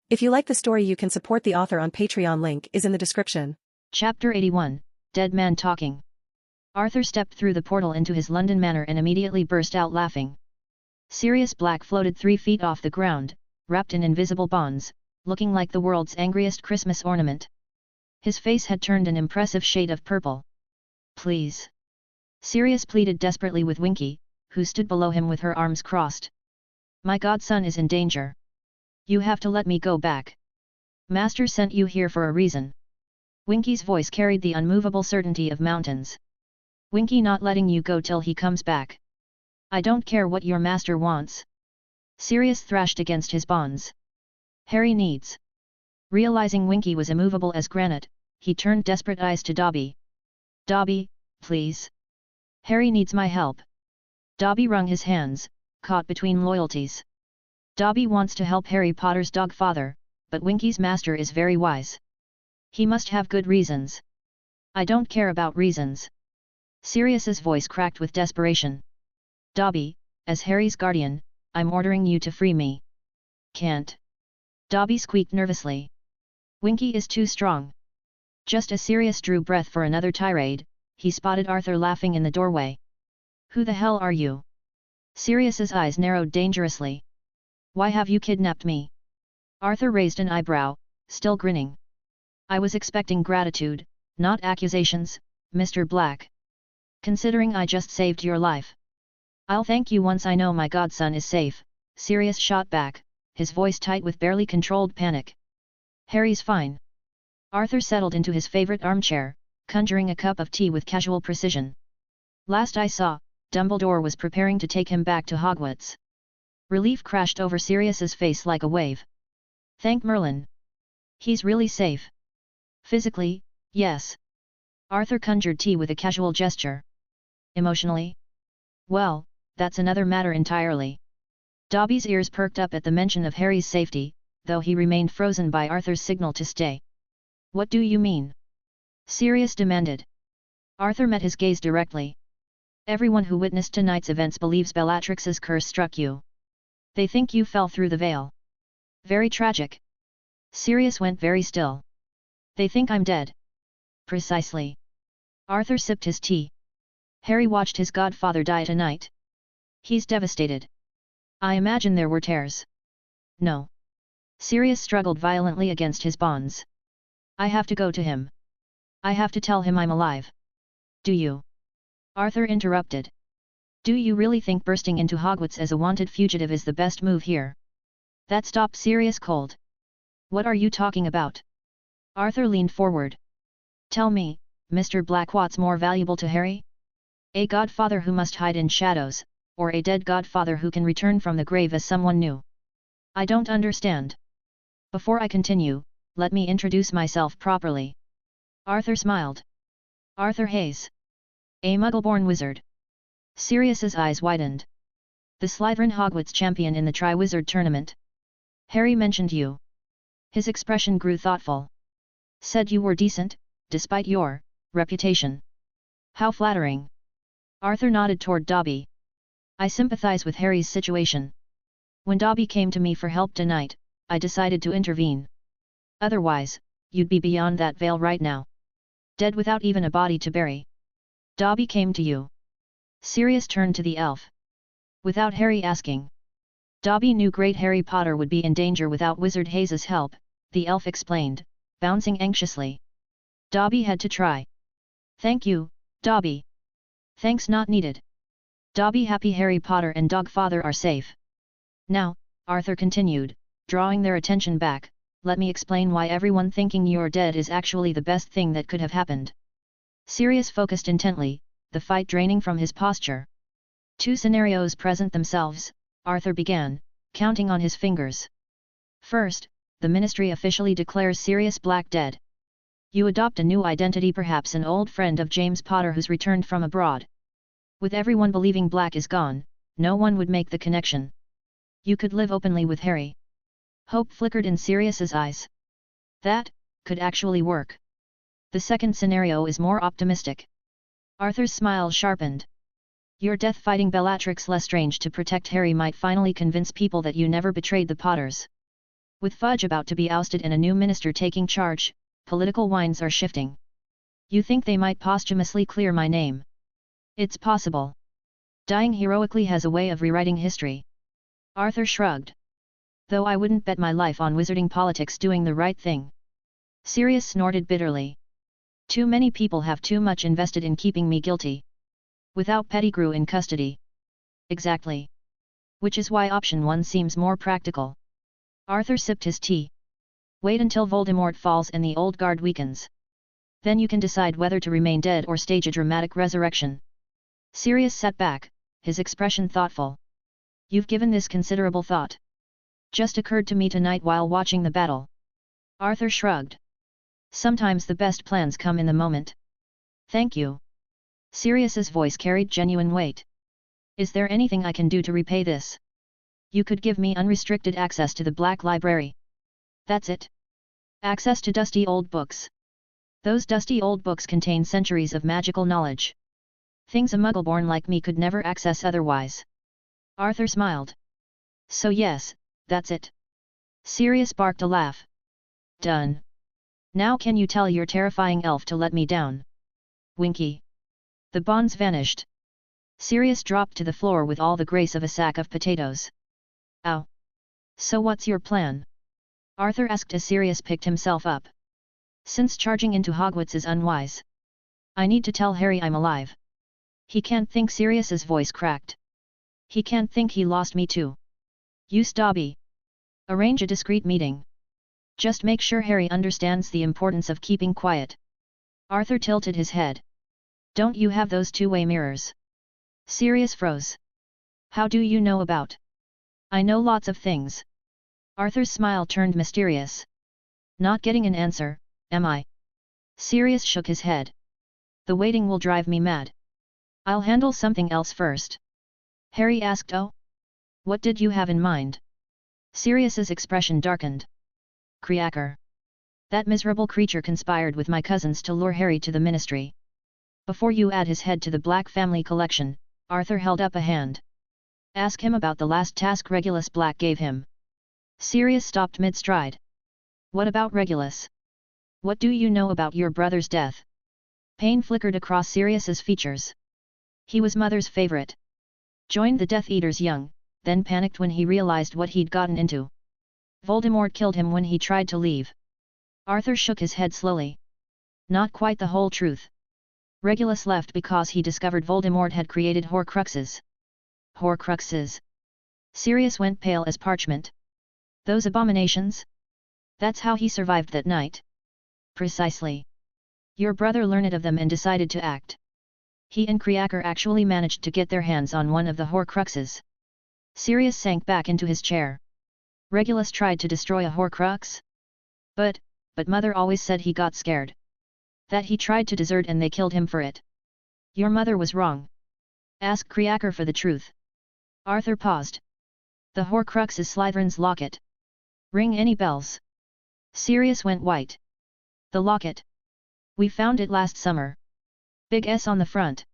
If you like the story, you can support the author on Patreon. Link is in the description. Chapter 81, Dead Man Talking. Arthur stepped through the portal into his London manor and immediately burst out laughing. Sirius Black floated 3 feet off the ground, wrapped in invisible bonds, looking like the world's angriest Christmas ornament. His face had turned an impressive shade of purple. "Please." Sirius pleaded desperately with Winky, who stood below him with her arms crossed. "My godson is in danger. You have to let me go back. Master sent you here for a reason." Winky's voice carried the unmovable certainty of mountains. "Winky not letting you go till he comes back. I don't care what your master wants." Sirius thrashed against his bonds. "Harry needs." Realizing Winky was immovable as granite, he turned desperate eyes to Dobby. "Dobby, please. Harry needs my help." Dobby wrung his hands, caught between loyalties. Dobby wants to help Harry Potter's dogfather, but Winky's master is very wise. He must have good reasons. "I don't care about reasons." Sirius's voice cracked with desperation. "Dobby, as Harry's guardian, I'm ordering you to free me." "Can't." Dobby squeaked nervously. "Winky is too strong." Just as Sirius drew breath for another tirade, he spotted Arthur laughing in the doorway. "Who the hell are you?" Sirius's eyes narrowed dangerously. "Why have you kidnapped me?" Arthur raised an eyebrow, still grinning. "I was expecting gratitude, not accusations, Mr. Black. Considering I just saved your life. I'll thank you once I know my godson is safe," Sirius shot back, his voice tight with barely controlled panic. "Harry's fine." Arthur settled into his favorite armchair, conjuring a cup of tea with casual precision. "Last I saw, Dumbledore was preparing to take him back to Hogwarts." Relief crashed over Sirius's face like a wave. "Thank Merlin. He's really safe." "Physically, yes." Arthur conjured tea with a casual gesture. "Emotionally? Well, that's another matter entirely." Dobby's ears perked up at the mention of Harry's safety, though he remained frozen by Arthur's signal to stay. "What do you mean?" Sirius demanded. Arthur met his gaze directly. "Everyone who witnessed tonight's events believes Bellatrix's curse struck you. They think you fell through the veil. Very tragic." Sirius went very still. "They think I'm dead." "Precisely." Arthur sipped his tea. "Harry watched his godfather die tonight. He's devastated. I imagine there were tears." "No." Sirius struggled violently against his bonds. "I have to go to him. I have to tell him I'm alive." "Do you?" Arthur interrupted. "Do you really think bursting into Hogwarts as a wanted fugitive is the best move here?" That stopped Sirius cold. "What are you talking about?" Arthur leaned forward. "Tell me, Mr. Black, what's more valuable to Harry? A godfather who must hide in shadows, or a dead godfather who can return from the grave as someone new? I don't understand." "Before I continue, let me introduce myself properly." Arthur smiled. "Arthur Hayes. A Muggle-born wizard." Sirius's eyes widened. "The Slytherin Hogwarts champion in the Triwizard Tournament. Harry mentioned you." His expression grew thoughtful. "Said you were decent, despite your reputation." "How flattering." Arthur nodded toward Dobby. "I sympathize with Harry's situation. When Dobby came to me for help tonight, I decided to intervene. Otherwise, you'd be beyond that veil right now. Dead without even a body to bury. Dobby came to you." Sirius turned to the elf. "Without Harry asking." Dobby knew great Harry Potter would be in danger without Wizard Hayes's help, the elf explained, bouncing anxiously. Dobby had to try. "Thank you, Dobby." "Thanks not needed." Dobby happy Harry Potter and Dogfather are safe. "Now," Arthur continued, drawing their attention back, "let me explain why everyone thinking you're dead is actually the best thing that could have happened." Sirius focused intently, the fight draining from his posture. "Two scenarios present themselves," Arthur began, counting on his fingers. "First, the Ministry officially declares Sirius Black dead. You adopt a new identity, perhaps an old friend of James Potter who's returned from abroad. With everyone believing Black is gone, no one would make the connection. You could live openly with Harry." Hope flickered in Sirius's eyes. "That could actually work. The second scenario is more optimistic." Arthur's smile sharpened. Your death-fighting Bellatrix Lestrange to protect Harry might finally convince people that you never betrayed the Potters. With Fudge about to be ousted and a new minister taking charge, political winds are shifting. You think they might posthumously clear my name? It's possible. Dying heroically has a way of rewriting history. Arthur shrugged. Though I wouldn't bet my life on wizarding politics doing the right thing. Sirius snorted bitterly. Too many people have too much invested in keeping me guilty. Without Pettigrew in custody. Exactly. Which is why option 1 seems more practical. Arthur sipped his tea. Wait until Voldemort falls and the old guard weakens. Then you can decide whether to remain dead or stage a dramatic resurrection. Sirius sat back, his expression thoughtful. You've given this considerable thought. Just occurred to me tonight while watching the battle. Arthur shrugged. Sometimes the best plans come in the moment. Thank you. Sirius's voice carried genuine weight. Is there anything I can do to repay this? You could give me unrestricted access to the Black Library. That's it. Access to dusty old books. Those dusty old books contain centuries of magical knowledge. Things a Muggleborn like me could never access otherwise. Arthur smiled. So yes, that's it. Sirius barked a laugh. Done. Now can you tell your terrifying elf to let me down? Winky. The bonds vanished. Sirius dropped to the floor with all the grace of a sack of potatoes. Ow. So what's your plan? Arthur asked as Sirius picked himself up. Since charging into Hogwarts is unwise. I need to tell Harry I'm alive. He can't think. Sirius's voice cracked. He can't think he lost me too. Use Dobby. Arrange a discreet meeting. Just make sure Harry understands the importance of keeping quiet. Arthur tilted his head. Don't you have those two-way mirrors? Sirius froze. How do you know about? I know lots of things. Arthur's smile turned mysterious. Not getting an answer, am I? Sirius shook his head. The waiting will drive me mad. I'll handle something else first. Harry asked. Oh? What did you have in mind? Sirius's expression darkened. Creaker. That miserable creature conspired with my cousins to lure Harry to the ministry. Before you add his head to the Black family collection, Arthur held up a hand. Ask him about the last task Regulus Black gave him. Sirius stopped mid-stride. What about Regulus? What do you know about your brother's death? Pain flickered across Sirius's features. He was Mother's favorite. Joined the Death Eaters young, then panicked when he realized what he'd gotten into. Voldemort killed him when he tried to leave. Arthur shook his head slowly. Not quite the whole truth. Regulus left because he discovered Voldemort had created Horcruxes. Horcruxes. Sirius went pale as parchment. Those abominations? That's how he survived that night. Precisely. Your brother learned of them and decided to act. He and Creaker actually managed to get their hands on one of the Horcruxes. Sirius sank back into his chair. Regulus tried to destroy a Horcrux? But Mother always said he got scared. That he tried to desert and they killed him for it. Your mother was wrong. Ask Creaker for the truth. Arthur paused. The Horcrux is Slytherin's locket. Ring any bells? Sirius went white. The locket. We found it last summer. Big S on the front.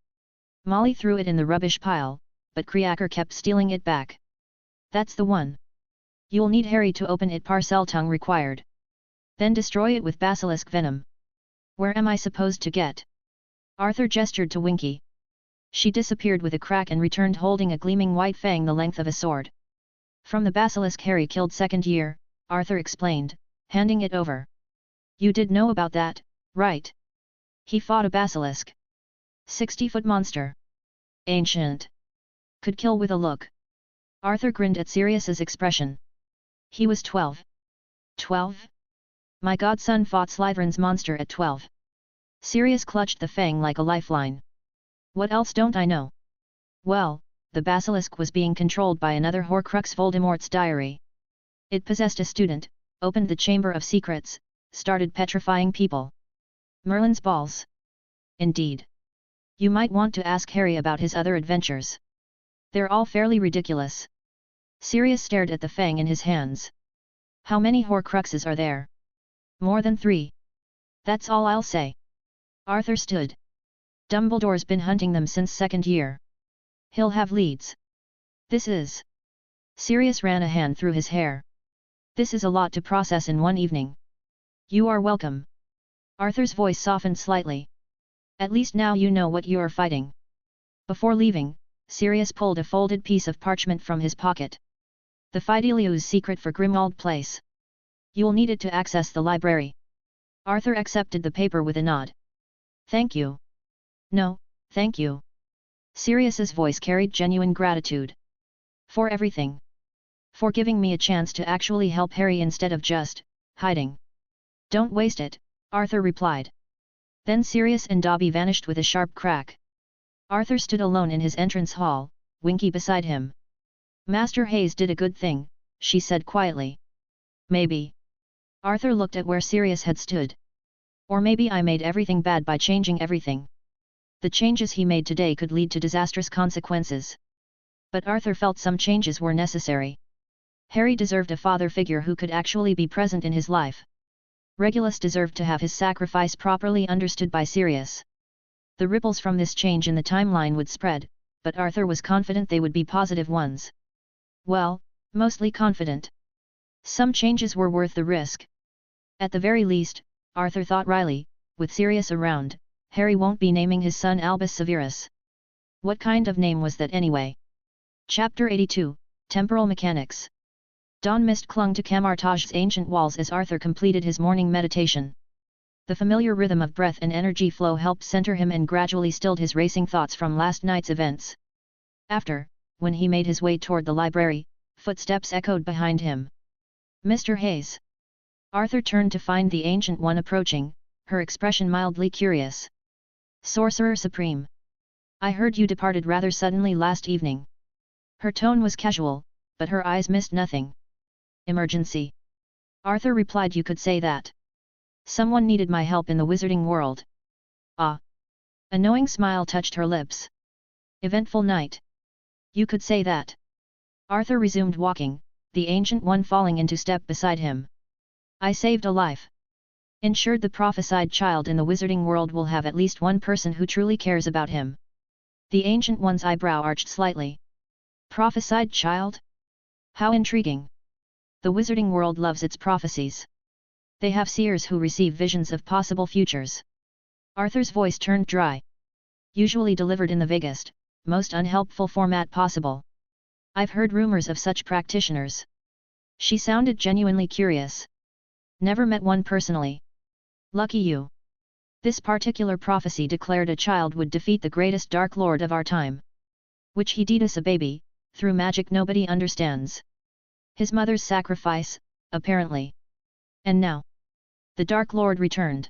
Molly threw it in the rubbish pile, but Creaker kept stealing it back. That's the one. You'll need Harry to open it. Parseltongue required. Then destroy it with basilisk venom. Where am I supposed to get? Arthur gestured to Winky. She disappeared with a crack and returned holding a gleaming white fang the length of a sword. From the basilisk Harry killed second year, Arthur explained, handing it over. You did know about that, right? He fought a basilisk. 60-foot monster. Ancient. Could kill with a look. Arthur grinned at Sirius's expression. He was 12. 12? My godson fought Slytherin's monster at 12. Sirius clutched the fang like a lifeline. What else don't I know? Well, the basilisk was being controlled by another Horcrux. Voldemort's diary. It possessed a student, opened the Chamber of Secrets, started petrifying people. Merlin's balls. Indeed. You might want to ask Harry about his other adventures. They're all fairly ridiculous. Sirius stared at the fang in his hands. How many Horcruxes are there? More than 3. That's all I'll say. Arthur stood. Dumbledore's been hunting them since second year. He'll have leads. This is. Sirius ran a hand through his hair. This is a lot to process in one evening. You are welcome. Arthur's voice softened slightly. At least now you know what you are fighting. Before leaving, Sirius pulled a folded piece of parchment from his pocket. The Fidelius's secret for Grimmauld Place. You'll need it to access the library. Arthur accepted the paper with a nod. Thank you. No, thank you. Sirius's voice carried genuine gratitude. For everything. For giving me a chance to actually help Harry instead of just hiding. Don't waste it, Arthur replied. Then Sirius and Dobby vanished with a sharp crack. Arthur stood alone in his entrance hall, Winky beside him. Master Hayes did a good thing, she said quietly. Maybe. Arthur looked at where Sirius had stood. Or maybe I made everything bad by changing everything. The changes he made today could lead to disastrous consequences. But Arthur felt some changes were necessary. Harry deserved a father figure who could actually be present in his life. Regulus deserved to have his sacrifice properly understood by Sirius. The ripples from this change in the timeline would spread, but Arthur was confident they would be positive ones. Well, mostly confident. Some changes were worth the risk. At the very least, Arthur thought wryly, with Sirius around, Harry won't be naming his son Albus Severus. What kind of name was that anyway? Chapter 82, Temporal Mechanics. Dawn mist clung to Camartage's ancient walls as Arthur completed his morning meditation. The familiar rhythm of breath and energy flow helped center him and gradually stilled his racing thoughts from last night's events. After, when he made his way toward the library, footsteps echoed behind him. Mr. Hayes. Arthur turned to find the Ancient One approaching, her expression mildly curious. Sorcerer Supreme. I heard you departed rather suddenly last evening. Her tone was casual, but her eyes missed nothing. Emergency. Arthur replied, you could say that. Someone needed my help in the wizarding world. Ah. A knowing smile touched her lips. Eventful night. You could say that. Arthur resumed walking, the Ancient One falling into step beside him. I saved a life. Ensured the prophesied child in the wizarding world will have at least one person who truly cares about him. The Ancient One's eyebrow arched slightly. Prophesied child? How intriguing. The wizarding world loves its prophecies. They have seers who receive visions of possible futures. Arthur's voice turned dry. Usually delivered in the vaguest, most unhelpful format possible. I've heard rumors of such practitioners. She sounded genuinely curious. Never met one personally. Lucky you. This particular prophecy declared a child would defeat the greatest Dark Lord of our time. Which he did as a baby, through magic nobody understands. His mother's sacrifice, apparently. And now, the Dark Lord returned.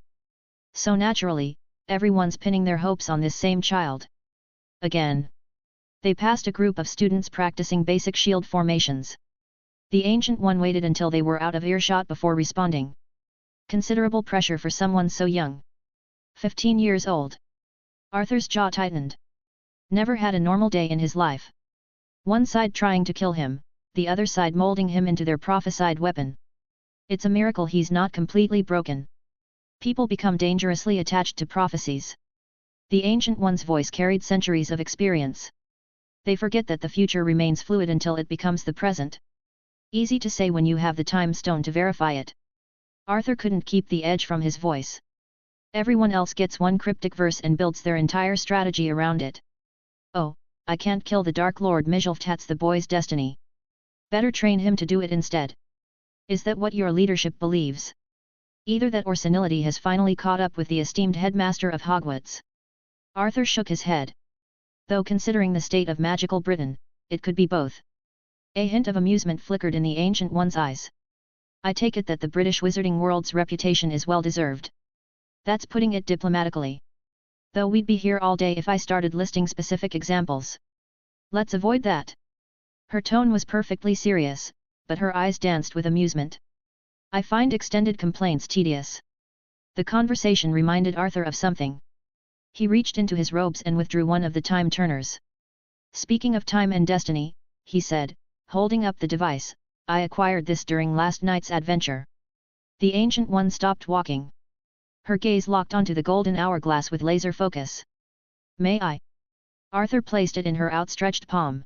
So naturally, everyone's pinning their hopes on this same child. Again. They passed a group of students practicing basic shield formations. The Ancient One waited until they were out of earshot before responding. Considerable pressure for someone so young. 15 years old. Arthur's jaw tightened. Never had a normal day in his life. One side trying to kill him, the other side molding him into their prophesied weapon. It's a miracle he's not completely broken. People become dangerously attached to prophecies. The Ancient One's voice carried centuries of experience. They forget that the future remains fluid until it becomes the present. Easy to say when you have the time stone to verify it. Arthur couldn't keep the edge from his voice. Everyone else gets one cryptic verse and builds their entire strategy around it. Oh, I can't kill the Dark Lord Mijolf, that's the boy's destiny. Better train him to do it instead. Is that what your leadership believes? Either that or senility has finally caught up with the esteemed headmaster of Hogwarts. Arthur shook his head. Though considering the state of magical Britain, it could be both. A hint of amusement flickered in the Ancient One's eyes. I take it that the British wizarding world's reputation is well deserved. That's putting it diplomatically. Though we'd be here all day if I started listing specific examples. Let's avoid that. Her tone was perfectly serious, but her eyes danced with amusement. I find extended complaints tedious. The conversation reminded Arthur of something. He reached into his robes and withdrew one of the time turners. Speaking of time and destiny, he said, holding up the device, I acquired this during last night's adventure. The Ancient One stopped walking. Her gaze locked onto the golden hourglass with laser focus. May I? Arthur placed it in her outstretched palm.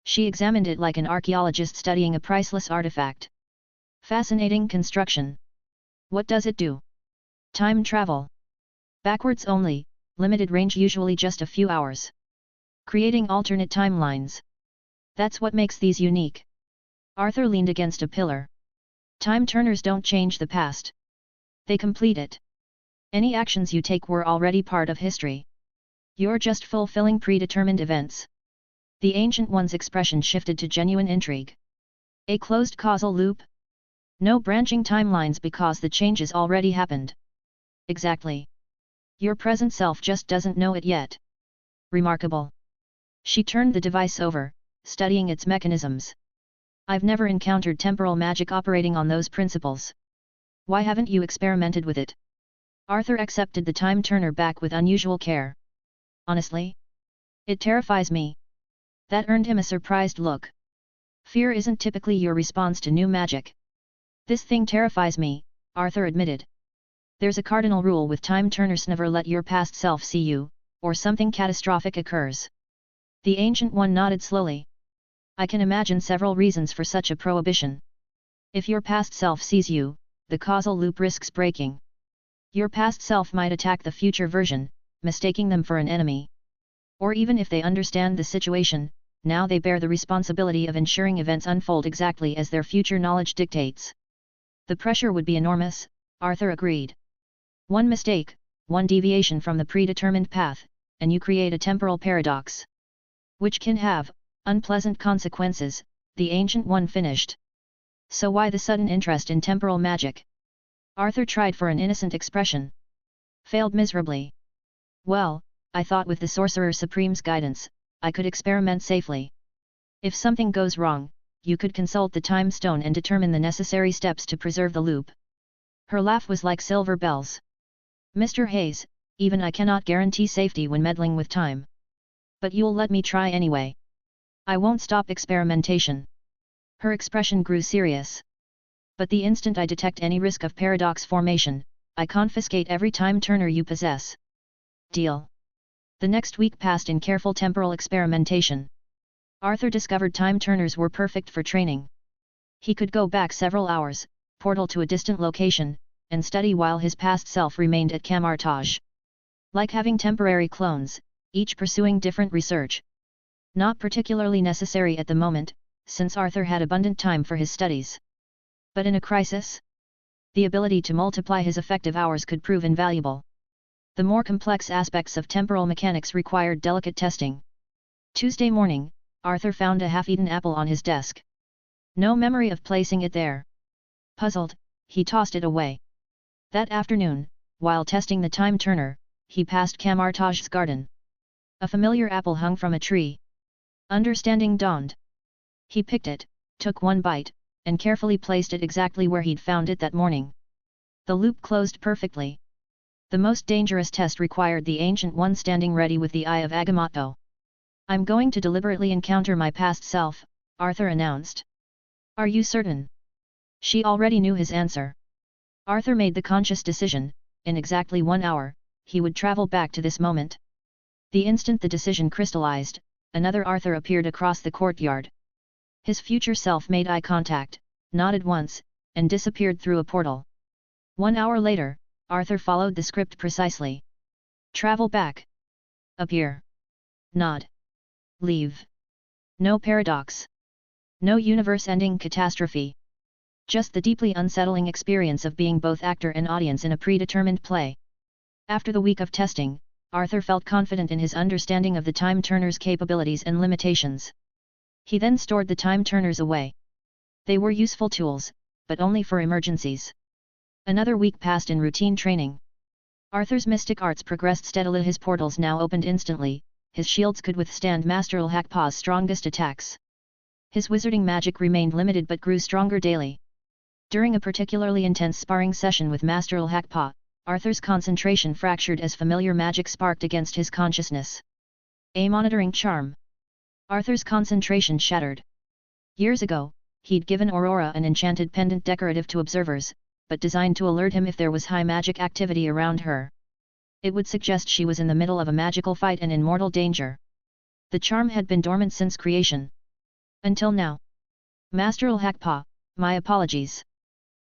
She examined it like an archaeologist studying a priceless artifact. Fascinating construction. What does it do? Time travel. Backwards only, limited range, usually just a few hours. Creating alternate timelines. That's what makes these unique. Arthur leaned against a pillar. Time turners don't change the past. They complete it. Any actions you take were already part of history. You're just fulfilling predetermined events. The Ancient One's expression shifted to genuine intrigue. A closed causal loop? No branching timelines because the changes already happened. Exactly. Your present self just doesn't know it yet. Remarkable. She turned the device over, studying its mechanisms. I've never encountered temporal magic operating on those principles. Why haven't you experimented with it? Arthur accepted the time turner back with unusual care. Honestly? It terrifies me. That earned him a surprised look. Fear isn't typically your response to new magic. This thing terrifies me, Arthur admitted. There's a cardinal rule with time turners: never let your past self see you, or something catastrophic occurs. The Ancient One nodded slowly. I can imagine several reasons for such a prohibition. If your past self sees you, the causal loop risks breaking. Your past self might attack the future version, mistaking them for an enemy. Or even if they understand the situation, now they bear the responsibility of ensuring events unfold exactly as their future knowledge dictates. The pressure would be enormous, Arthur agreed. One mistake, one deviation from the predetermined path, and you create a temporal paradox. Which can have unpleasant consequences, the Ancient One finished. So why the sudden interest in temporal magic? Arthur tried for an innocent expression. Failed miserably. Well, I thought with the Sorcerer Supreme's guidance, I could experiment safely. If something goes wrong, you could consult the Time Stone and determine the necessary steps to preserve the loop. Her laugh was like silver bells. Mr. Hayes, even I cannot guarantee safety when meddling with time. But you'll let me try anyway. I won't stop experimentation. Her expression grew serious. But the instant I detect any risk of paradox formation, I confiscate every time turner you possess. Deal. The next week passed in careful temporal experimentation. Arthur discovered time turners were perfect for training. He could go back several hours, portal to a distant location, and study while his past self remained at Camartage. Like having temporary clones, each pursuing different research. Not particularly necessary at the moment, since Arthur had abundant time for his studies. But in a crisis? The ability to multiply his effective hours could prove invaluable. The more complex aspects of temporal mechanics required delicate testing. Tuesday morning, Arthur found a half-eaten apple on his desk. No memory of placing it there. Puzzled, he tossed it away. That afternoon, while testing the time turner, he passed Camartage's garden. A familiar apple hung from a tree. Understanding dawned. He picked it, took one bite, and carefully placed it exactly where he'd found it that morning. The loop closed perfectly. The most dangerous test required the Ancient One standing ready with the Eye of Agamotto. I'm going to deliberately encounter my past self, Arthur announced. Are you certain? She already knew his answer. Arthur made the conscious decision, in exactly 1 hour, he would travel back to this moment. The instant the decision crystallized, another Arthur appeared across the courtyard. His future self made eye contact, nodded once, and disappeared through a portal. 1 hour later, Arthur followed the script precisely. Travel back. Appear. Nod. Leave. No paradox. No universe-ending catastrophe. Just the deeply unsettling experience of being both actor and audience in a predetermined play. After the week of testing, Arthur felt confident in his understanding of the time turner's capabilities and limitations. He then stored the time turners away. They were useful tools, but only for emergencies. Another week passed in routine training. Arthur's mystic arts progressed steadily. His portals now opened instantly, his shields could withstand Master Hakpa's strongest attacks. His wizarding magic remained limited but grew stronger daily. During a particularly intense sparring session with Master Hakpa, Arthur's concentration fractured as familiar magic sparked against his consciousness. A monitoring charm. Arthur's concentration shattered. Years ago, he'd given Aurora an enchanted pendant decorative to observers, but designed to alert him if there was high magic activity around her. It would suggest she was in the middle of a magical fight and in mortal danger. The charm had been dormant since creation. Until now. Master Lhakpa, my apologies.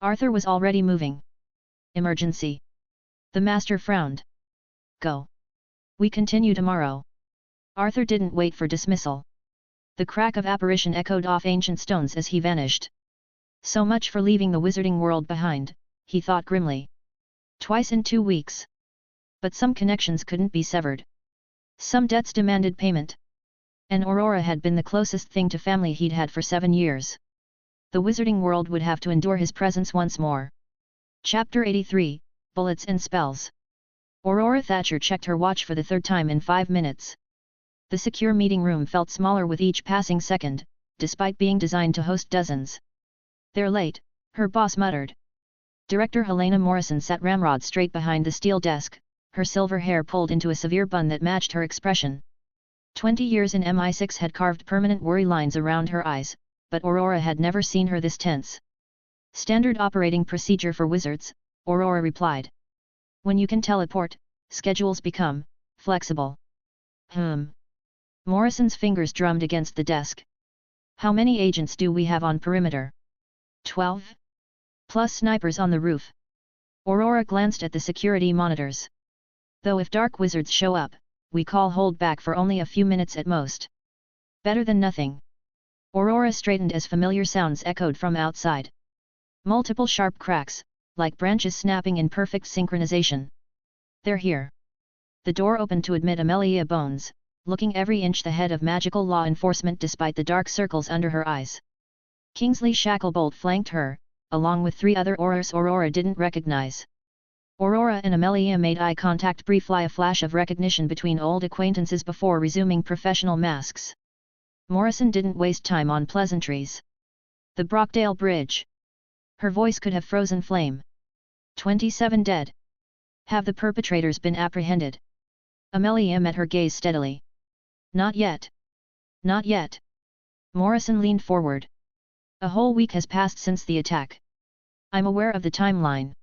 Arthur was already moving. Emergency. The master frowned. Go. We continue tomorrow. Arthur didn't wait for dismissal. The crack of apparition echoed off ancient stones as he vanished. So much for leaving the wizarding world behind, he thought grimly. Twice in 2 weeks. But some connections couldn't be severed. Some debts demanded payment. And Aurora had been the closest thing to family he'd had for 7 years. The wizarding world would have to endure his presence once more. Chapter 83, Bullets and Spells. Aurora Thatcher checked her watch for the 3rd time in 5 minutes. The secure meeting room felt smaller with each passing second, despite being designed to host dozens. They're late, her boss muttered. Director Helena Morrison sat ramrod straight behind the steel desk, her silver hair pulled into a severe bun that matched her expression. 20 years in MI6 had carved permanent worry lines around her eyes, but Aurora had never seen her this tense. Standard operating procedure for wizards, Aurora replied. When you can teleport, schedules become flexible. Morrison's fingers drummed against the desk. How many agents do we have on perimeter? 12? Plus snipers on the roof. Aurora glanced at the security monitors. Though if dark wizards show up, we call hold back for only a few minutes at most. Better than nothing. Aurora straightened as familiar sounds echoed from outside. Multiple sharp cracks, like branches snapping in perfect synchronization. They're here. The door opened to admit Amelia Bones, looking every inch the head of magical law enforcement despite the dark circles under her eyes. Kingsley Shacklebolt flanked her, along with 3 other Aurors Aurora didn't recognize. Aurora and Amelia made eye contact, briefly a flash of recognition between old acquaintances before resuming professional masks. Morrison didn't waste time on pleasantries. The Brockdale Bridge. Her voice could have frozen flame. 27 dead. Have the perpetrators been apprehended? Amelia met her gaze steadily. Not yet. Not yet. Morrison leaned forward. A whole week has passed since the attack. I'm aware of the timeline.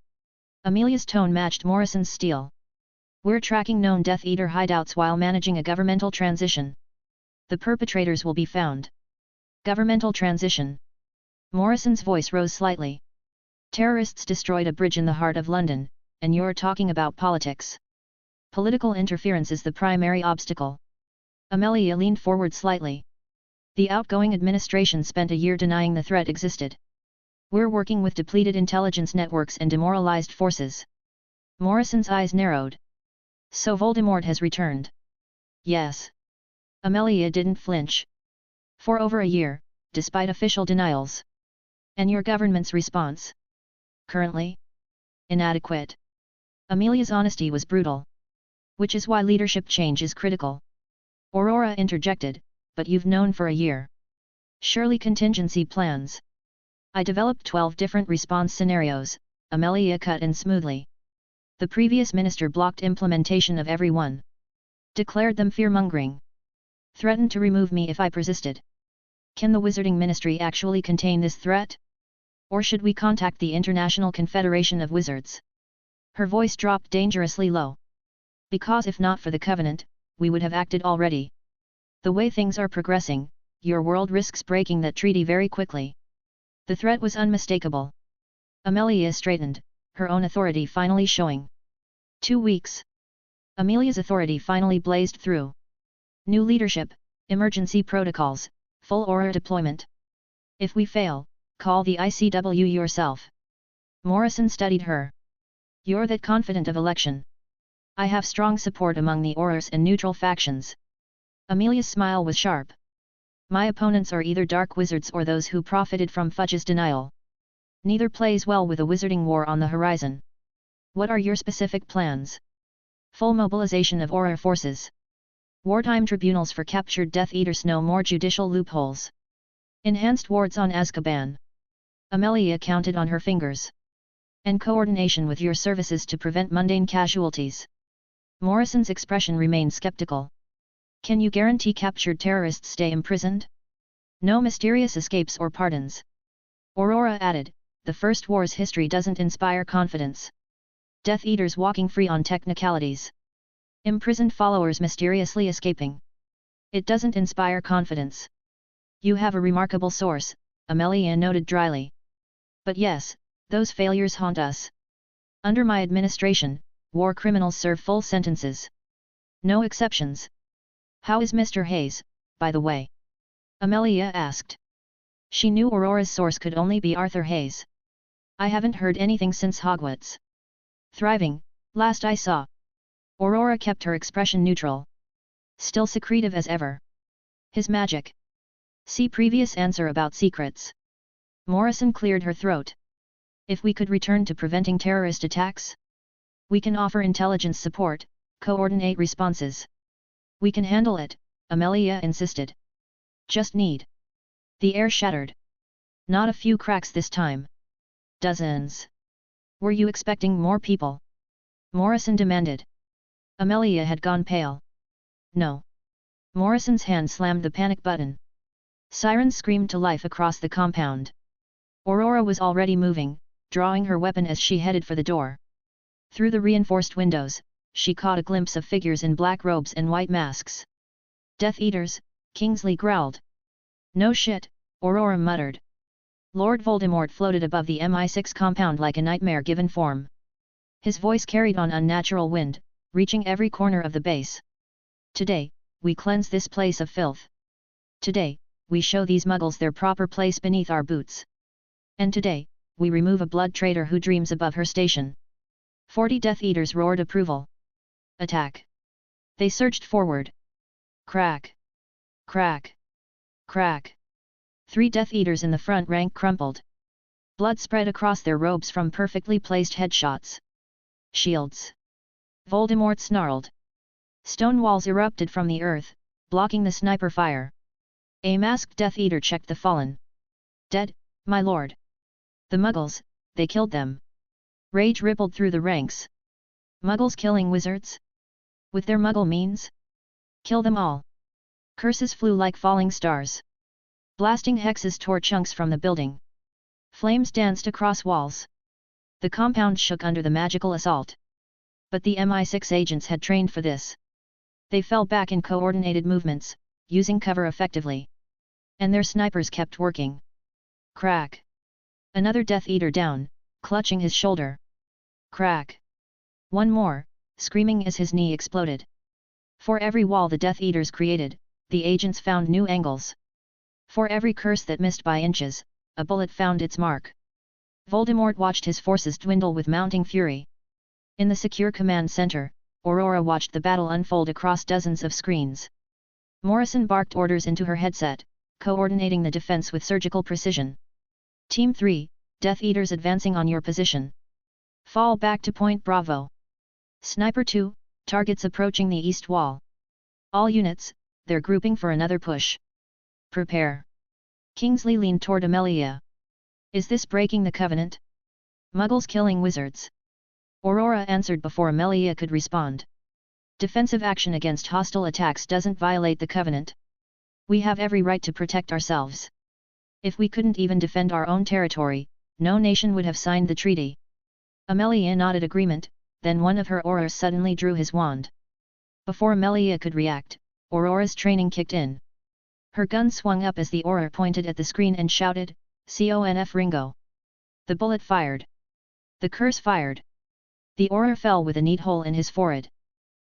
Amelia's tone matched Morrison's steel. We're tracking known Death Eater hideouts while managing a governmental transition. The perpetrators will be found. Governmental transition. Morrison's voice rose slightly. Terrorists destroyed a bridge in the heart of London, and you're talking about politics. Political interference is the primary obstacle. Amelia leaned forward slightly. The outgoing administration spent a year denying the threat existed. We're working with depleted intelligence networks and demoralized forces. Morrison's eyes narrowed. So Voldemort has returned. Yes. Amelia didn't flinch. For over a year, despite official denials. And your government's response? Currently? Inadequate. Amelia's honesty was brutal. Which is why leadership change is critical. Aurora interjected, but you've known for a year. Surely contingency plans. I developed 12 different response scenarios, Amelia cut in smoothly. The previous minister blocked implementation of every one. Declared them fear-mongering. Threatened to remove me if I persisted. Can the Wizarding Ministry actually contain this threat? Or should we contact the International Confederation of Wizards? Her voice dropped dangerously low. Because if not for the Covenant, we would have acted already. The way things are progressing, your world risks breaking that treaty very quickly. The threat was unmistakable. Amelia straightened, her own authority finally showing. 2 weeks. Amelia's authority finally blazed through. New leadership, emergency protocols, full aura deployment. If we fail, call the ICW yourself. Morrison studied her. You're that confident of election. I have strong support among the Aurors and neutral factions. Amelia's smile was sharp. My opponents are either dark wizards or those who profited from Fudge's denial. Neither plays well with a wizarding war on the horizon. What are your specific plans? Full mobilization of Auror forces. Wartime tribunals for captured Death Eaters, no more judicial loopholes. Enhanced wards on Azkaban. Amelia counted on her fingers. And coordination with your services to prevent mundane casualties. Morrison's expression remained skeptical. Can you guarantee captured terrorists stay imprisoned? No mysterious escapes or pardons. Aurora added, the First War's history doesn't inspire confidence. Death Eaters walking free on technicalities. Imprisoned followers mysteriously escaping. It doesn't inspire confidence. You have a remarkable source, Amelia noted dryly. But yes, those failures haunt us. Under my administration, war criminals serve full sentences. No exceptions. How is Mr. Hayes, by the way? Amelia asked. She knew Aurora's source could only be Arthur Hayes. I haven't heard anything since Hogwarts. Thriving, last I saw. Aurora kept her expression neutral. Still secretive as ever. His magic. See previous answer about secrets. Morrison cleared her throat. If we could return to preventing terrorist attacks? We can offer intelligence support, coordinate responses. We can handle it, Amelia insisted. Just need. The air shattered. Not a few cracks this time. Dozens. Were you expecting more people? Morrison demanded. Amelia had gone pale. No. Morrison's hand slammed the panic button. Sirens screamed to life across the compound. Aurora was already moving, drawing her weapon as she headed for the door. Through the reinforced windows, she caught a glimpse of figures in black robes and white masks. Death Eaters, Kingsley growled. No shit, Aurora muttered. Lord Voldemort floated above the MI6 compound like a nightmare-given form. His voice carried on unnatural wind, reaching every corner of the base. Today, we cleanse this place of filth. Today, we show these muggles their proper place beneath our boots. And today, we remove a blood traitor who dreams above her station. 40 Death Eaters roared approval. Attack! They surged forward. Crack! Crack! Crack! 3 Death Eaters in the front rank crumpled. Blood spread across their robes from perfectly placed headshots. Shields! Voldemort snarled. Stone walls erupted from the earth, blocking the sniper fire. A masked Death Eater checked the fallen. Dead, my lord. The Muggles, they killed them. Rage rippled through the ranks. Muggles killing wizards? With their Muggle means? Kill them all. Curses flew like falling stars. Blasting hexes tore chunks from the building. Flames danced across walls. The compound shook under the magical assault. But the MI6 agents had trained for this. They fell back in coordinated movements, using cover effectively. And their snipers kept working. Crack! Another Death Eater down, clutching his shoulder. Crack! One more, screaming as his knee exploded. For every wall the Death Eaters created, the agents found new angles. For every curse that missed by inches, a bullet found its mark. Voldemort watched his forces dwindle with mounting fury. In the secure command center, Aurora watched the battle unfold across dozens of screens. Morrison barked orders into her headset, coordinating the defense with surgical precision. Team 3, Death Eaters advancing on your position. Fall back to Point Bravo. Sniper 2, targets approaching the east wall. All units, they're grouping for another push. Prepare. Kingsley leaned toward Amelia. Is this breaking the covenant? Muggles killing wizards. Aurora answered before Amelia could respond. Defensive action against hostile attacks doesn't violate the covenant. We have every right to protect ourselves. If we couldn't even defend our own territory, no nation would have signed the treaty. Amelia nodded agreement, then one of her Aurors suddenly drew his wand. Before Amelia could react, Aurora's training kicked in. Her gun swung up as the Auror pointed at the screen and shouted, "Conf Ringo." The bullet fired. The curse fired. The Auror fell with a neat hole in his forehead.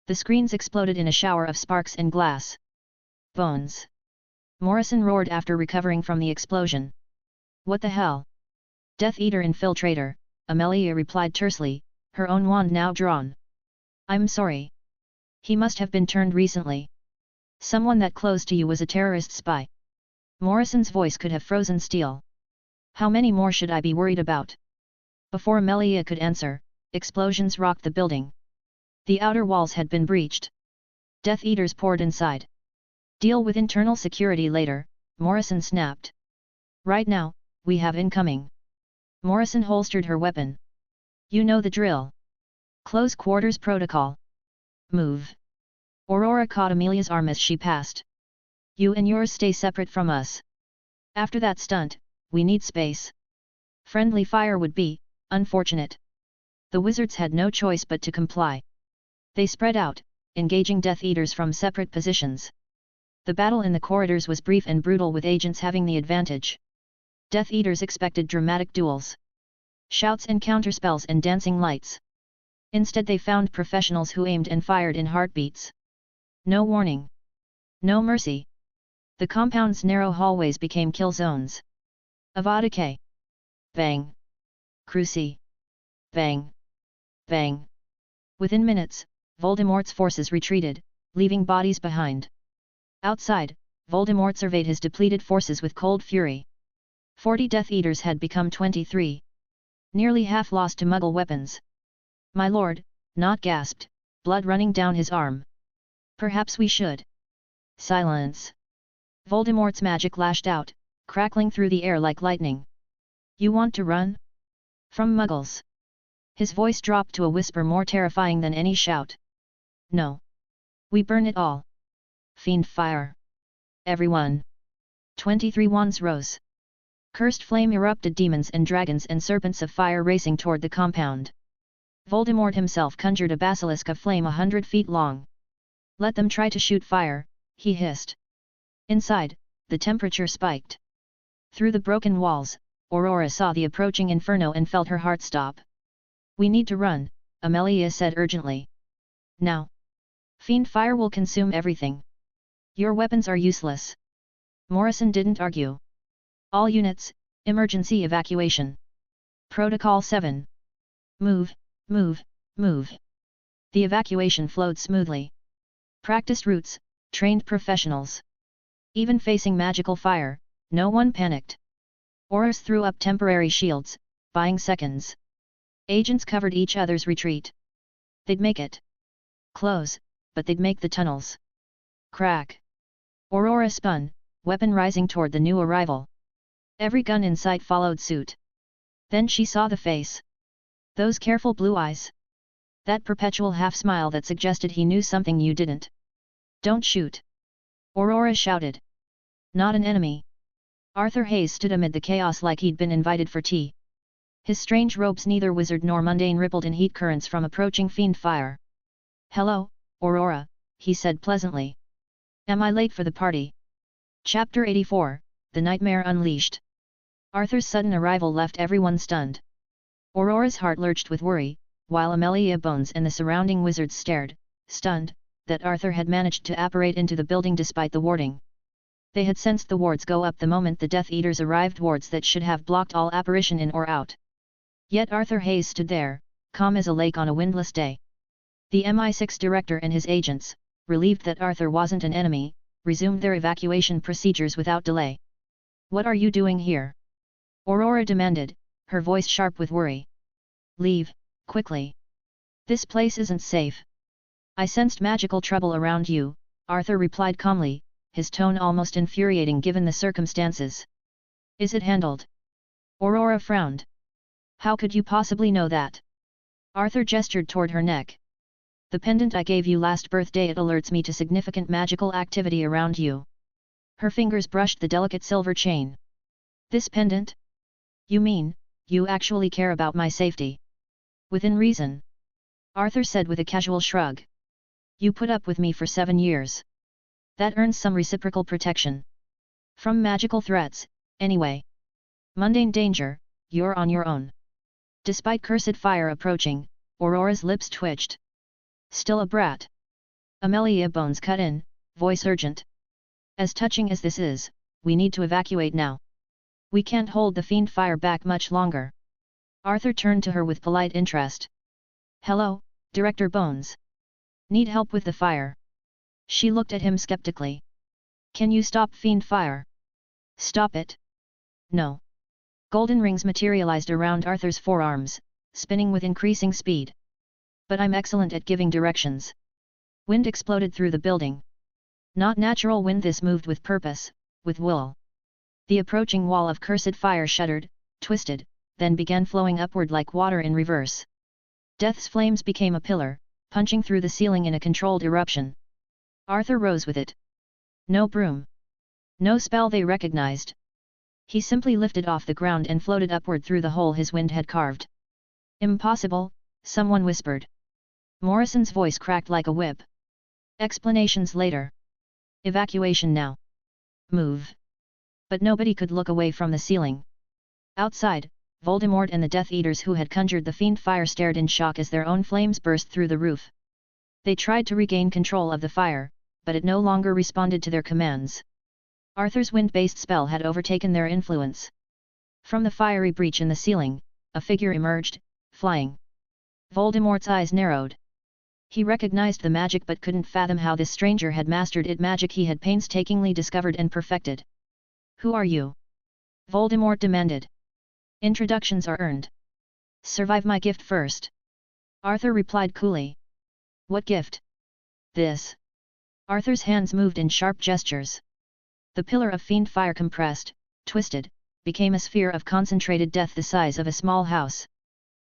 The screens exploded in a shower of sparks and glass. Bones! Morrison roared after recovering from the explosion. What the hell? Death Eater infiltrator, Amelia replied tersely, her own wand now drawn. I'm sorry. He must have been turned recently. Someone that close to you was a terrorist spy. Morrison's voice could have frozen steel. How many more should I be worried about? Before Amelia could answer, explosions rocked the building. The outer walls had been breached. Death Eaters poured inside. Deal with internal security later, Morrison snapped. Right now, we have incoming. Morrison holstered her weapon. You know the drill. Close quarters protocol. Move. Aurora caught Amelia's arm as she passed. You and yours stay separate from us. After that stunt, we need space. Friendly fire would be unfortunate. The wizards had no choice but to comply. They spread out, engaging Death Eaters from separate positions. The battle in the corridors was brief and brutal, with agents having the advantage. Death Eaters expected dramatic duels, shouts and counterspells and dancing lights. Instead they found professionals who aimed and fired in heartbeats. No warning. No mercy. The compound's narrow hallways became kill zones. Avada K. Bang. Cruci. Bang. Bang. Within minutes, Voldemort's forces retreated, leaving bodies behind. Outside, Voldemort surveyed his depleted forces with cold fury. 40 Death Eaters had become 23. Nearly half lost to Muggle weapons. My lord, Nott gasped, blood running down his arm. Perhaps we should. Silence. Voldemort's magic lashed out, crackling through the air like lightning. You want to run? From Muggles. His voice dropped to a whisper more terrifying than any shout. No. We burn it all. Fiend fire. Everyone. 23 wands rose. Cursed flame erupted, demons and dragons and serpents of fire racing toward the compound. Voldemort himself conjured a basilisk of flame 100 feet long. Let them try to shoot fire, he hissed. Inside, the temperature spiked. Through the broken walls, Aurora saw the approaching inferno and felt her heart stop. We need to run, Amelia said urgently. Now. Fiend fire will consume everything. Your weapons are useless. Morrison didn't argue. All units, emergency evacuation. Protocol 7. Move, move, move. The evacuation flowed smoothly. Practiced routes, trained professionals. Even facing magical fire, no one panicked. Aurors threw up temporary shields, buying seconds. Agents covered each other's retreat. They'd make it. Close, but they'd make the tunnels. Crack. Aurora spun, weapon rising toward the new arrival. Every gun in sight followed suit. Then she saw the face. Those careful blue eyes. That perpetual half-smile that suggested he knew something you didn't. Don't shoot. Aurora shouted. Not an enemy. Arthur Hayes stood amid the chaos like he'd been invited for tea. His strange robes, neither wizard nor mundane, rippled in heat currents from approaching fiend fire. Hello, Aurora, he said pleasantly. Am I late for the party? Chapter 84, The Nightmare Unleashed. Arthur's sudden arrival left everyone stunned. Aurora's heart lurched with worry, while Amelia Bones and the surrounding wizards stared, stunned, that Arthur had managed to apparate into the building despite the warding. They had sensed the wards go up the moment the Death Eaters arrived, wards that should have blocked all apparition in or out. Yet Arthur Hayes stood there, calm as a lake on a windless day. The MI6 director and his agents, relieved that Arthur wasn't an enemy, resumed their evacuation procedures without delay. What are you doing here? Aurora demanded, her voice sharp with worry. Leave, quickly. This place isn't safe. I sensed magical trouble around you, Arthur replied calmly, his tone almost infuriating given the circumstances. Is it handled? Aurora frowned. How could you possibly know that? Arthur gestured toward her neck. The pendant I gave you last birthday, it alerts me to significant magical activity around you. Her fingers brushed the delicate silver chain. This pendant? You mean, you actually care about my safety? Within reason. Arthur said with a casual shrug. You put up with me for 7 years. That earns some reciprocal protection. From magical threats, anyway. Mundane danger, you're on your own. Despite cursed fire approaching, Aurora's lips twitched. Still a brat. Amelia Bones cut in, voice urgent. As touching as this is, we need to evacuate now. We can't hold the fiend fire back much longer. Arthur turned to her with polite interest. Hello, Director Bones. Need help with the fire? She looked at him skeptically. Can you stop fiend fire? Stop it? No. Golden rings materialized around Arthur's forearms, spinning with increasing speed. But I'm excellent at giving directions. Wind exploded through the building. Not natural wind, this moved with purpose, with will. The approaching wall of cursed fire shuddered, twisted, then began flowing upward like water in reverse. Death's flames became a pillar, punching through the ceiling in a controlled eruption. Arthur rose with it. No broom. No spell they recognized. He simply lifted off the ground and floated upward through the hole his wind had carved. Impossible, someone whispered. Morrison's voice cracked like a whip. Explanations later. Evacuation now. Move. But nobody could look away from the ceiling. Outside, Voldemort and the Death Eaters who had conjured the fiend fire stared in shock as their own flames burst through the roof. They tried to regain control of the fire, but it no longer responded to their commands. Arthur's wind-based spell had overtaken their influence. From the fiery breach in the ceiling, a figure emerged, flying. Voldemort's eyes narrowed. He recognized the magic but couldn't fathom how this stranger had mastered it, magic he had painstakingly discovered and perfected. "Who are you?" Voldemort demanded. "Introductions are earned. Survive my gift first." Arthur replied coolly. "What gift?" "This." Arthur's hands moved in sharp gestures. The pillar of fiend fire compressed, twisted, became a sphere of concentrated death the size of a small house.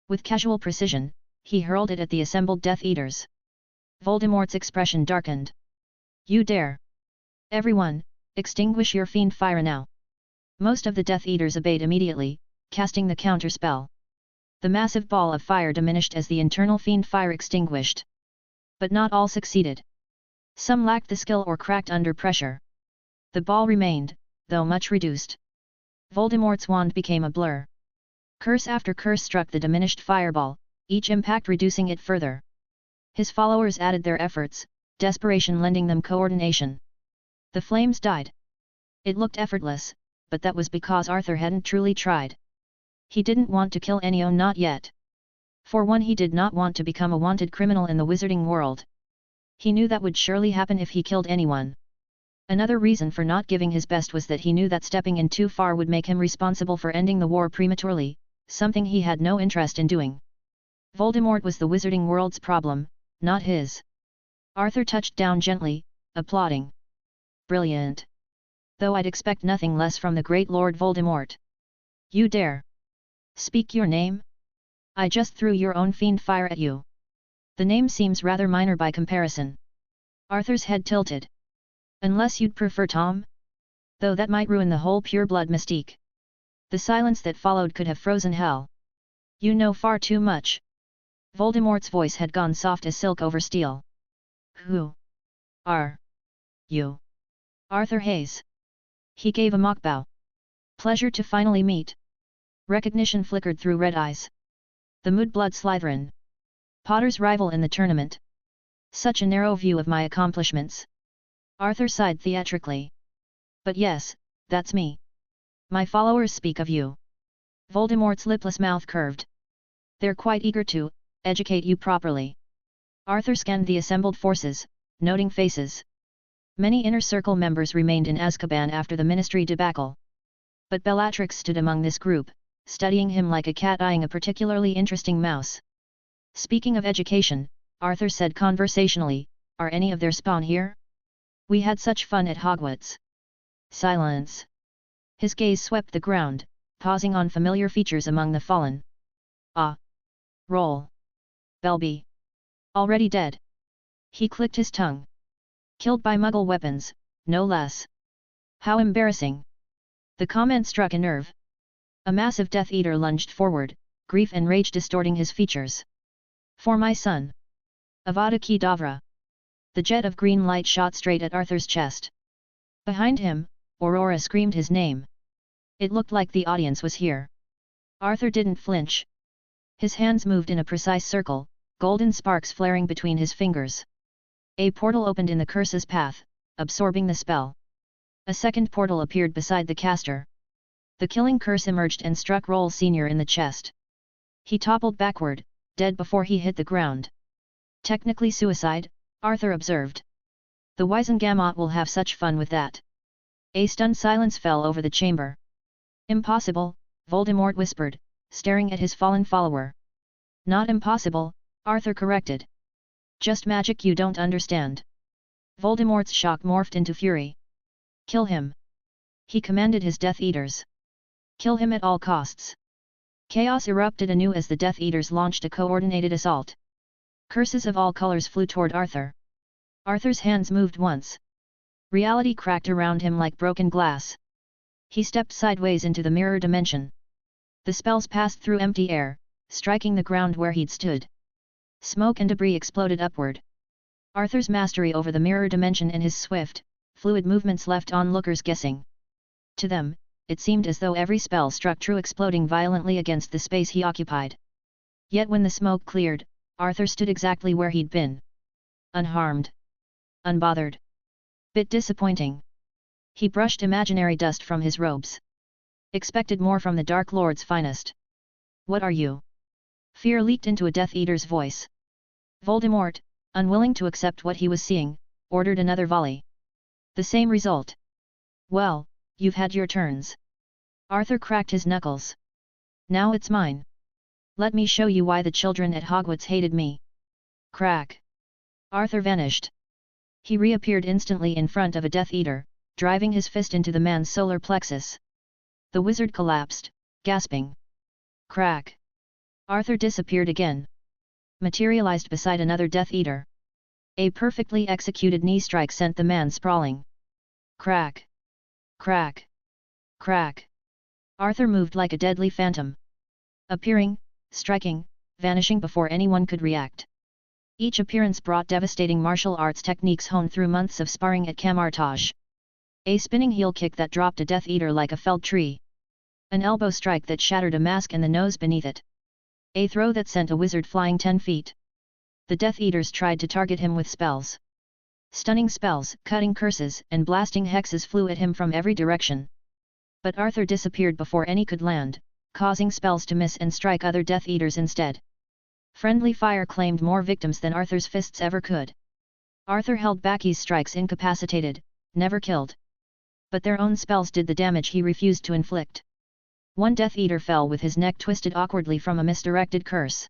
With casual precision, he hurled it at the assembled Death Eaters. Voldemort's expression darkened. "You dare! Everyone, extinguish your fiend fire now!" Most of the Death Eaters obeyed immediately, casting the counter spell. The massive ball of fire diminished as the internal fiend fire extinguished. But not all succeeded. Some lacked the skill or cracked under pressure. The ball remained, though much reduced. Voldemort's wand became a blur. Curse after curse struck the diminished fireball, each impact reducing it further. His followers added their efforts, desperation lending them coordination. The flames died. It looked effortless, but that was because Arthur hadn't truly tried. He didn't want to kill anyone, not yet. For one, he did not want to become a wanted criminal in the wizarding world. He knew that would surely happen if he killed anyone. Another reason for not giving his best was that he knew that stepping in too far would make him responsible for ending the war prematurely, something he had no interest in doing. Voldemort was the wizarding world's problem, not his. Arthur touched down gently, applauding. "Brilliant. Though I'd expect nothing less from the great Lord Voldemort. You dare. Speak your name? I just threw your own fiend fire at you." "The name seems rather minor by comparison." Arthur's head tilted. "Unless you'd prefer Tom? Though that might ruin the whole pure-blood mystique." The silence that followed could have frozen hell. "You know far too much." Voldemort's voice had gone soft as silk over steel. "Who are you?" "Arthur Hayes." He gave a mock bow. "Pleasure to finally meet." Recognition flickered through red eyes. "The Mudblood Slytherin. Potter's rival in the tournament. Such a narrow view of my accomplishments." Arthur sighed theatrically. "But yes, that's me. My followers speak of you." Voldemort's lipless mouth curved. "They're quite eager to educate you properly." Arthur scanned the assembled forces, noting faces. Many Inner Circle members remained in Azkaban after the Ministry debacle. But Bellatrix stood among this group, studying him like a cat eyeing a particularly interesting mouse. "Speaking of education," Arthur said conversationally, "are any of their spawn here? We had such fun at Hogwarts." Silence. His gaze swept the ground, pausing on familiar features among the fallen. "Ah. Roll. Belby. Already dead." He clicked his tongue. "Killed by Muggle weapons, no less. How embarrassing." The comment struck a nerve. A massive Death Eater lunged forward, grief and rage distorting his features. "For my son. Avada Kedavra." The jet of green light shot straight at Arthur's chest. Behind him, Aurora screamed his name. It looked like the audience was here. Arthur didn't flinch. His hands moved in a precise circle, golden sparks flaring between his fingers. A portal opened in the curse's path, absorbing the spell. A second portal appeared beside the caster. The killing curse emerged and struck Roll Sr. in the chest. He toppled backward, dead before he hit the ground. "Technically suicide," Arthur observed. "The Wizengamot will have such fun with that." A stunned silence fell over the chamber. "Impossible," Voldemort whispered, staring at his fallen follower. "Not impossible," Arthur corrected. "Just magic you don't understand." Voldemort's shock morphed into fury. "Kill him!" he commanded his Death Eaters. "Kill him at all costs." Chaos erupted anew as the Death Eaters launched a coordinated assault. Curses of all colors flew toward Arthur. Arthur's hands moved once. Reality cracked around him like broken glass. He stepped sideways into the mirror dimension. The spells passed through empty air, striking the ground where he'd stood. Smoke and debris exploded upward. Arthur's mastery over the mirror dimension and his swift, fluid movements left onlookers guessing. To them, it seemed as though every spell struck true, exploding violently against the space he occupied. Yet when the smoke cleared, Arthur stood exactly where he'd been. Unharmed. Unbothered. Bit disappointing. He brushed imaginary dust from his robes. Expected more from the Dark Lord's finest. What are you? Fear leaked into a Death Eater's voice. Voldemort, unwilling to accept what he was seeing, ordered another volley. The same result. Well, you've had your turns. Arthur cracked his knuckles. Now it's mine. Let me show you why the children at Hogwarts hated me. Crack. Arthur vanished. He reappeared instantly in front of a Death Eater, driving his fist into the man's solar plexus. The wizard collapsed, gasping. Crack. Arthur disappeared again. Materialized beside another Death Eater. A perfectly executed knee strike sent the man sprawling. Crack. Crack. Crack. Arthur moved like a deadly phantom. Appearing, striking, vanishing before anyone could react. Each appearance brought devastating martial arts techniques honed through months of sparring at Camartage. A spinning heel kick that dropped a Death Eater like a felled tree. An elbow strike that shattered a mask and the nose beneath it. A throw that sent a wizard flying 10 feet. The Death Eaters tried to target him with spells. Stunning spells, cutting curses, and blasting hexes flew at him from every direction. But Arthur disappeared before any could land, causing spells to miss and strike other Death Eaters instead. Friendly fire claimed more victims than Arthur's fists ever could. Arthur held back his strikes incapacitated, never killed. But their own spells did the damage he refused to inflict. One Death Eater fell with his neck twisted awkwardly from a misdirected curse.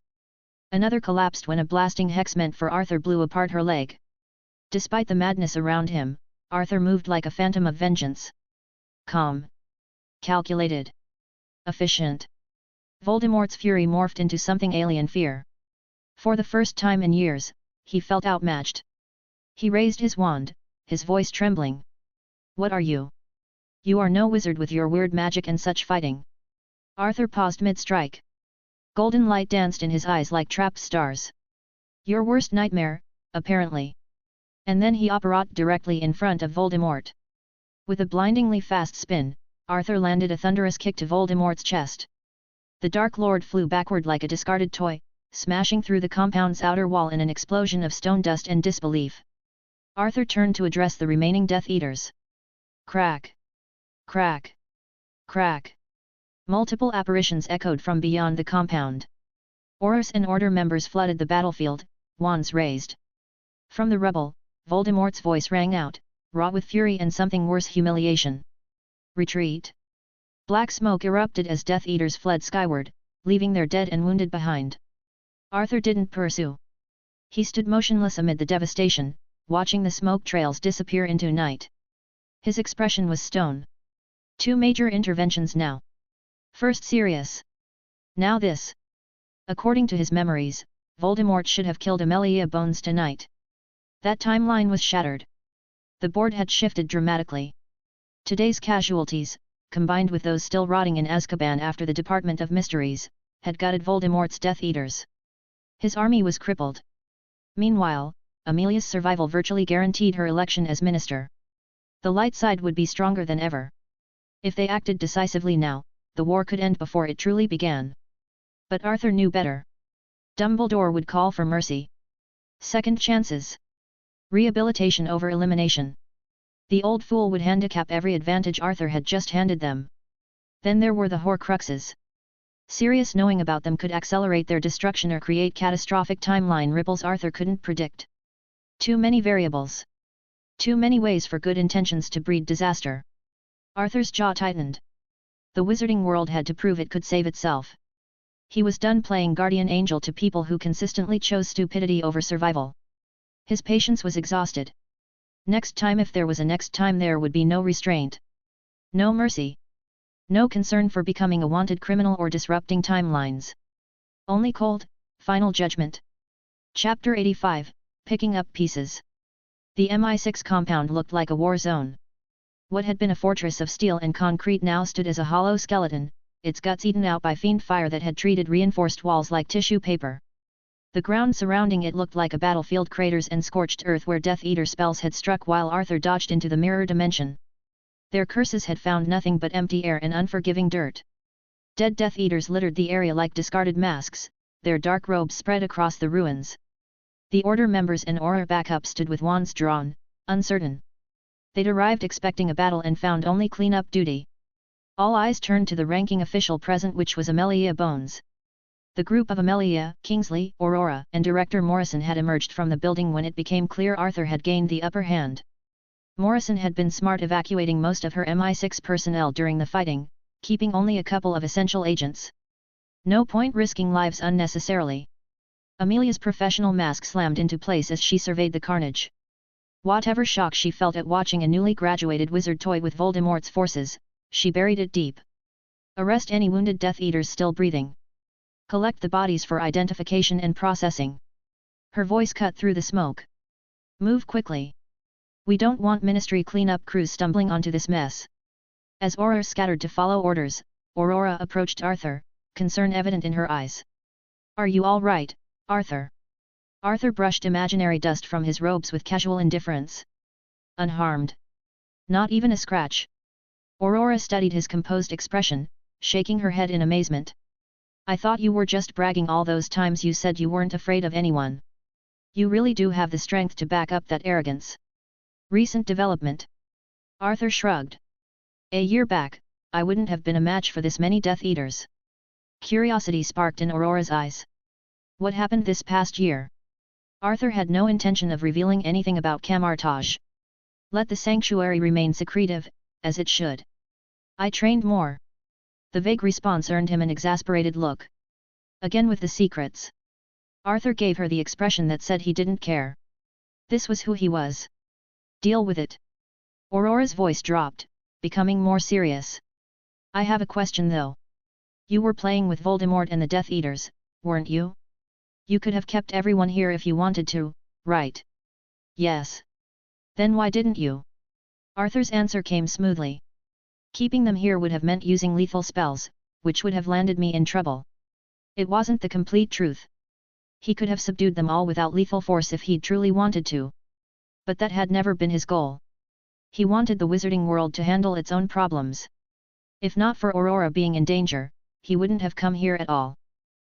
Another collapsed when a blasting hex meant for Arthur blew apart her leg. Despite the madness around him, Arthur moved like a phantom of vengeance. Calm. Calculated. Efficient. Voldemort's fury morphed into something alien fear. For the first time in years, he felt outmatched. He raised his wand, his voice trembling. What are you? You are no wizard with your weird magic and such fighting. Arthur paused mid-strike. Golden light danced in his eyes like trapped stars. Your worst nightmare, apparently. And then he apparat directly in front of Voldemort. With a blindingly fast spin, Arthur landed a thunderous kick to Voldemort's chest. The Dark Lord flew backward like a discarded toy, smashing through the compound's outer wall in an explosion of stone dust and disbelief. Arthur turned to address the remaining Death Eaters. Crack. Crack. Crack. Multiple apparitions echoed from beyond the compound. Aurors and Order members flooded the battlefield, wands raised. From the rubble, Voldemort's voice rang out, raw with fury and something worse, humiliation. Retreat. Black smoke erupted as Death Eaters fled skyward, leaving their dead and wounded behind. Arthur didn't pursue. He stood motionless amid the devastation, watching the smoke trails disappear into night. His expression was stone. 2 major interventions now. First Sirius. Now this. According to his memories, Voldemort should have killed Amelia Bones tonight. That timeline was shattered. The board had shifted dramatically. Today's casualties, combined with those still rotting in Azkaban after the Department of Mysteries, had gutted Voldemort's Death Eaters. His army was crippled. Meanwhile, Amelia's survival virtually guaranteed her election as minister. The light side would be stronger than ever. If they acted decisively now, the war could end before it truly began. But Arthur knew better. Dumbledore would call for mercy. Second chances. Rehabilitation over elimination. The old fool would handicap every advantage Arthur had just handed them. Then there were the Horcruxes. Sirius knowing about them could accelerate their destruction or create catastrophic timeline ripples Arthur couldn't predict. Too many variables. Too many ways for good intentions to breed disaster. Arthur's jaw tightened. The wizarding world had to prove it could save itself. He was done playing guardian angel to people who consistently chose stupidity over survival. His patience was exhausted. Next time, if there was a next time, there would be no restraint. No mercy. No concern for becoming a wanted criminal or disrupting timelines. Only cold, final judgment. Chapter 85, Picking Up Pieces. The MI6 compound looked like a war zone. What had been a fortress of steel and concrete now stood as a hollow skeleton, its guts eaten out by fiend fire that had treated reinforced walls like tissue paper. The ground surrounding it looked like a battlefield, craters and scorched earth where Death Eater spells had struck while Arthur dodged into the mirror dimension. Their curses had found nothing but empty air and unforgiving dirt. Dead Death Eaters littered the area like discarded masks, their dark robes spread across the ruins. The Order members and Auror backup stood with wands drawn, uncertain. They'd arrived expecting a battle and found only cleanup duty. All eyes turned to the ranking official present, which was Amelia Bones. The group of Amelia, Kingsley, Aurora, and Director Morrison had emerged from the building when it became clear Arthur had gained the upper hand. Morrison had been smart evacuating most of her MI6 personnel during the fighting, keeping only a couple of essential agents. No point risking lives unnecessarily. Amelia's professional mask slammed into place as she surveyed the carnage. Whatever shock she felt at watching a newly graduated wizard toy with Voldemort's forces, she buried it deep. Arrest any wounded Death Eaters still breathing. Collect the bodies for identification and processing. Her voice cut through the smoke. Move quickly. We don't want Ministry cleanup crews stumbling onto this mess. As Aurora scattered to follow orders, Aurora approached Arthur, concern evident in her eyes. Are you all right, Arthur? Arthur brushed imaginary dust from his robes with casual indifference. Unharmed. Not even a scratch. Aurora studied his composed expression, shaking her head in amazement. I thought you were just bragging all those times you said you weren't afraid of anyone. You really do have the strength to back up that arrogance. Recent development. Arthur shrugged. A year back, I wouldn't have been a match for this many Death Eaters. Curiosity sparked in Aurora's eyes. What happened this past year? Arthur had no intention of revealing anything about Camartage. Let the sanctuary remain secretive, as it should. I trained more. The vague response earned him an exasperated look. Again with the secrets. Arthur gave her the expression that said he didn't care. This was who he was. Deal with it. Aurora's voice dropped, becoming more serious. I have a question though. You were playing with Voldemort and the Death Eaters, weren't you? You could have kept everyone here if you wanted to, right? Yes. Then why didn't you? Arthur's answer came smoothly. Keeping them here would have meant using lethal spells, which would have landed me in trouble. It wasn't the complete truth. He could have subdued them all without lethal force if he'd truly wanted to. But that had never been his goal. He wanted the wizarding world to handle its own problems. If not for Aurora being in danger, he wouldn't have come here at all.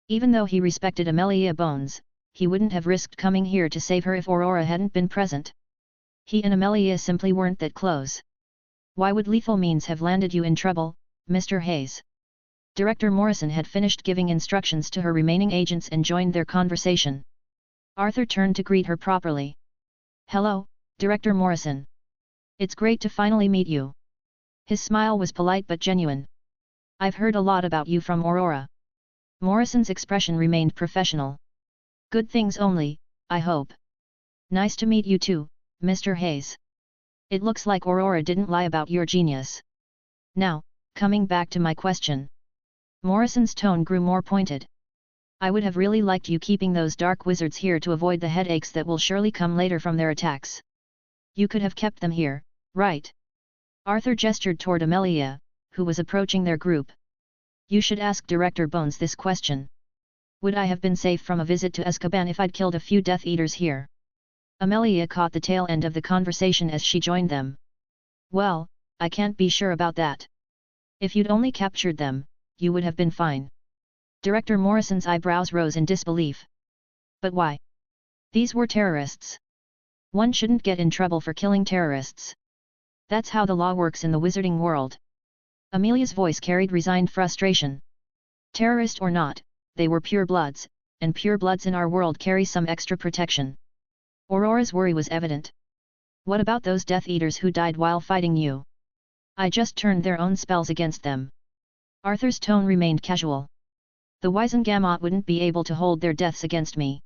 Even though he respected Amelia Bones, he wouldn't have risked coming here to save her if Aurora hadn't been present. He and Amelia simply weren't that close. Why would lethal means have landed you in trouble, Mr. Hayes? Director Morrison had finished giving instructions to her remaining agents and joined their conversation. Arthur turned to greet her properly. Hello, Director Morrison. It's great to finally meet you. His smile was polite but genuine. I've heard a lot about you from Aurora. Morrison's expression remained professional. Good things only, I hope. Nice to meet you too, Mr. Hayes. It looks like Aurora didn't lie about your genius. Now, coming back to my question. Morrison's tone grew more pointed. I would have really liked you keeping those dark wizards here to avoid the headaches that will surely come later from their attacks. You could have kept them here, right? Arthur gestured toward Amelia, who was approaching their group. You should ask Director Bones this question. Would I have been safe from a visit to Azkaban if I'd killed a few Death Eaters here? Amelia caught the tail end of the conversation as she joined them. Well, I can't be sure about that. If you'd only captured them, you would have been fine. Director Morrison's eyebrows rose in disbelief. But why? These were terrorists. One shouldn't get in trouble for killing terrorists. That's how the law works in the wizarding world. Amelia's voice carried resigned frustration. Terrorist or not, they were purebloods, and purebloods in our world carry some extra protection. Aurora's worry was evident. What about those Death Eaters who died while fighting you? I just turned their own spells against them. Arthur's tone remained casual. The Wizengamot wouldn't be able to hold their deaths against me.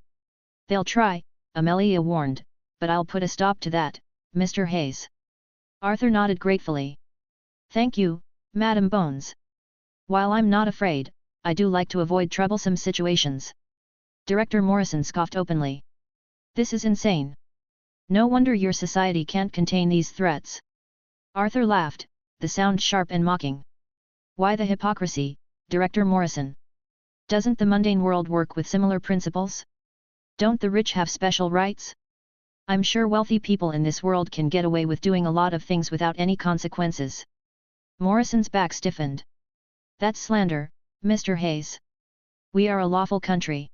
They'll try, Amelia warned, but I'll put a stop to that, Mr. Hayes. Arthur nodded gratefully. Thank you, Madam Bones. While I'm not afraid, I do like to avoid troublesome situations. Director Morrison scoffed openly. This is insane. No wonder your society can't contain these threats. Arthur laughed, the sound sharp and mocking. Why the hypocrisy, Director Morrison? Doesn't the mundane world work with similar principles? Don't the rich have special rights? I'm sure wealthy people in this world can get away with doing a lot of things without any consequences. Morrison's back stiffened. That's slander, Mr. Hayes. We are a lawful country.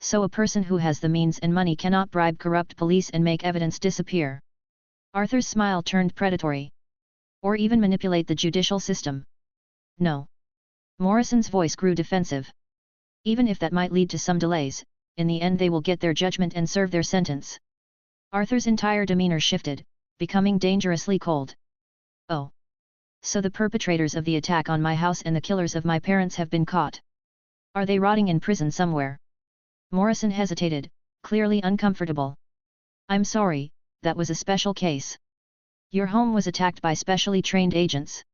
So a person who has the means and money cannot bribe corrupt police and make evidence disappear. Arthur's smile turned predatory. Or even manipulate the judicial system. No. Morrison's voice grew defensive. Even if that might lead to some delays, in the end they will get their judgment and serve their sentence. Arthur's entire demeanor shifted, becoming dangerously cold. Oh. So the perpetrators of the attack on my house and the killers of my parents have been caught. Are they rotting in prison somewhere? Morrison hesitated, clearly uncomfortable. I'm sorry, that was a special case. Your home was attacked by specially trained agents.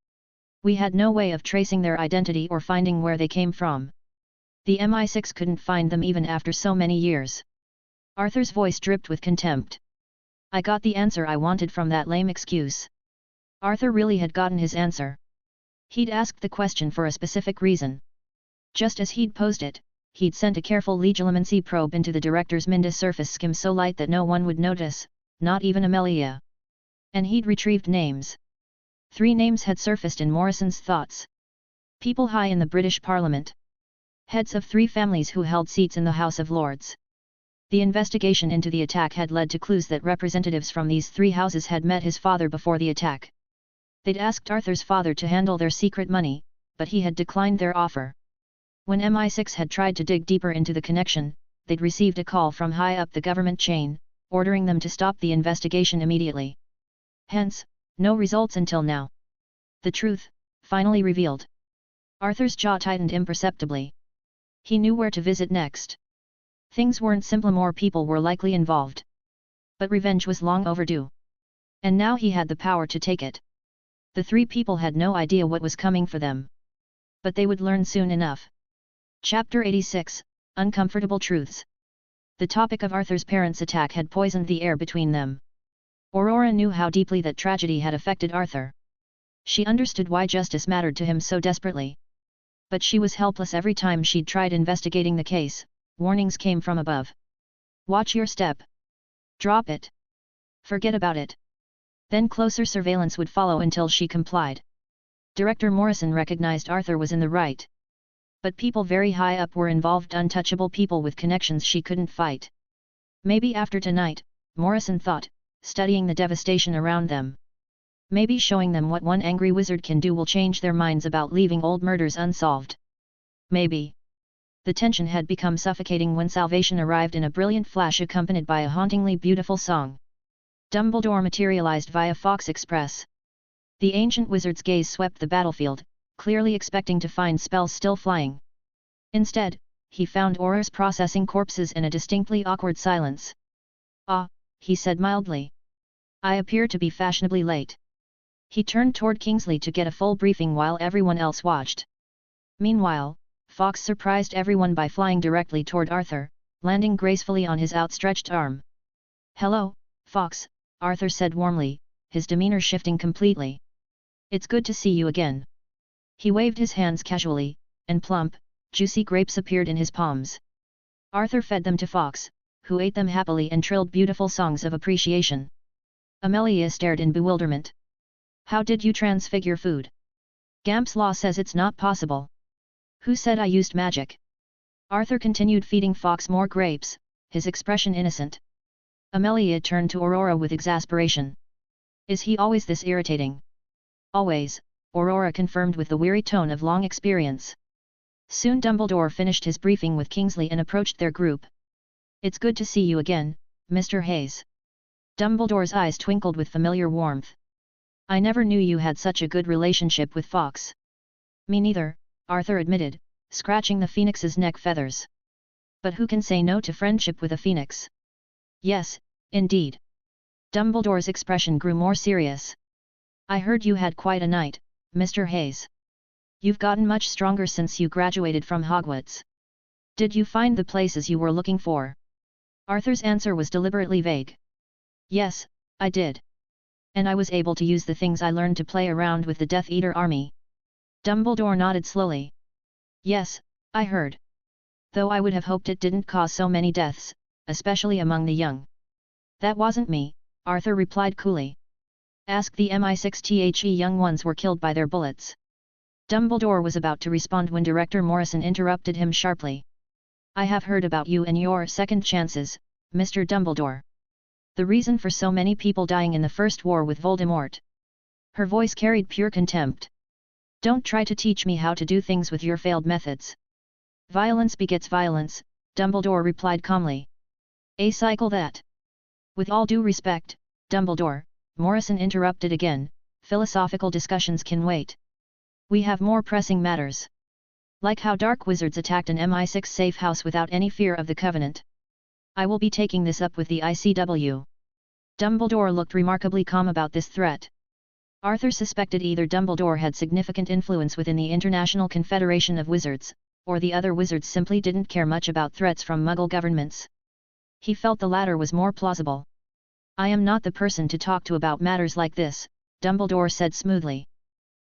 We had no way of tracing their identity or finding where they came from. The MI6 couldn't find them even after so many years. Arthur's voice dripped with contempt. I got the answer I wanted from that lame excuse. Arthur really had gotten his answer. He'd asked the question for a specific reason. Just as he'd posed it, he'd sent a careful legilimency probe into the director's Minda surface skim so light that no one would notice, not even Amelia. And he'd retrieved names. 3 names had surfaced in Morrison's thoughts. People high in the British Parliament. Heads of 3 families who held seats in the House of Lords. The investigation into the attack had led to clues that representatives from these 3 houses had met his father before the attack. They'd asked Arthur's father to handle their secret money, but he had declined their offer. When MI6 had tried to dig deeper into the connection, they'd received a call from high up the government chain, ordering them to stop the investigation immediately. Hence, no results until now. The truth, finally revealed. Arthur's jaw tightened imperceptibly. He knew where to visit next. Things weren't simple, more people were likely involved. But revenge was long overdue. And now he had the power to take it. The 3 people had no idea what was coming for them. But they would learn soon enough. Chapter 86, Uncomfortable Truths. The topic of Arthur's parents' attack had poisoned the air between them. Aurora knew how deeply that tragedy had affected Arthur. She understood why justice mattered to him so desperately. But she was helpless every time she'd tried investigating the case. Warnings came from above. Watch your step. Drop it. Forget about it. Then closer surveillance would follow until she complied. Director Morrison recognized Arthur was in the right. But people very high up were involved, untouchable people with connections she couldn't fight. Maybe after tonight, Morrison thought, studying the devastation around them. Maybe showing them what one angry wizard can do will change their minds about leaving old murders unsolved. Maybe. The tension had become suffocating when salvation arrived in a brilliant flash accompanied by a hauntingly beautiful song. Dumbledore materialized via Fox Express. The ancient wizard's gaze swept the battlefield, clearly expecting to find spells still flying. Instead, he found Aurors processing corpses in a distinctly awkward silence. Ah, he said mildly. I appear to be fashionably late. He turned toward Kingsley to get a full briefing while everyone else watched. Meanwhile, Fox surprised everyone by flying directly toward Arthur, landing gracefully on his outstretched arm. Hello, Fox, Arthur said warmly, his demeanor shifting completely. It's good to see you again. He waved his hands casually, and plump, juicy grapes appeared in his palms. Arthur fed them to Fox, who ate them happily and trilled beautiful songs of appreciation. Amelia stared in bewilderment. How did you transfigure food? Gamp's law says it's not possible. Who said I used magic? Arthur continued feeding Fox more grapes, his expression innocent. Amelia turned to Aurora with exasperation. Is he always this irritating? Always, Aurora confirmed with the weary tone of long experience. Soon Dumbledore finished his briefing with Kingsley and approached their group. It's good to see you again, Mr. Hayes. Dumbledore's eyes twinkled with familiar warmth. I never knew you had such a good relationship with Fox. Me neither, Arthur admitted, scratching the phoenix's neck feathers. But who can say no to friendship with a phoenix? Yes, indeed. Dumbledore's expression grew more serious. I heard you had quite a night, Mr. Hayes. You've gotten much stronger since you graduated from Hogwarts. Did you find the places you were looking for? Arthur's answer was deliberately vague. Yes, I did. And I was able to use the things I learned to play around with the Death Eater army. Dumbledore nodded slowly. Yes, I heard. Though I would have hoped it didn't cause so many deaths, especially among the young. That wasn't me, Arthur replied coolly. Ask the MI6 young ones were killed by their bullets. Dumbledore was about to respond when Director Morrison interrupted him sharply. I have heard about you and your second chances, Mr. Dumbledore. The reason for so many people dying in the First War with Voldemort. Her voice carried pure contempt. Don't try to teach me how to do things with your failed methods. Violence begets violence, Dumbledore replied calmly. A cycle that. With all due respect, Dumbledore, Morrison interrupted again, philosophical discussions can wait. We have more pressing matters. Like how dark wizards attacked an MI6 safe house without any fear of the Covenant. I will be taking this up with the ICW. Dumbledore looked remarkably calm about this threat. Arthur suspected either Dumbledore had significant influence within the International Confederation of Wizards, or the other wizards simply didn't care much about threats from Muggle governments. He felt the latter was more plausible. I am not the person to talk to about matters like this, Dumbledore said smoothly.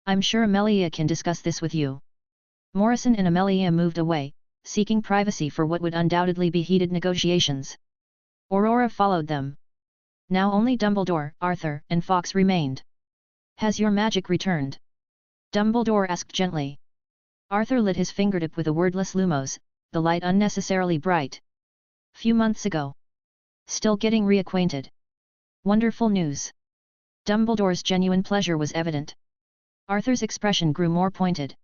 I'm sure Amelia can discuss this with you. Morrison and Amelia moved away, seeking privacy for what would undoubtedly be heated negotiations. Aurora followed them. Now only Dumbledore, Arthur, and Fawkes remained. Has your magic returned? Dumbledore asked gently. Arthur lit his fingertip with a wordless lumos, the light unnecessarily bright. Few months ago. Still getting reacquainted. Wonderful news. Dumbledore's genuine pleasure was evident. Arthur's expression grew more pointed.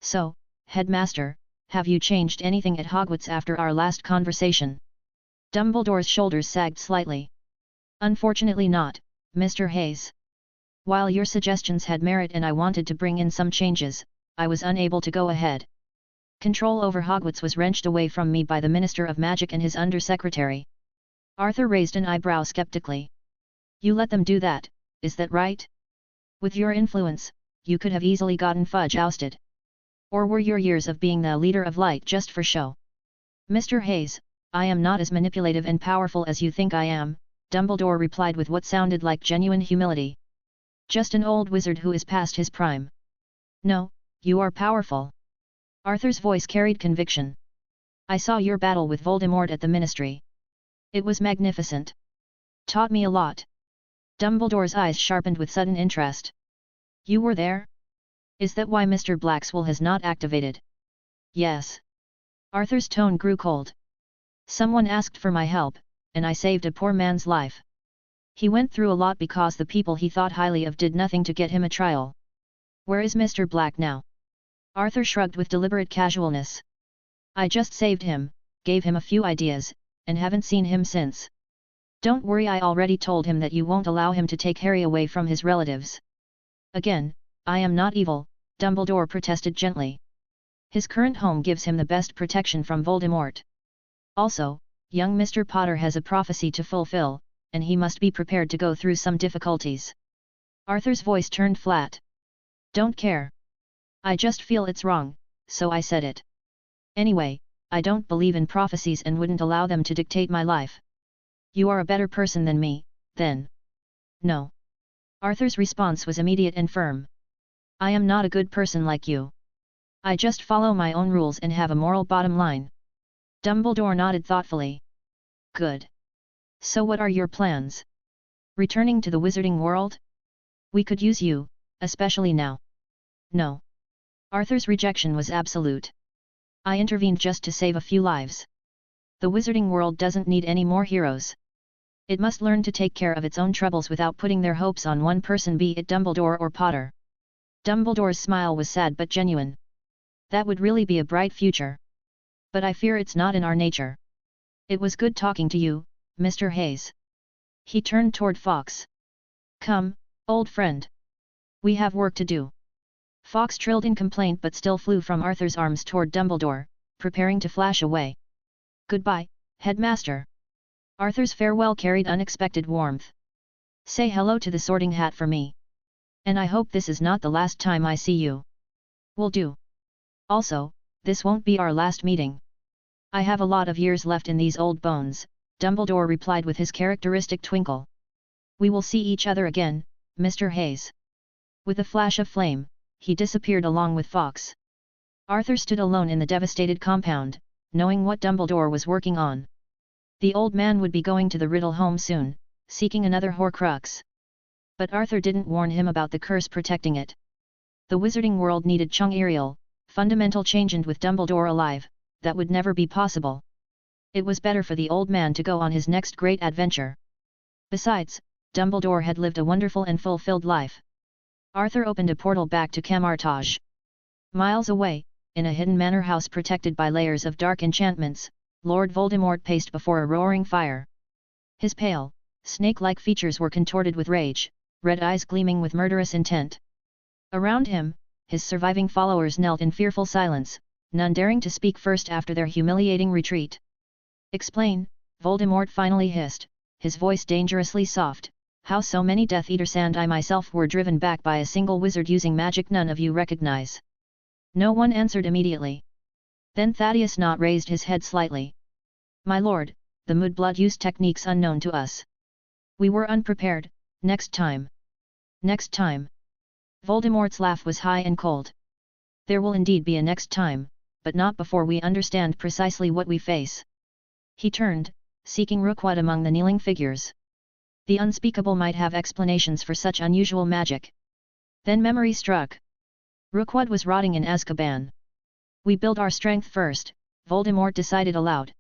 So, Headmaster, have you changed anything at Hogwarts after our last conversation? Dumbledore's shoulders sagged slightly. Unfortunately not, Mr. Hayes. While your suggestions had merit and I wanted to bring in some changes, I was unable to go ahead. Control over Hogwarts was wrenched away from me by the Minister of Magic and his Undersecretary. Arthur raised an eyebrow skeptically. You let them do that, is that right? With your influence, you could have easily gotten Fudge ousted. Or were your years of being the leader of light just for show? Mr. Hayes, I am not as manipulative and powerful as you think I am, Dumbledore replied with what sounded like genuine humility. Just an old wizard who is past his prime. No, you are powerful. Arthur's voice carried conviction. I saw your battle with Voldemort at the Ministry. It was magnificent. Taught me a lot. Dumbledore's eyes sharpened with sudden interest. You were there? Is that why Mr. Blackswell has not activated? Yes. Arthur's tone grew cold. Someone asked for my help, and I saved a poor man's life. He went through a lot because the people he thought highly of did nothing to get him a trial. Where is Mr. Black now? Arthur shrugged with deliberate casualness. I just saved him, gave him a few ideas, and haven't seen him since. Don't worry, I already told him that you won't allow him to take Harry away from his relatives. Again, I am not evil, Dumbledore protested gently. His current home gives him the best protection from Voldemort. Also, young Mr. Potter has a prophecy to fulfill, and he must be prepared to go through some difficulties. Arthur's voice turned flat. Don't care. I just feel it's wrong, so I said it. Anyway, I don't believe in prophecies and wouldn't allow them to dictate my life. You are a better person than me, then. No. Arthur's response was immediate and firm. I am not a good person like you. I just follow my own rules and have a moral bottom line. Dumbledore nodded thoughtfully. Good. So what are your plans? Returning to the wizarding world? We could use you, especially now. No. Arthur's rejection was absolute. I intervened just to save a few lives. The wizarding world doesn't need any more heroes. It must learn to take care of its own troubles without putting their hopes on one person, be it Dumbledore or Potter. Dumbledore's smile was sad but genuine. That would really be a bright future. But I fear it's not in our nature. It was good talking to you, Mr. Hayes. He turned toward Fawkes. Come, old friend. We have work to do. Fawkes trilled in complaint but still flew from Arthur's arms toward Dumbledore, preparing to flash away. Goodbye, Headmaster. Arthur's farewell carried unexpected warmth. Say hello to the Sorting Hat for me. And I hope this is not the last time I see you. Will do. Also, this won't be our last meeting. I have a lot of years left in these old bones, Dumbledore replied with his characteristic twinkle. We will see each other again, Mr. Hayes. With a flash of flame, he disappeared along with Fawkes. Arthur stood alone in the devastated compound, knowing what Dumbledore was working on. The old man would be going to the Riddle home soon, seeking another Horcrux. But Arthur didn't warn him about the curse protecting it. The wizarding world needed Chung Ariel, fundamental change, and with Dumbledore alive, that would never be possible. It was better for the old man to go on his next great adventure. Besides, Dumbledore had lived a wonderful and fulfilled life. Arthur opened a portal back to Camartage. Miles away, in a hidden manor house protected by layers of dark enchantments, Lord Voldemort paced before a roaring fire. His pale, snake-like features were contorted with rage, red eyes gleaming with murderous intent. Around him, his surviving followers knelt in fearful silence, none daring to speak first after their humiliating retreat. "Explain," Voldemort finally hissed, his voice dangerously soft, "how so many Death Eaters and I myself were driven back by a single wizard using magic none of you recognize." No one answered immediately. Then Thaddeus Knott raised his head slightly. "My lord, the Mudblood used techniques unknown to us. We were unprepared. Next time. Next time." Voldemort's laugh was high and cold. "There will indeed be a next time, but not before we understand precisely what we face." He turned, seeking Rookwood among the kneeling figures. The unspeakable might have explanations for such unusual magic. Then memory struck. Rookwood was rotting in Azkaban. "We build our strength first," Voldemort decided aloud.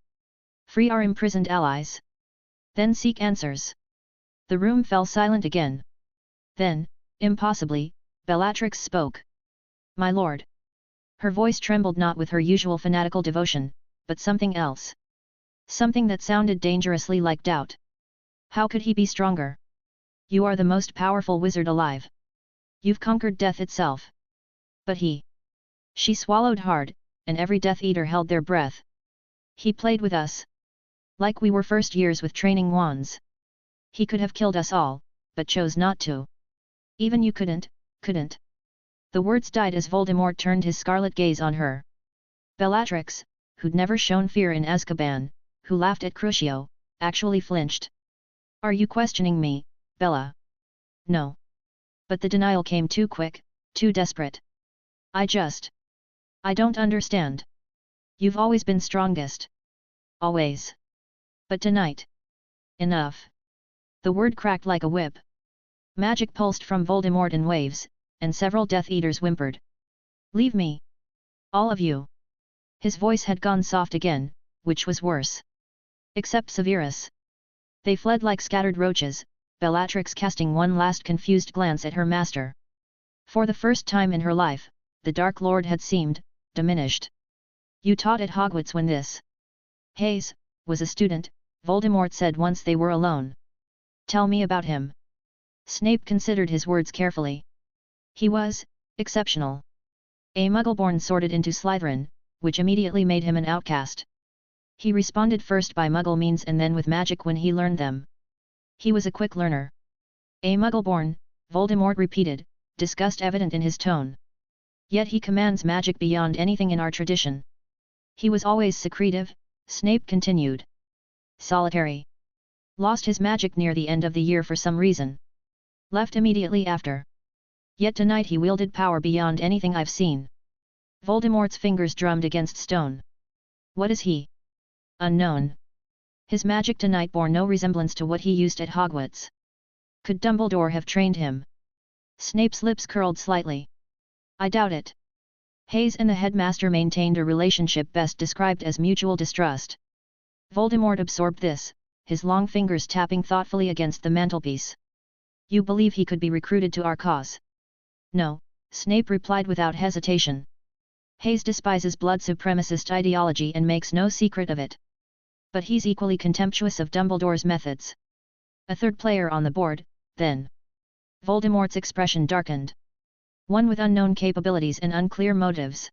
"Free our imprisoned allies. Then seek answers." The room fell silent again. Then, impossibly, Bellatrix spoke. "My lord." Her voice trembled not with her usual fanatical devotion, but something else. Something that sounded dangerously like doubt. "How could he be stronger? You are the most powerful wizard alive. You've conquered death itself. But he..." She swallowed hard, and every Death Eater held their breath. "He played with us. Like we were first years with training wands. He could have killed us all, but chose not to. Even you couldn't." The words died as Voldemort turned his scarlet gaze on her. Bellatrix, who'd never shown fear in Azkaban, who laughed at Crucio, actually flinched. "Are you questioning me, Bella?" "No. But the denial came too quick, too desperate. I don't understand. You've always been strongest. Always. But tonight. Enough." The word cracked like a whip. Magic pulsed from Voldemort in waves, and several Death Eaters whimpered. "Leave me. All of you." His voice had gone soft again, which was worse. "Except Severus." They fled like scattered roaches, Bellatrix casting one last confused glance at her master. For the first time in her life, the Dark Lord had seemed diminished. "You taught at Hogwarts when this Hayes was a student," Voldemort said once they were alone. "Tell me about him." Snape considered his words carefully. "He was exceptional. A Muggle-born sorted into Slytherin, which immediately made him an outcast. He responded first by Muggle means and then with magic when he learned them. He was a quick learner." "A Muggle-born," Voldemort repeated, disgust evident in his tone. "Yet he commands magic beyond anything in our tradition." "He was always secretive," Snape continued. "Solitary. Lost his magic near the end of the year for some reason. Left immediately after. Yet tonight he wielded power beyond anything I've seen." Voldemort's fingers drummed against stone. "What is he?" "Unknown. His magic tonight bore no resemblance to what he used at Hogwarts." "Could Dumbledore have trained him?" Snape's lips curled slightly. "I doubt it." Hayes and the headmaster maintained a relationship best described as mutual distrust. Voldemort absorbed this, his long fingers tapping thoughtfully against the mantelpiece. "You believe he could be recruited to our cause?" "No," Snape replied without hesitation. "Hayes despises blood supremacist ideology and makes no secret of it. But he's equally contemptuous of Dumbledore's methods." "A third player on the board, then?" Voldemort's expression darkened. "One with unknown capabilities and unclear motives.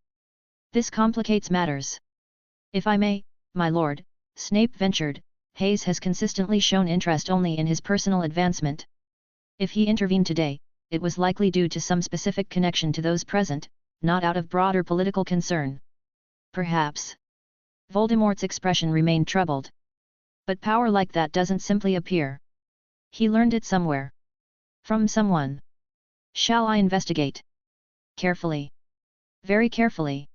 This complicates matters." "If I may, my lord," Snape ventured, "Hayes has consistently shown interest only in his personal advancement. If he intervened today, it was likely due to some specific connection to those present, not out of broader political concern." "Perhaps." Voldemort's expression remained troubled. "But power like that doesn't simply appear. He learned it somewhere. From someone. Shall I investigate?" "Carefully. Very carefully."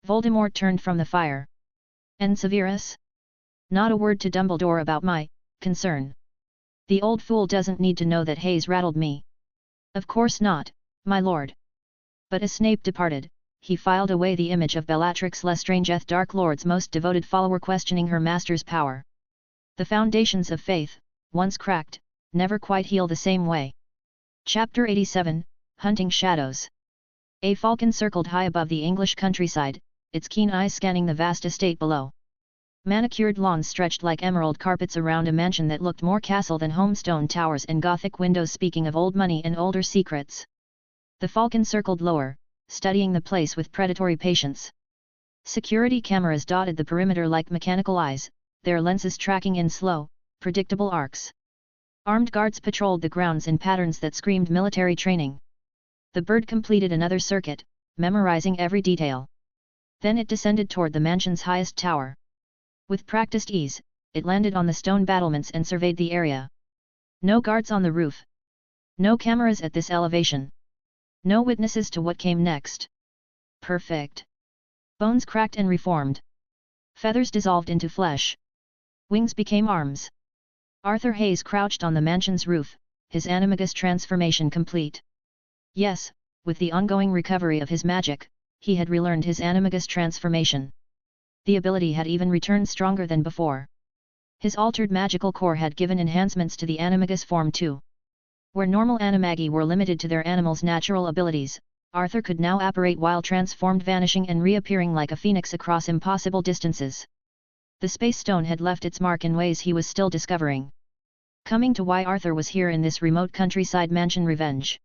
Voldemort turned from the fire. "And Severus?" Not a word to Dumbledore about my concern. The old fool doesn't need to know that Hayes rattled me. Of course not, my lord. But as Snape departed, he filed away the image of Bellatrix Lestrange, Dark Lord's most devoted follower, questioning her master's power. The foundations of faith, once cracked, never quite heal the same way. Chapter 87, Hunting Shadows. A falcon circled high above the English countryside, its keen eyes scanning the vast estate below. Manicured lawns stretched like emerald carpets around a mansion that looked more castle than home, stone towers and Gothic windows speaking of old money and older secrets. The falcon circled lower, studying the place with predatory patience. Security cameras dotted the perimeter like mechanical eyes, their lenses tracking in slow, predictable arcs. Armed guards patrolled the grounds in patterns that screamed military training. The bird completed another circuit, memorizing every detail. Then it descended toward the mansion's highest tower. With practiced ease, it landed on the stone battlements and surveyed the area. No guards on the roof. No cameras at this elevation. No witnesses to what came next. Perfect. Bones cracked and reformed. Feathers dissolved into flesh. Wings became arms. Arthur Hayes crouched on the mansion's roof, his animagus transformation complete. Yes, with the ongoing recovery of his magic, he had relearned his animagus transformation. The ability had even returned stronger than before. His altered magical core had given enhancements to the animagus form too. Where normal animagi were limited to their animal's natural abilities, Arthur could now apparate while transformed, vanishing and reappearing like a phoenix across impossible distances. The Space Stone had left its mark in ways he was still discovering. Coming to why Arthur was here in this remote countryside mansion: revenge.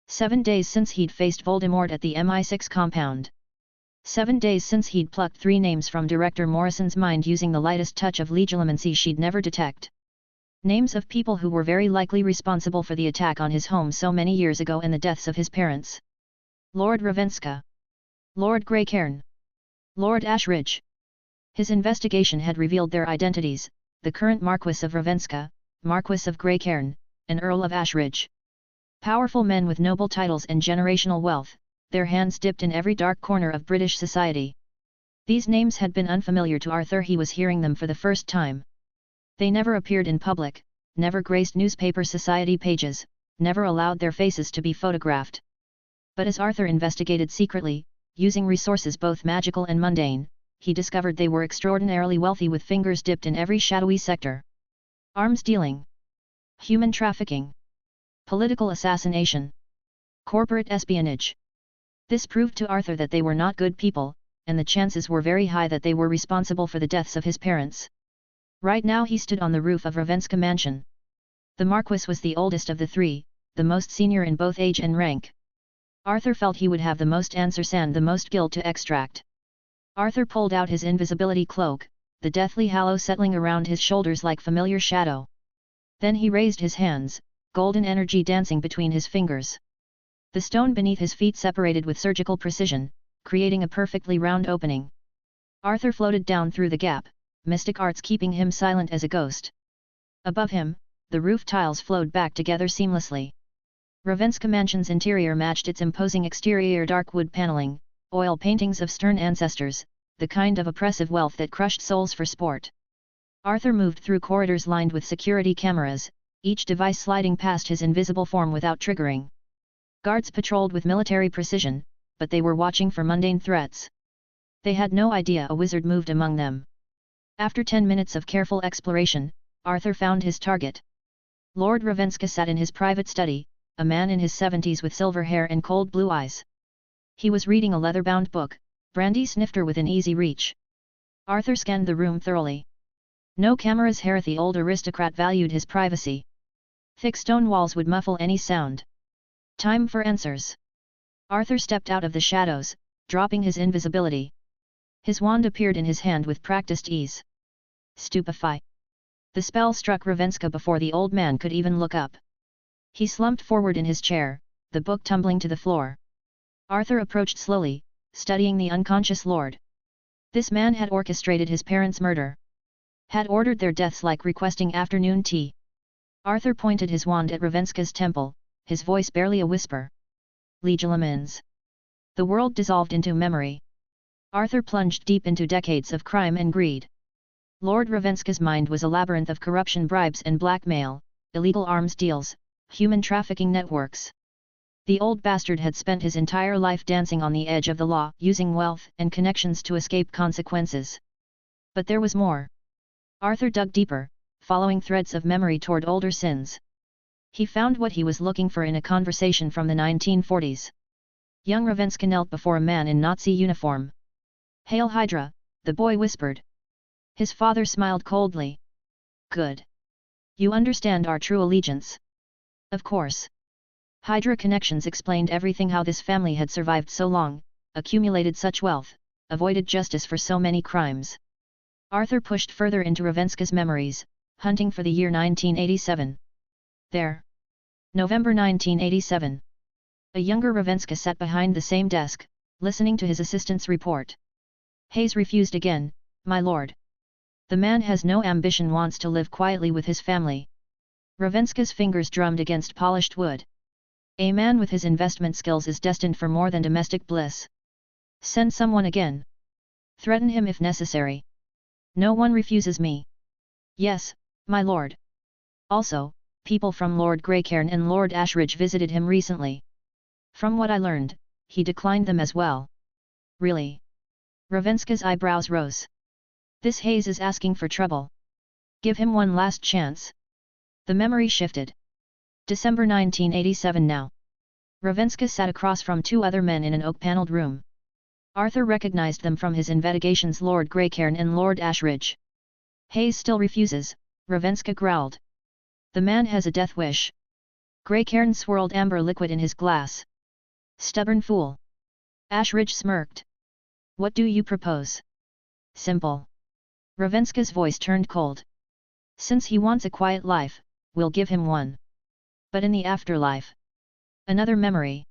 7 days since he'd faced Voldemort at the MI6 compound. 7 days since he'd plucked 3 names from Director Morrison's mind using the lightest touch of legilimency she'd never detect. Names of people who were very likely responsible for the attack on his home so many years ago and the deaths of his parents. Lord Ravenska. Lord Greycairn. Lord Ashridge. His investigation had revealed their identities: the current Marquis of Ravenska, Marquis of Greycairn, and Earl of Ashridge. Powerful men with noble titles and generational wealth, their hands dipped in every dark corner of British society. These names had been unfamiliar to Arthur. He was hearing them for the first time. They never appeared in public, never graced newspaper society pages, never allowed their faces to be photographed. But as Arthur investigated secretly, using resources both magical and mundane, he discovered they were extraordinarily wealthy, with fingers dipped in every shadowy sector. Arms dealing, human trafficking, political assassination, corporate espionage. This proved to Arthur that they were not good people, and the chances were very high that they were responsible for the deaths of his parents. Right now he stood on the roof of Ravenska Mansion. The Marquis was the oldest of the 3, the most senior in both age and rank. Arthur felt he would have the most answers and the most guilt to extract. Arthur pulled out his invisibility cloak, the deathly halo settling around his shoulders like familiar shadow. Then he raised his hands, golden energy dancing between his fingers. The stone beneath his feet separated with surgical precision, creating a perfectly round opening. Arthur floated down through the gap, mystic arts keeping him silent as a ghost. Above him, the roof tiles flowed back together seamlessly. Ravenska Mansion's interior matched its imposing exterior: dark wood paneling, oil paintings of stern ancestors, the kind of oppressive wealth that crushed souls for sport. Arthur moved through corridors lined with security cameras, each device sliding past his invisible form without triggering. Guards patrolled with military precision, but they were watching for mundane threats. They had no idea a wizard moved among them. After 10 minutes of careful exploration, Arthur found his target. Lord Ravenska sat in his private study, a man in his 70s with silver hair and cold blue eyes. He was reading a leather-bound book, brandy snifter within easy reach. Arthur scanned the room thoroughly. No cameras here. The old aristocrat valued his privacy. Thick stone walls would muffle any sound. Time for answers. Arthur stepped out of the shadows, dropping his invisibility. His wand appeared in his hand with practiced ease. Stupefy. The spell struck Ravenska before the old man could even look up. He slumped forward in his chair, the book tumbling to the floor. Arthur approached slowly, studying the unconscious lord. This man had orchestrated his parents' murder. Had ordered their deaths like requesting afternoon tea. Arthur pointed his wand at Ravenska's temple, his voice barely a whisper. Legilimens. The world dissolved into memory. Arthur plunged deep into decades of crime and greed. Lord Ravenska's mind was a labyrinth of corruption, bribes and blackmail, illegal arms deals, human trafficking networks. The old bastard had spent his entire life dancing on the edge of the law, using wealth and connections to escape consequences. But there was more. Arthur dug deeper, following threads of memory toward older sins. He found what he was looking for in a conversation from the 1940s. Young Ravenska knelt before a man in Nazi uniform. "Hail Hydra," the boy whispered. His father smiled coldly. "Good. You understand our true allegiance." "Of course." Hydra connections explained everything: how this family had survived so long, accumulated such wealth, avoided justice for so many crimes. Arthur pushed further into Ravenska's memories, hunting for the year 1987. There. November 1987. A younger Ravenska sat behind the same desk, listening to his assistant's report. "Hayes refused again, my lord. The man has no ambition, wants to live quietly with his family." Ravenska's fingers drummed against polished wood. "A man with his investment skills is destined for more than domestic bliss. Send someone again. Threaten him if necessary. No one refuses me." "Yes, my lord. Also, people from Lord Greycairn and Lord Ashridge visited him recently. From what I learned, he declined them as well." "Really?" Ravenska's eyebrows rose. "This Hayes is asking for trouble. Give him one last chance." The memory shifted. December 1987 now. Ravenska sat across from two other men in an oak-panelled room. Arthur recognized them from his investigations: Lord Greycairn and Lord Ashridge. "Hayes still refuses," Ravenska growled. "The man has a death wish." Greycairn swirled amber liquid in his glass. "Stubborn fool." Ashridge smirked. "What do you propose?" "Simple." Ravenska's voice turned cold. "Since he wants a quiet life, we'll give him one. But in the afterlife." Another memory.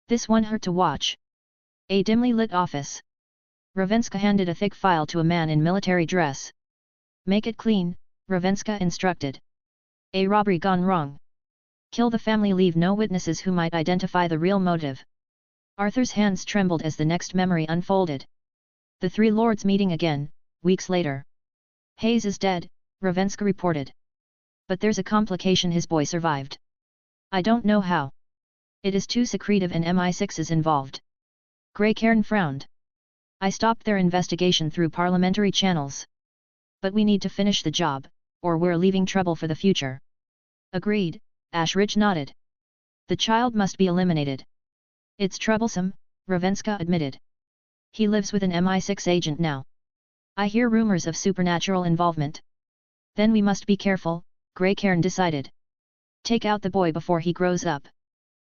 This one hurt to watch. A dimly lit office. Ravenska handed a thick file to a man in military dress. "Make it clean," Ravenska instructed. "A robbery gone wrong. Kill the family, leave no witnesses who might identify the real motive." Arthur's hands trembled as the next memory unfolded. The three lords meeting again, weeks later. "Hayes is dead," Ravenska reported. "But there's a complication: his boy survived. I don't know how. It is too secretive and MI6 is involved." Greycairn frowned. "I stopped their investigation through parliamentary channels. But we need to finish the job, or we're leaving trouble for the future." "Agreed," Ashridge nodded. "The child must be eliminated." "It's troublesome," Ravenska admitted. "He lives with an MI6 agent now. I hear rumors of supernatural involvement." "Then we must be careful," Greycairn decided. "Take out the boy before he grows up."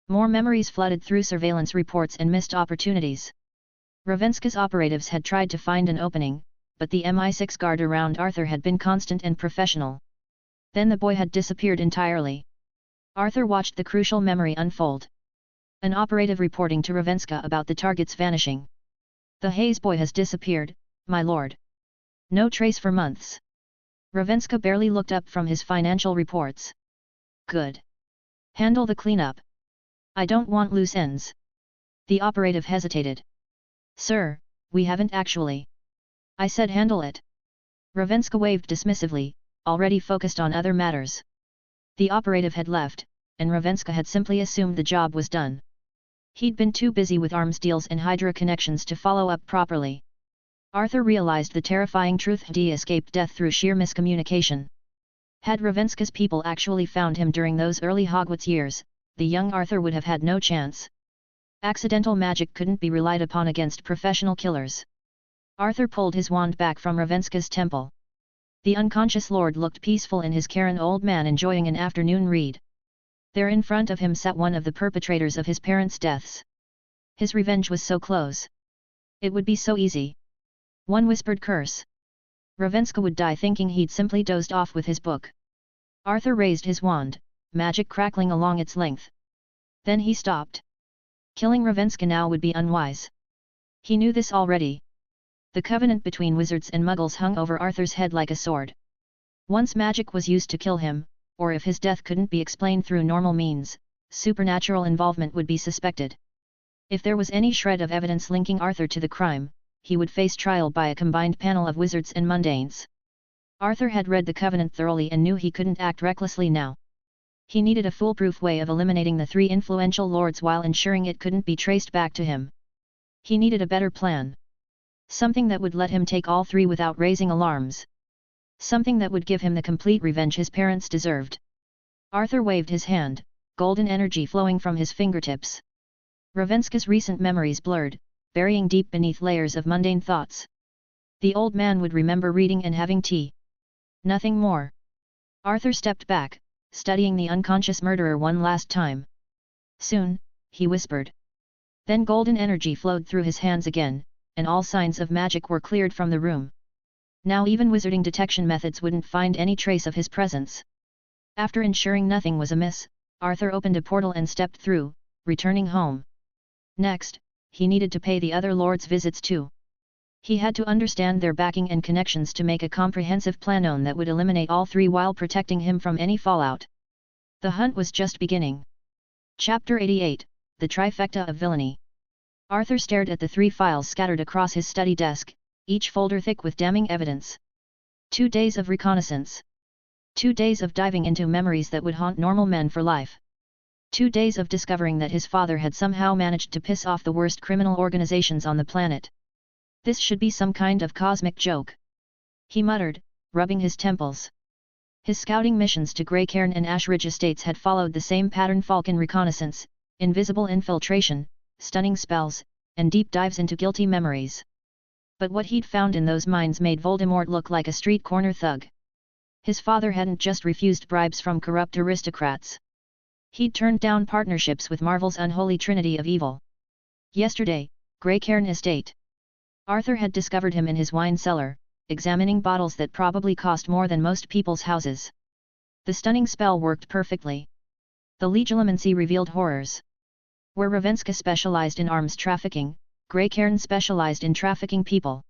More memories flooded through surveillance reports and missed opportunities. Ravenska's operatives had tried to find an opening, but the MI6 guard around Arthur had been constant and professional. Then the boy had disappeared entirely. Arthur watched the crucial memory unfold. An operative reporting to Ravenska about the target's vanishing. "The Hayes boy has disappeared, my lord. No trace for months." Ravenska barely looked up from his financial reports. "Good. Handle the cleanup. I don't want loose ends." The operative hesitated. "Sir, we haven't actually." "I said handle it." Ravenska waved dismissively, already focused on other matters. The operative had left, and Ravenska had simply assumed the job was done. He'd been too busy with arms deals and Hydra connections to follow up properly. Arthur realized the terrifying truth: he escaped death through sheer miscommunication. Had Ravenska's people actually found him during those early Hogwarts years, the young Arthur would have had no chance. Accidental magic couldn't be relied upon against professional killers. Arthur pulled his wand back from Ravenska's temple. The unconscious lord looked peaceful in his care, an old man enjoying an afternoon read. There in front of him sat one of the perpetrators of his parents' deaths. His revenge was so close. It would be so easy. One whispered curse. Ravenska would die thinking he'd simply dozed off with his book. Arthur raised his wand, magic crackling along its length. Then he stopped. Killing Ravenska now would be unwise. He knew this already. The covenant between wizards and muggles hung over Arthur's head like a sword. Once magic was used to kill him, or if his death couldn't be explained through normal means, supernatural involvement would be suspected. If there was any shred of evidence linking Arthur to the crime, he would face trial by a combined panel of wizards and mundanes. Arthur had read the Covenant thoroughly and knew he couldn't act recklessly now. He needed a foolproof way of eliminating the 3 influential lords while ensuring it couldn't be traced back to him. He needed a better plan. Something that would let him take all 3 without raising alarms. Something that would give him the complete revenge his parents deserved. Arthur waved his hand, golden energy flowing from his fingertips. Ravenska's recent memories blurred, burying deep beneath layers of mundane thoughts. The old man would remember reading and having tea. Nothing more. Arthur stepped back, studying the unconscious murderer one last time. Soon, he whispered. Then golden energy flowed through his hands again, and all signs of magic were cleared from the room. Now even wizarding detection methods wouldn't find any trace of his presence. After ensuring nothing was amiss, Arthur opened a portal and stepped through, returning home. Next, he needed to pay the other lords visits too. He had to understand their backing and connections to make a comprehensive plan that would eliminate all 3 while protecting him from any fallout. The hunt was just beginning. Chapter 88, The Trifecta of Villainy. Arthur stared at the 3 files scattered across his study desk, each folder thick with damning evidence. 2 days of reconnaissance. 2 days of diving into memories that would haunt normal men for life. 2 days of discovering that his father had somehow managed to piss off the worst criminal organizations on the planet. This should be some kind of cosmic joke. He muttered, rubbing his temples. His scouting missions to Greycairn and Ashridge estates had followed the same pattern: Falcon reconnaissance, invisible infiltration, stunning spells, and deep dives into guilty memories. But what he'd found in those mines made Voldemort look like a street corner thug. His father hadn't just refused bribes from corrupt aristocrats. He'd turned down partnerships with Marvel's unholy trinity of evil. Yesterday, Greycairn estate. Arthur had discovered him in his wine cellar, examining bottles that probably cost more than most people's houses. The stunning spell worked perfectly. The legilimency revealed horrors. Where Ravenska specialized in arms trafficking, Greycairn specialized in trafficking people.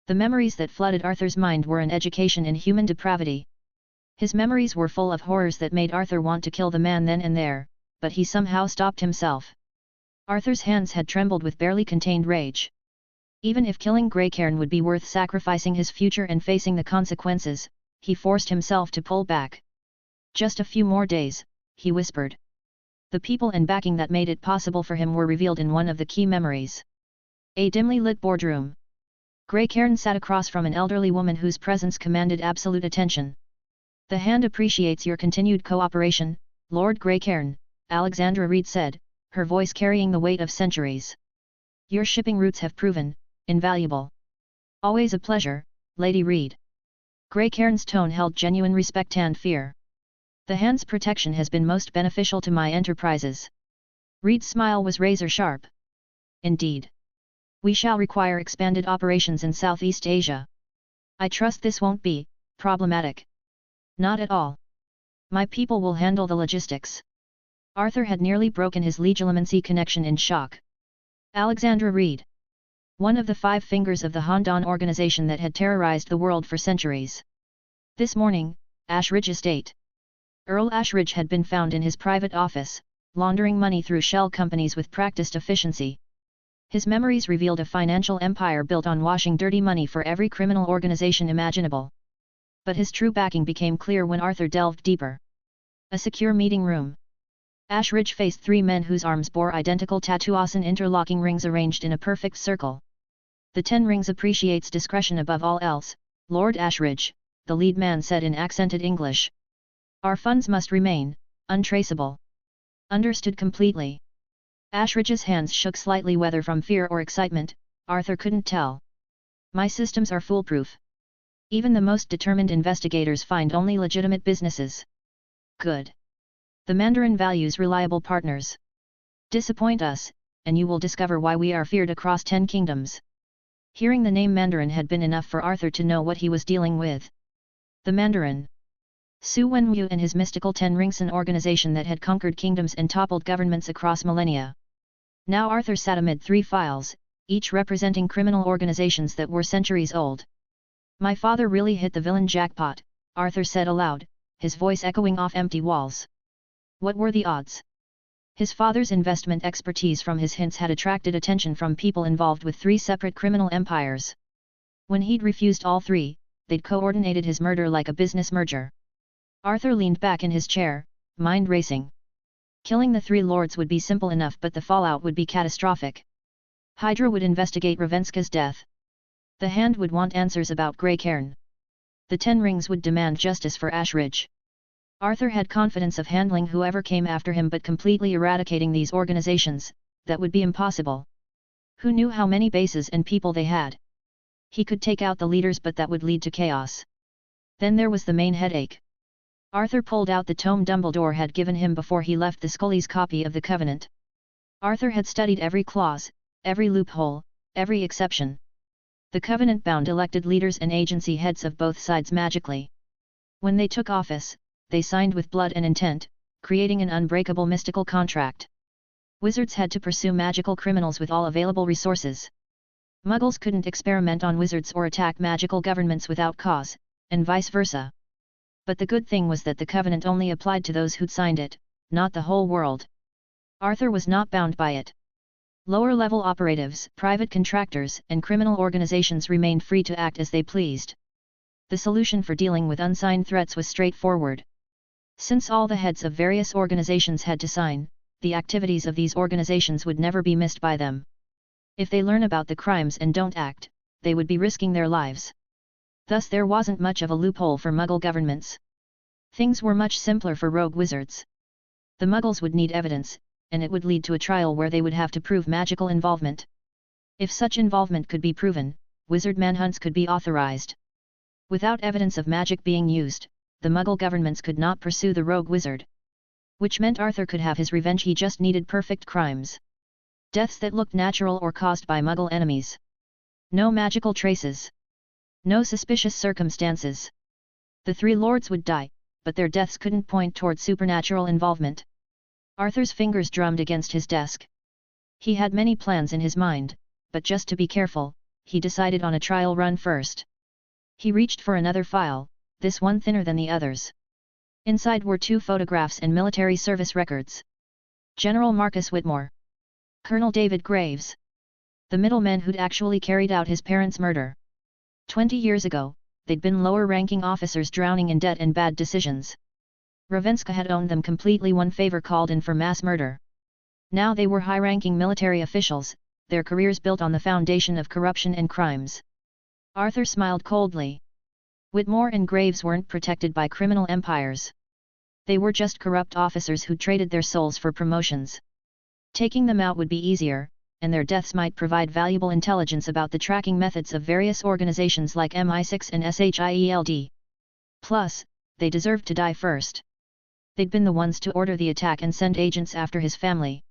The memories that flooded Arthur's mind were an education in human depravity. His memories were full of horrors that made Arthur want to kill the man then and there, but he somehow stopped himself. Arthur's hands had trembled with barely contained rage. Even if killing Greycairn would be worth sacrificing his future and facing the consequences, he forced himself to pull back. Just a few more days, he whispered. The people and backing that made it possible for him were revealed in one of the key memories. A dimly lit boardroom. Greycairn sat across from an elderly woman whose presence commanded absolute attention. The Hand appreciates your continued cooperation, Lord Greycairn, Alexandra Reed said, her voice carrying the weight of centuries. Your shipping routes have proven invaluable. Always a pleasure, Lady Reed. Greycairn's tone held genuine respect and fear. The Hand's protection has been most beneficial to my enterprises. Reed's smile was razor sharp. Indeed. We shall require expanded operations in Southeast Asia. I trust this won't be problematic. Not at all. My people will handle the logistics. Arthur had nearly broken his legilimency connection in shock. Alexandra Reed. One of the 5 fingers of the Hondon organization that had terrorized the world for centuries. This morning, Ashridge Estate. Earl Ashridge had been found in his private office, laundering money through shell companies with practiced efficiency. His memories revealed a financial empire built on washing dirty money for every criminal organization imaginable. But his true backing became clear when Arthur delved deeper. A secure meeting room. Ashridge faced 3 men whose arms bore identical tattoos and interlocking rings arranged in a perfect circle. The 10 rings appreciates discretion above all else, Lord Ashridge, the lead man said in accented English. Our funds must remain untraceable. Understood completely. Ashridge's hands shook slightly, whether from fear or excitement, Arthur couldn't tell. My systems are foolproof. Even the most determined investigators find only legitimate businesses. Good. The Mandarin values reliable partners. Disappoint us, and you will discover why we are feared across 10 kingdoms. Hearing the name Mandarin had been enough for Arthur to know what he was dealing with. The Mandarin. Su Wenwu and his mystical 10 Rings, an organization that had conquered kingdoms and toppled governments across millennia. Now Arthur sat amid 3 files, each representing criminal organizations that were centuries old. My father really hit the villain jackpot, Arthur said aloud, his voice echoing off empty walls. What were the odds? His father's investment expertise from his hints had attracted attention from people involved with 3 separate criminal empires. When he'd refused all 3, they'd coordinated his murder like a business merger. Arthur leaned back in his chair, mind racing. Killing the three lords would be simple enough, but the fallout would be catastrophic. Hydra would investigate Ravenska's death. The Hand would want answers about Grey Cairn. The Ten Rings would demand justice for Ashridge. Arthur had confidence of handling whoever came after him, but completely eradicating these organizations, that would be impossible. Who knew how many bases and people they had? He could take out the leaders, but that would lead to chaos. Then there was the main headache. Arthur pulled out the tome Dumbledore had given him before he left the Scully's copy of the Covenant. Arthur had studied every clause, every loophole, every exception. The Covenant bound elected leaders and agency heads of both sides magically. When they took office, they signed with blood and intent, creating an unbreakable mystical contract. Wizards had to pursue magical criminals with all available resources. Muggles couldn't experiment on wizards or attack magical governments without cause, and vice versa. But the good thing was that the Covenant only applied to those who'd signed it, not the whole world. Arthur was not bound by it. Lower-level operatives, private contractors, and criminal organizations remained free to act as they pleased. The solution for dealing with unsigned threats was straightforward. Since all the heads of various organizations had to sign, the activities of these organizations would never be missed by them. If they learn about the crimes and don't act, they would be risking their lives. Thus there wasn't much of a loophole for Muggle governments. Things were much simpler for rogue wizards. The Muggles would need evidence, and it would lead to a trial where they would have to prove magical involvement. If such involvement could be proven, wizard manhunts could be authorized. Without evidence of magic being used, the Muggle governments could not pursue the rogue wizard. Which meant Arthur could have his revenge. He just needed perfect crimes. Deaths that looked natural or caused by Muggle enemies. No magical traces. No suspicious circumstances. The three lords would die, but their deaths couldn't point toward supernatural involvement. Arthur's fingers drummed against his desk. He had many plans in his mind, but just to be careful, he decided on a trial run first. He reached for another file, this one thinner than the others. Inside were 2 photographs and military service records. General Marcus Whitmore. Colonel David Graves. The middleman who'd actually carried out his parents' murder. 20 years ago, they'd been lower-ranking officers drowning in debt and bad decisions. Ravenska had owned them completely. One favor called in for mass murder. Now they were high-ranking military officials, their careers built on the foundation of corruption and crimes. Arthur smiled coldly. Whitmore and Graves weren't protected by criminal empires. They were just corrupt officers who traded their souls for promotions. Taking them out would be easier, and their deaths might provide valuable intelligence about the tracking methods of various organizations like MI6 and SHIELD. Plus, they deserved to die first. They'd been the ones to order the attack and send agents after his family.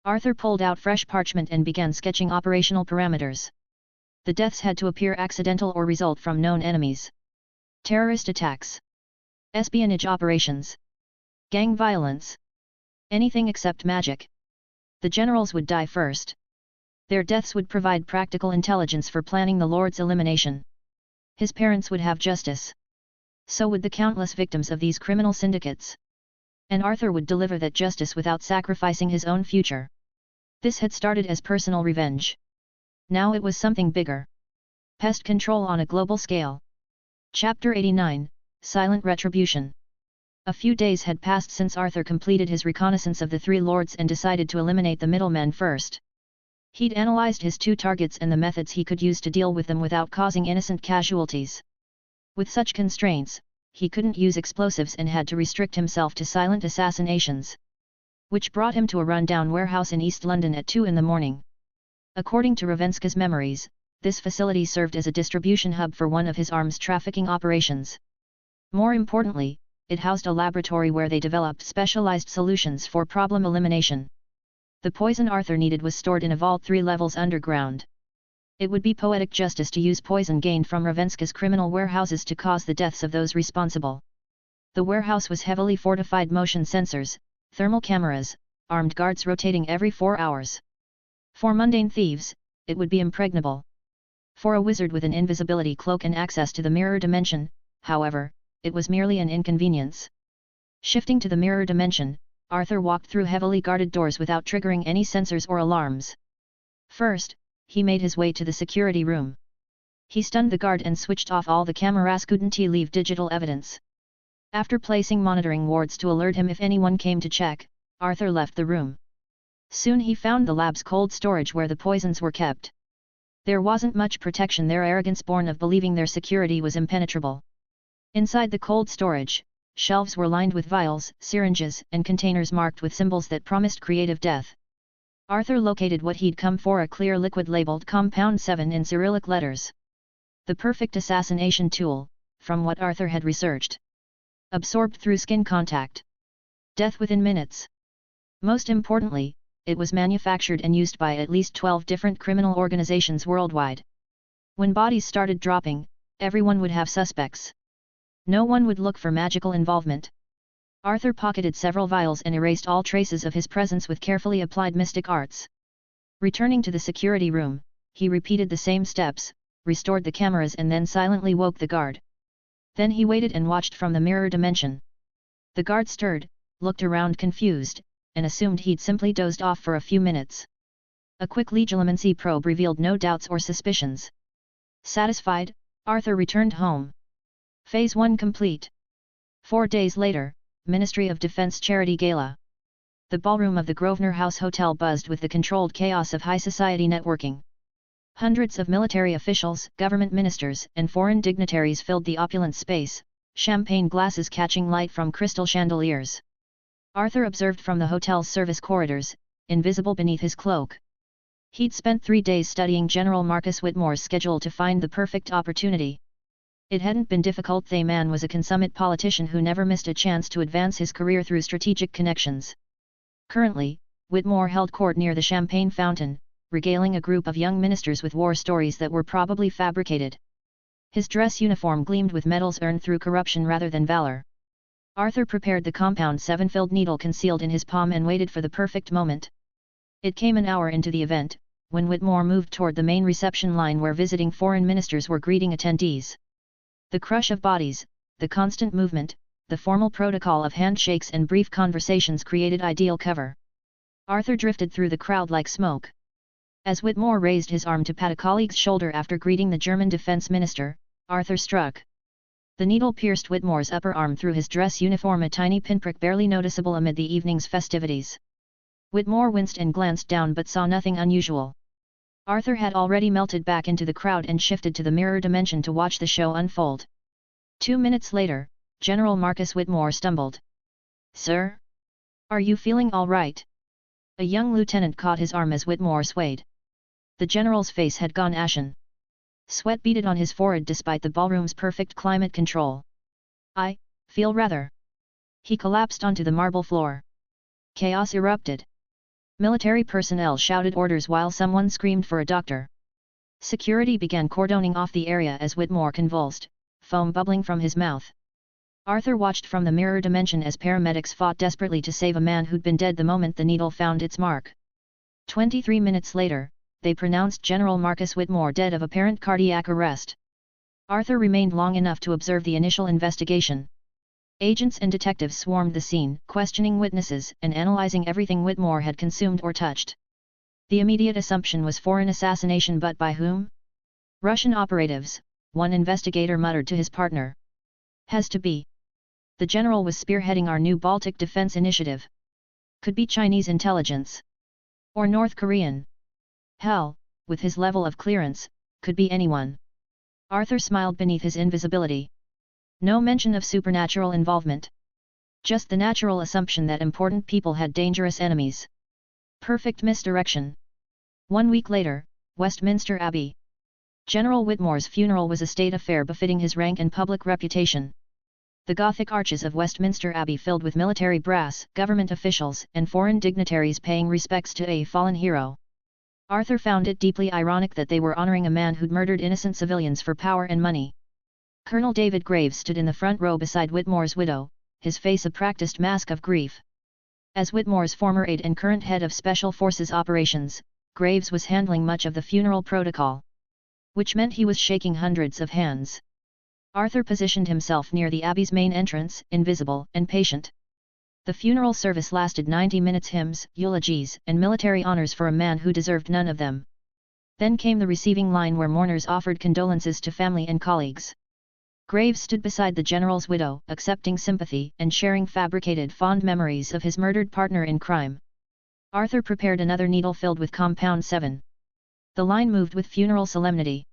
Arthur pulled out fresh parchment and began sketching operational parameters. The deaths had to appear accidental or result from known enemies. Terrorist attacks. Espionage operations. Gang violence. Anything except magic. The generals would die first. Their deaths would provide practical intelligence for planning the Lord's elimination. His parents would have justice. So would the countless victims of these criminal syndicates. And Arthur would deliver that justice without sacrificing his own future. This had started as personal revenge. Now it was something bigger. Pest control on a global scale. Chapter 89, Silent Retribution. A few days had passed since Arthur completed his reconnaissance of the three lords and decided to eliminate the middleman first. He'd analyzed his 2 targets and the methods he could use to deal with them without causing innocent casualties. With such constraints, he couldn't use explosives and had to restrict himself to silent assassinations. Which brought him to a run-down warehouse in East London at 2 in the morning. According to Ravenska's memories, this facility served as a distribution hub for one of his arms trafficking operations. More importantly, it housed a laboratory where they developed specialized solutions for problem elimination. The poison Arthur needed was stored in a vault 3 levels underground. It would be poetic justice to use poison gained from Ravenska's criminal warehouses to cause the deaths of those responsible. The warehouse was heavily fortified. Motion sensors, thermal cameras, armed guards rotating every 4 hours. For mundane thieves, it would be impregnable. For a wizard with an invisibility cloak and access to the mirror dimension, however, it was merely an inconvenience. Shifting to the mirror dimension, Arthur walked through heavily guarded doors without triggering any sensors or alarms. First, he made his way to the security room. He stunned the guard and switched off all the cameras couldn't leave digital evidence. After placing monitoring wards to alert him if anyone came to check, Arthur left the room. Soon he found the lab's cold storage where the poisons were kept. There wasn't much protection there, arrogance born of believing their security was impenetrable. Inside the cold storage, shelves were lined with vials, syringes, and containers marked with symbols that promised creative death. Arthur located what he'd come for, a clear liquid labeled Compound 7 in Cyrillic letters. The perfect assassination tool, from what Arthur had researched. Absorbed through skin contact. Death within minutes. Most importantly, it was manufactured and used by at least 12 different criminal organizations worldwide. When bodies started dropping, everyone would have suspects. No one would look for magical involvement. Arthur pocketed several vials and erased all traces of his presence with carefully applied mystic arts. Returning to the security room, he repeated the same steps, restored the cameras and then silently woke the guard. Then he waited and watched from the mirror dimension. The guard stirred, looked around confused, and assumed he'd simply dozed off for a few minutes. A quick legilimency probe revealed no doubts or suspicions. Satisfied, Arthur returned home. Phase 1 complete. 4 days later, Ministry of Defense Charity Gala. The ballroom of the Grosvenor House Hotel buzzed with the controlled chaos of high society networking. Hundreds of military officials, government ministers, and foreign dignitaries filled the opulent space, champagne glasses catching light from crystal chandeliers. Arthur observed from the hotel's service corridors, invisible beneath his cloak. He'd spent 3 days studying General Marcus Whitmore's schedule to find the perfect opportunity. It hadn't been difficult. The man was a consummate politician who never missed a chance to advance his career through strategic connections. Currently, Whitmore held court near the Champagne Fountain, regaling a group of young ministers with war stories that were probably fabricated. His dress uniform gleamed with medals earned through corruption rather than valor. Arthur prepared the Compound 7 filled needle concealed in his palm and waited for the perfect moment. It came an hour into the event, when Whitmore moved toward the main reception line where visiting foreign ministers were greeting attendees. The crush of bodies, the constant movement, the formal protocol of handshakes and brief conversations created ideal cover. Arthur drifted through the crowd like smoke. As Whitmore raised his arm to pat a colleague's shoulder after greeting the German defense minister, Arthur struck. The needle pierced Whitmore's upper arm through his dress uniform, a tiny pinprick barely noticeable amid the evening's festivities. Whitmore winced and glanced down but saw nothing unusual. Arthur had already melted back into the crowd and shifted to the mirror dimension to watch the show unfold. 2 minutes later, General Marcus Whitmore stumbled. "Sir? Are you feeling all right?" A young lieutenant caught his arm as Whitmore swayed. The general's face had gone ashen. Sweat beaded on his forehead despite the ballroom's perfect climate control. "I feel rather." He collapsed onto the marble floor. Chaos erupted. Military personnel shouted orders while someone screamed for a doctor. Security began cordoning off the area as Whitmore convulsed, foam bubbling from his mouth. Arthur watched from the mirror dimension as paramedics fought desperately to save a man who'd been dead the moment the needle found its mark. 23 minutes later, they pronounced General Marcus Whitmore dead of apparent cardiac arrest. Arthur remained long enough to observe the initial investigation. Agents and detectives swarmed the scene, questioning witnesses and analyzing everything Whitmore had consumed or touched. The immediate assumption was foreign assassination, but by whom? Russian operatives, one investigator muttered to his partner. Has to be. The general was spearheading our new Baltic defense initiative. Could be Chinese intelligence. Or North Korean. Hell, with his level of clearance, could be anyone. Arthur smiled beneath his invisibility. No mention of supernatural involvement. Just the natural assumption that important people had dangerous enemies. Perfect misdirection. 1 week later, Westminster Abbey. General Whitmore's funeral was a state affair befitting his rank and public reputation. The Gothic arches of Westminster Abbey filled with military brass, government officials, and foreign dignitaries paying respects to a fallen hero. Arthur found it deeply ironic that they were honoring a man who'd murdered innocent civilians for power and money. Colonel David Graves stood in the front row beside Whitmore's widow, his face a practiced mask of grief. As Whitmore's former aide and current head of Special Forces operations, Graves was handling much of the funeral protocol. Which meant he was shaking hundreds of hands. Arthur positioned himself near the Abbey's main entrance, invisible and patient. The funeral service lasted 90 minutes, hymns, eulogies, and military honors for a man who deserved none of them. Then came the receiving line where mourners offered condolences to family and colleagues. Graves stood beside the general's widow, accepting sympathy and sharing fabricated fond memories of his murdered partner in crime. Arthur prepared another needle filled with Compound 7. The line moved with funeral solemnity.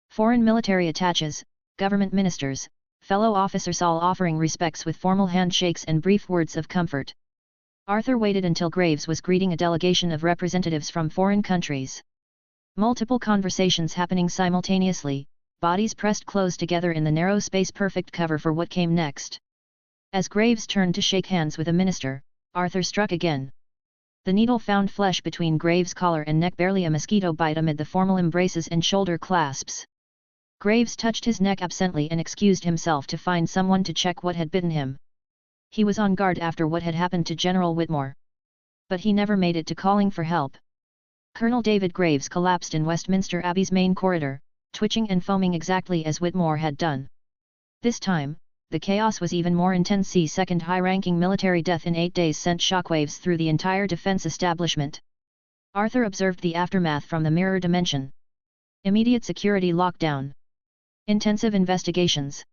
Foreign military attaches, government ministers, fellow officers all offering respects with formal handshakes and brief words of comfort. Arthur waited until Graves was greeting a delegation of representatives from foreign countries. Multiple conversations happening simultaneously, bodies pressed close together in the narrow space perfect cover for what came next. As Graves turned to shake hands with a minister, Arthur struck again. The needle found flesh between Graves' collar and neck, barely a mosquito bite amid the formal embraces and shoulder clasps. Graves touched his neck absently and excused himself to find someone to check what had bitten him. He was on guard after what had happened to General Whitmore. But he never made it to calling for help. Colonel David Graves collapsed in Westminster Abbey's main corridor, twitching and foaming exactly as Whitmore had done. This time, the chaos was even more intense. Second high-ranking military death in 8 days sent shockwaves through the entire defense establishment. Arthur observed the aftermath from the mirror dimension. Immediate security lockdown. Intensive investigations.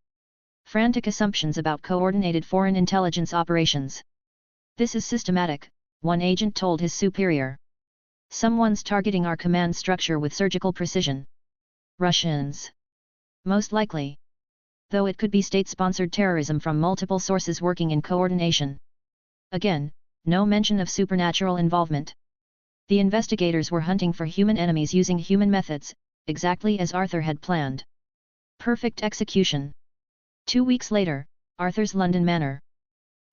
Frantic assumptions about coordinated foreign intelligence operations. "This is systematic," one agent told his superior. "Someone's targeting our command structure with surgical precision." Russians. Most likely. Though it could be state-sponsored terrorism from multiple sources working in coordination. Again, no mention of supernatural involvement. The investigators were hunting for human enemies using human methods, exactly as Arthur had planned. Perfect execution. 2 weeks later, Arthur's London manor.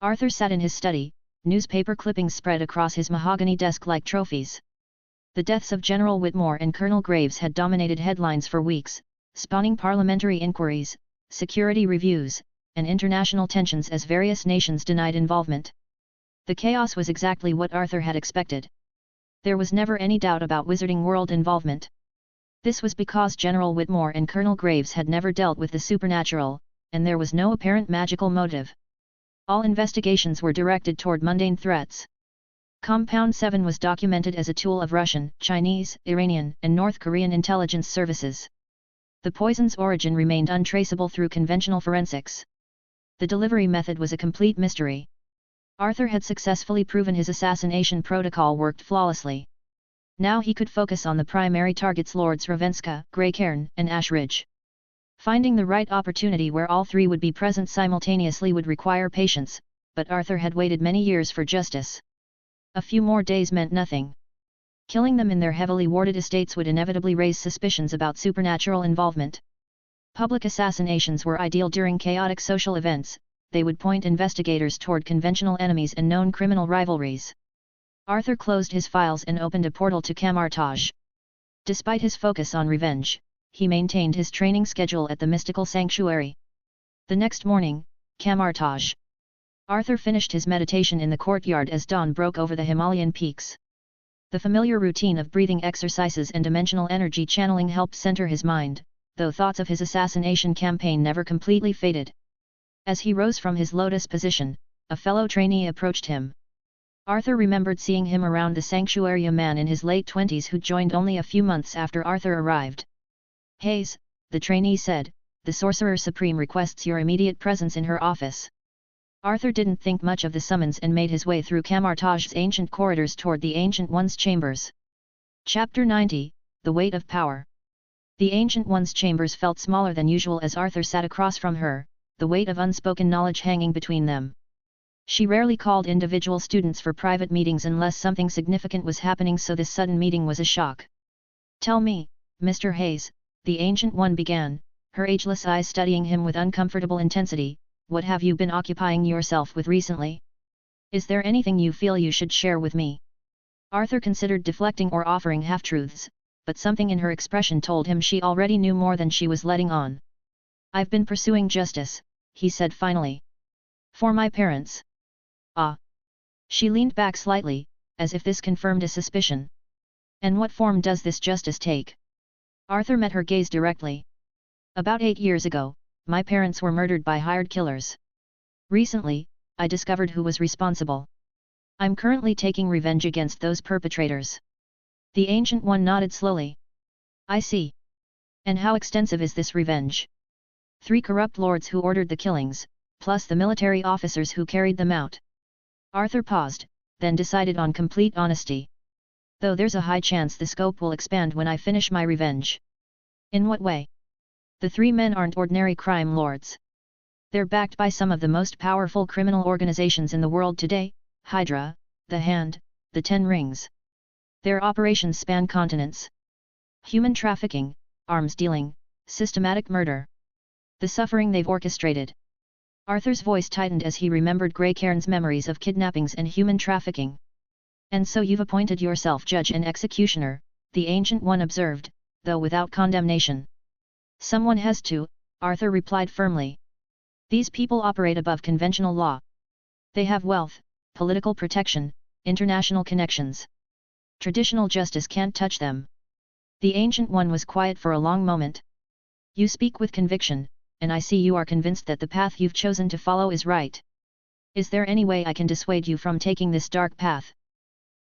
Arthur sat in his study, newspaper clippings spread across his mahogany desk like trophies. The deaths of General Whitmore and Colonel Graves had dominated headlines for weeks, spawning parliamentary inquiries, security reviews, and international tensions as various nations denied involvement. The chaos was exactly what Arthur had expected. There was never any doubt about Wizarding World involvement. This was because General Whitmore and Colonel Graves had never dealt with the supernatural, and there was no apparent magical motive. All investigations were directed toward mundane threats. Compound 7 was documented as a tool of Russian, Chinese, Iranian, and North Korean intelligence services. The poison's origin remained untraceable through conventional forensics. The delivery method was a complete mystery. Arthur had successfully proven his assassination protocol worked flawlessly. Now he could focus on the primary targets: Lords Ravenska, Greycairn, and Ashridge. Finding the right opportunity where all three would be present simultaneously would require patience, but Arthur had waited many years for justice. A few more days meant nothing. Killing them in their heavily warded estates would inevitably raise suspicions about supernatural involvement. Public assassinations were ideal during chaotic social events; they would point investigators toward conventional enemies and known criminal rivalries. Arthur closed his files and opened a portal to Camartage. Despite his focus on revenge, he maintained his training schedule at the mystical sanctuary. The next morning, Camartage. Arthur finished his meditation in the courtyard as dawn broke over the Himalayan peaks. The familiar routine of breathing exercises and dimensional energy channeling helped center his mind, though thoughts of his assassination campaign never completely faded. As he rose from his lotus position, a fellow trainee approached him. Arthur remembered seeing him around the sanctuary, a man in his late 20s who joined only a few months after Arthur arrived. "Hayes," the trainee said, "the Sorcerer Supreme requests your immediate presence in her office." Arthur didn't think much of the summons and made his way through Camartage's ancient corridors toward the Ancient One's chambers. Chapter 90, The Weight of Power. The Ancient One's chambers felt smaller than usual as Arthur sat across from her, the weight of unspoken knowledge hanging between them. She rarely called individual students for private meetings unless something significant was happening, so this sudden meeting was a shock. "Tell me, Mr. Hayes," the Ancient One began, her ageless eyes studying him with uncomfortable intensity, "what have you been occupying yourself with recently? Is there anything you feel you should share with me?" Arthur considered deflecting or offering half-truths, but something in her expression told him she already knew more than she was letting on. "I've been pursuing justice," he said finally. "For my parents." "Ah." She leaned back slightly, as if this confirmed a suspicion. "And what form does this justice take?" Arthur met her gaze directly. "About 8 years ago, my parents were murdered by hired killers. Recently, I discovered who was responsible. I'm currently taking revenge against those perpetrators." The Ancient One nodded slowly. I see. And how extensive is this revenge? 3 corrupt lords who ordered the killings, plus the military officers who carried them out. Arthur paused, then decided on complete honesty. Though there's a high chance the scope will expand when I finish my revenge. In what way? The 3 men aren't ordinary crime lords. They're backed by some of the most powerful criminal organizations in the world today: Hydra, the Hand, the 10 Rings. Their operations span continents. Human trafficking, arms dealing, systematic murder. The suffering they've orchestrated. Arthur's voice tightened as he remembered Grey Cairn's memories of kidnappings and human trafficking. And so you've appointed yourself judge and executioner, the Ancient One observed, though without condemnation. Someone has to, Arthur replied firmly. These people operate above conventional law. They have wealth, political protection, international connections. Traditional justice can't touch them. The Ancient One was quiet for a long moment. You speak with conviction, and I see you are convinced that the path you've chosen to follow is right. Is there any way I can dissuade you from taking this dark path?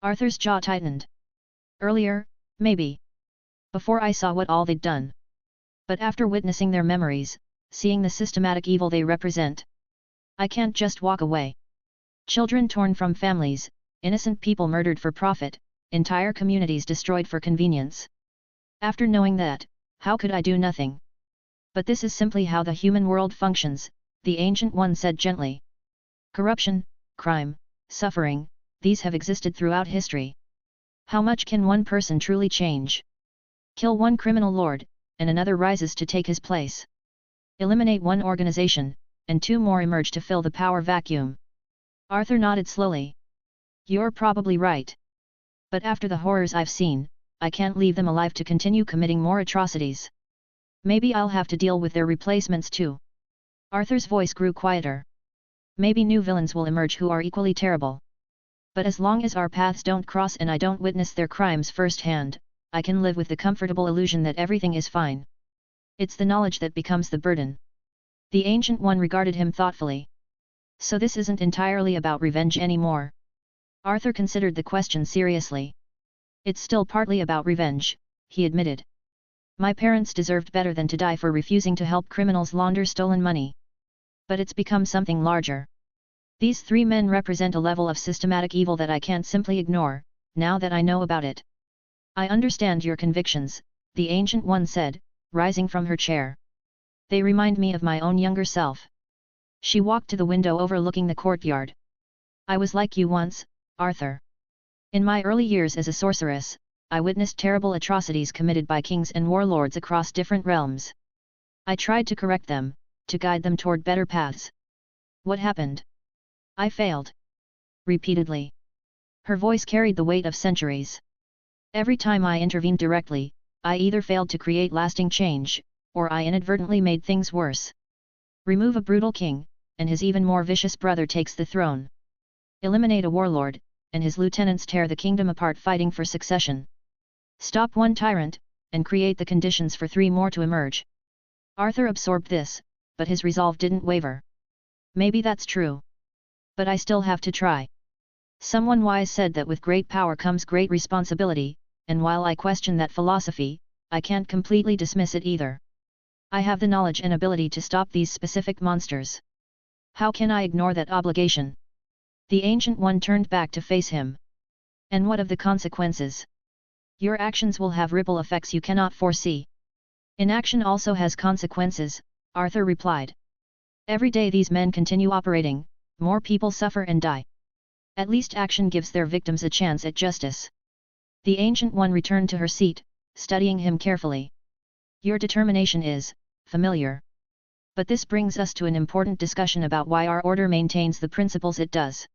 Arthur's jaw tightened. Earlier, maybe. Before I saw what all they'd done. But after witnessing their memories, seeing the systematic evil they represent, I can't just walk away. Children torn from families, innocent people murdered for profit, entire communities destroyed for convenience. After knowing that, how could I do nothing? But this is simply how the human world functions, the Ancient One said gently. Corruption, crime, suffering, these have existed throughout history. How much can one person truly change? Kill one criminal lord, and another rises to take his place. Eliminate one organization, and 2 more emerge to fill the power vacuum. Arthur nodded slowly. You're probably right. But after the horrors I've seen, I can't leave them alive to continue committing more atrocities. Maybe I'll have to deal with their replacements too. Arthur's voice grew quieter. Maybe new villains will emerge who are equally terrible. But as long as our paths don't cross and I don't witness their crimes firsthand, I can live with the comfortable illusion that everything is fine. It's the knowledge that becomes the burden. The Ancient One regarded him thoughtfully. So this isn't entirely about revenge anymore. Arthur considered the question seriously. It's still partly about revenge, he admitted. My parents deserved better than to die for refusing to help criminals launder stolen money. But it's become something larger. These 3 men represent a level of systematic evil that I can't simply ignore, now that I know about it. I understand your convictions, the Ancient One said, rising from her chair. They remind me of my own younger self. She walked to the window overlooking the courtyard. I was like you once, Arthur. In my early years as a sorceress, I witnessed terrible atrocities committed by kings and warlords across different realms. I tried to correct them, to guide them toward better paths. What happened? I failed. Repeatedly. Her voice carried the weight of centuries. Every time I intervened directly, I either failed to create lasting change, or I inadvertently made things worse. Remove a brutal king, and his even more vicious brother takes the throne. Eliminate a warlord, and his lieutenants tear the kingdom apart fighting for succession. Stop one tyrant, and create the conditions for 3 more to emerge. Arthur absorbed this, but his resolve didn't waver. Maybe that's true. But I still have to try. Someone wise said that with great power comes great responsibility, and while I question that philosophy, I can't completely dismiss it either. I have the knowledge and ability to stop these specific monsters. How can I ignore that obligation? The Ancient One turned back to face him. And what of the consequences? Your actions will have ripple effects you cannot foresee. Inaction also has consequences, Arthur replied. Every day these men continue operating, more people suffer and die. At least action gives their victims a chance at justice. The Ancient One returned to her seat, studying him carefully. Your determination is familiar. But this brings us to an important discussion about why our order maintains the principles it does.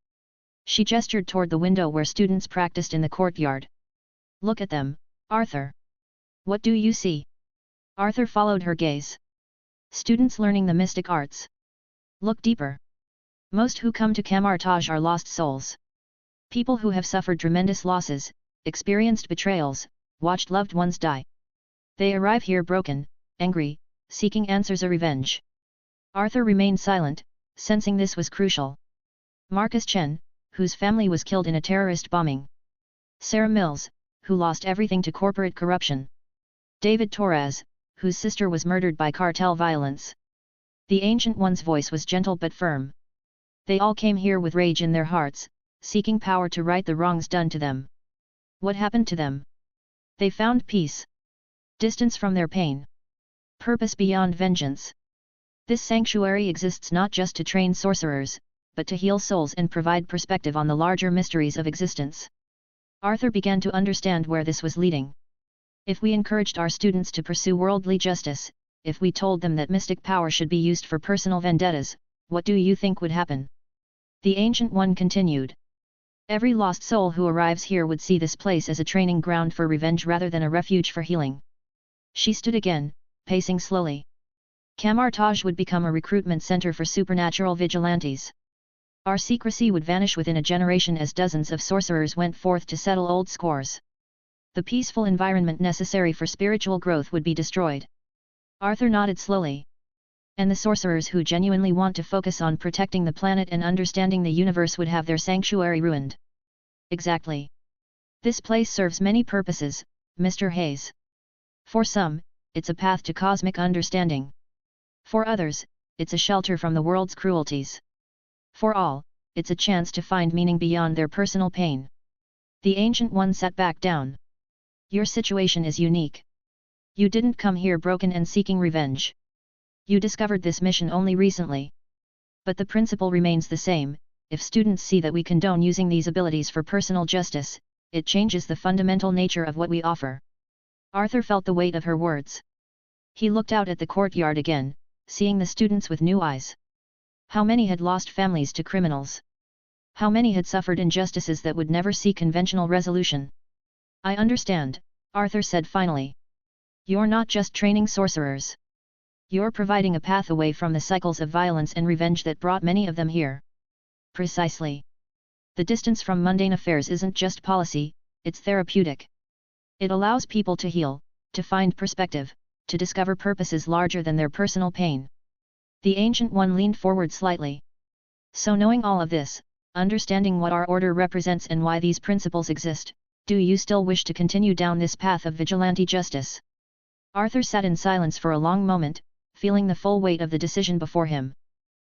She gestured toward the window where students practiced in the courtyard. Look at them, Arthur. What do you see? Arthur followed her gaze. Students learning the mystic arts. Look deeper. Most who come to Camartage are lost souls. People who have suffered tremendous losses, experienced betrayals, watched loved ones die. They arrive here broken, angry, seeking answers or revenge. Arthur remained silent, sensing this was crucial. Marcus Chen, whose family was killed in a terrorist bombing. Sarah Mills, who lost everything to corporate corruption. David Torres, whose sister was murdered by cartel violence. The Ancient One's voice was gentle but firm. They all came here with rage in their hearts, seeking power to right the wrongs done to them. What happened to them? They found peace. Distance from their pain. Purpose beyond vengeance. This sanctuary exists not just to train sorcerers, but to heal souls and provide perspective on the larger mysteries of existence. Arthur began to understand where this was leading. If we encouraged our students to pursue worldly justice, if we told them that mystic power should be used for personal vendettas, what do you think would happen? The Ancient One continued. Every lost soul who arrives here would see this place as a training ground for revenge rather than a refuge for healing. She stood again, pacing slowly. Camartage would become a recruitment center for supernatural vigilantes. Our secrecy would vanish within a generation as dozens of sorcerers went forth to settle old scores. The peaceful environment necessary for spiritual growth would be destroyed. Arthur nodded slowly. And the sorcerers who genuinely want to focus on protecting the planet and understanding the universe would have their sanctuary ruined. Exactly. This place serves many purposes, Mr. Hayes. For some, it's a path to cosmic understanding. For others, it's a shelter from the world's cruelties. For all, it's a chance to find meaning beyond their personal pain. The Ancient One sat back down. Your situation is unique. You didn't come here broken and seeking revenge. You discovered this mission only recently. But the principle remains the same. If students see that we condone using these abilities for personal justice, it changes the fundamental nature of what we offer. Arthur felt the weight of her words. He looked out at the courtyard again, seeing the students with new eyes. How many had lost families to criminals? How many had suffered injustices that would never see conventional resolution? I understand, Arthur said finally. You're not just training sorcerers. You're providing a path away from the cycles of violence and revenge that brought many of them here. Precisely. The distance from mundane affairs isn't just policy, it's therapeutic. It allows people to heal, to find perspective, to discover purposes larger than their personal pain. The Ancient One leaned forward slightly. So knowing all of this, understanding what our order represents and why these principles exist, do you still wish to continue down this path of vigilante justice? Arthur sat in silence for a long moment, feeling the full weight of the decision before him.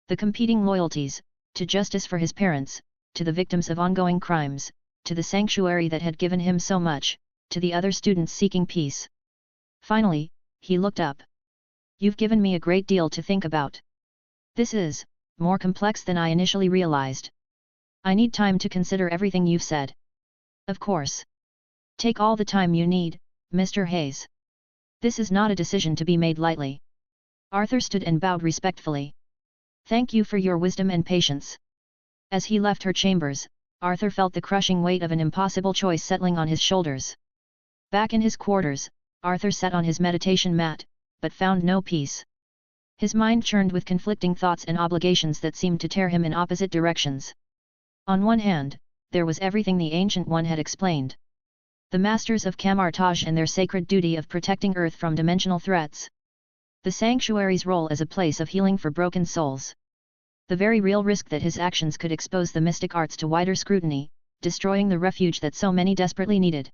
The competing loyalties, to justice for his parents, to the victims of ongoing crimes, to the sanctuary that had given him so much, to the other students seeking peace. Finally, he looked up. You've given me a great deal to think about. This is more complex than I initially realized. I need time to consider everything you've said. Of course. Take all the time you need, Mr. Hayes. This is not a decision to be made lightly. Arthur stood and bowed respectfully. Thank you for your wisdom and patience. As he left her chambers, Arthur felt the crushing weight of an impossible choice settling on his shoulders. Back in his quarters, Arthur sat on his meditation mat, but found no peace. His mind churned with conflicting thoughts and obligations that seemed to tear him in opposite directions. On one hand, there was everything the Ancient One had explained. The Masters of Camartage and their sacred duty of protecting Earth from dimensional threats. The sanctuary's role as a place of healing for broken souls. The very real risk that his actions could expose the mystic arts to wider scrutiny, destroying the refuge that so many desperately needed.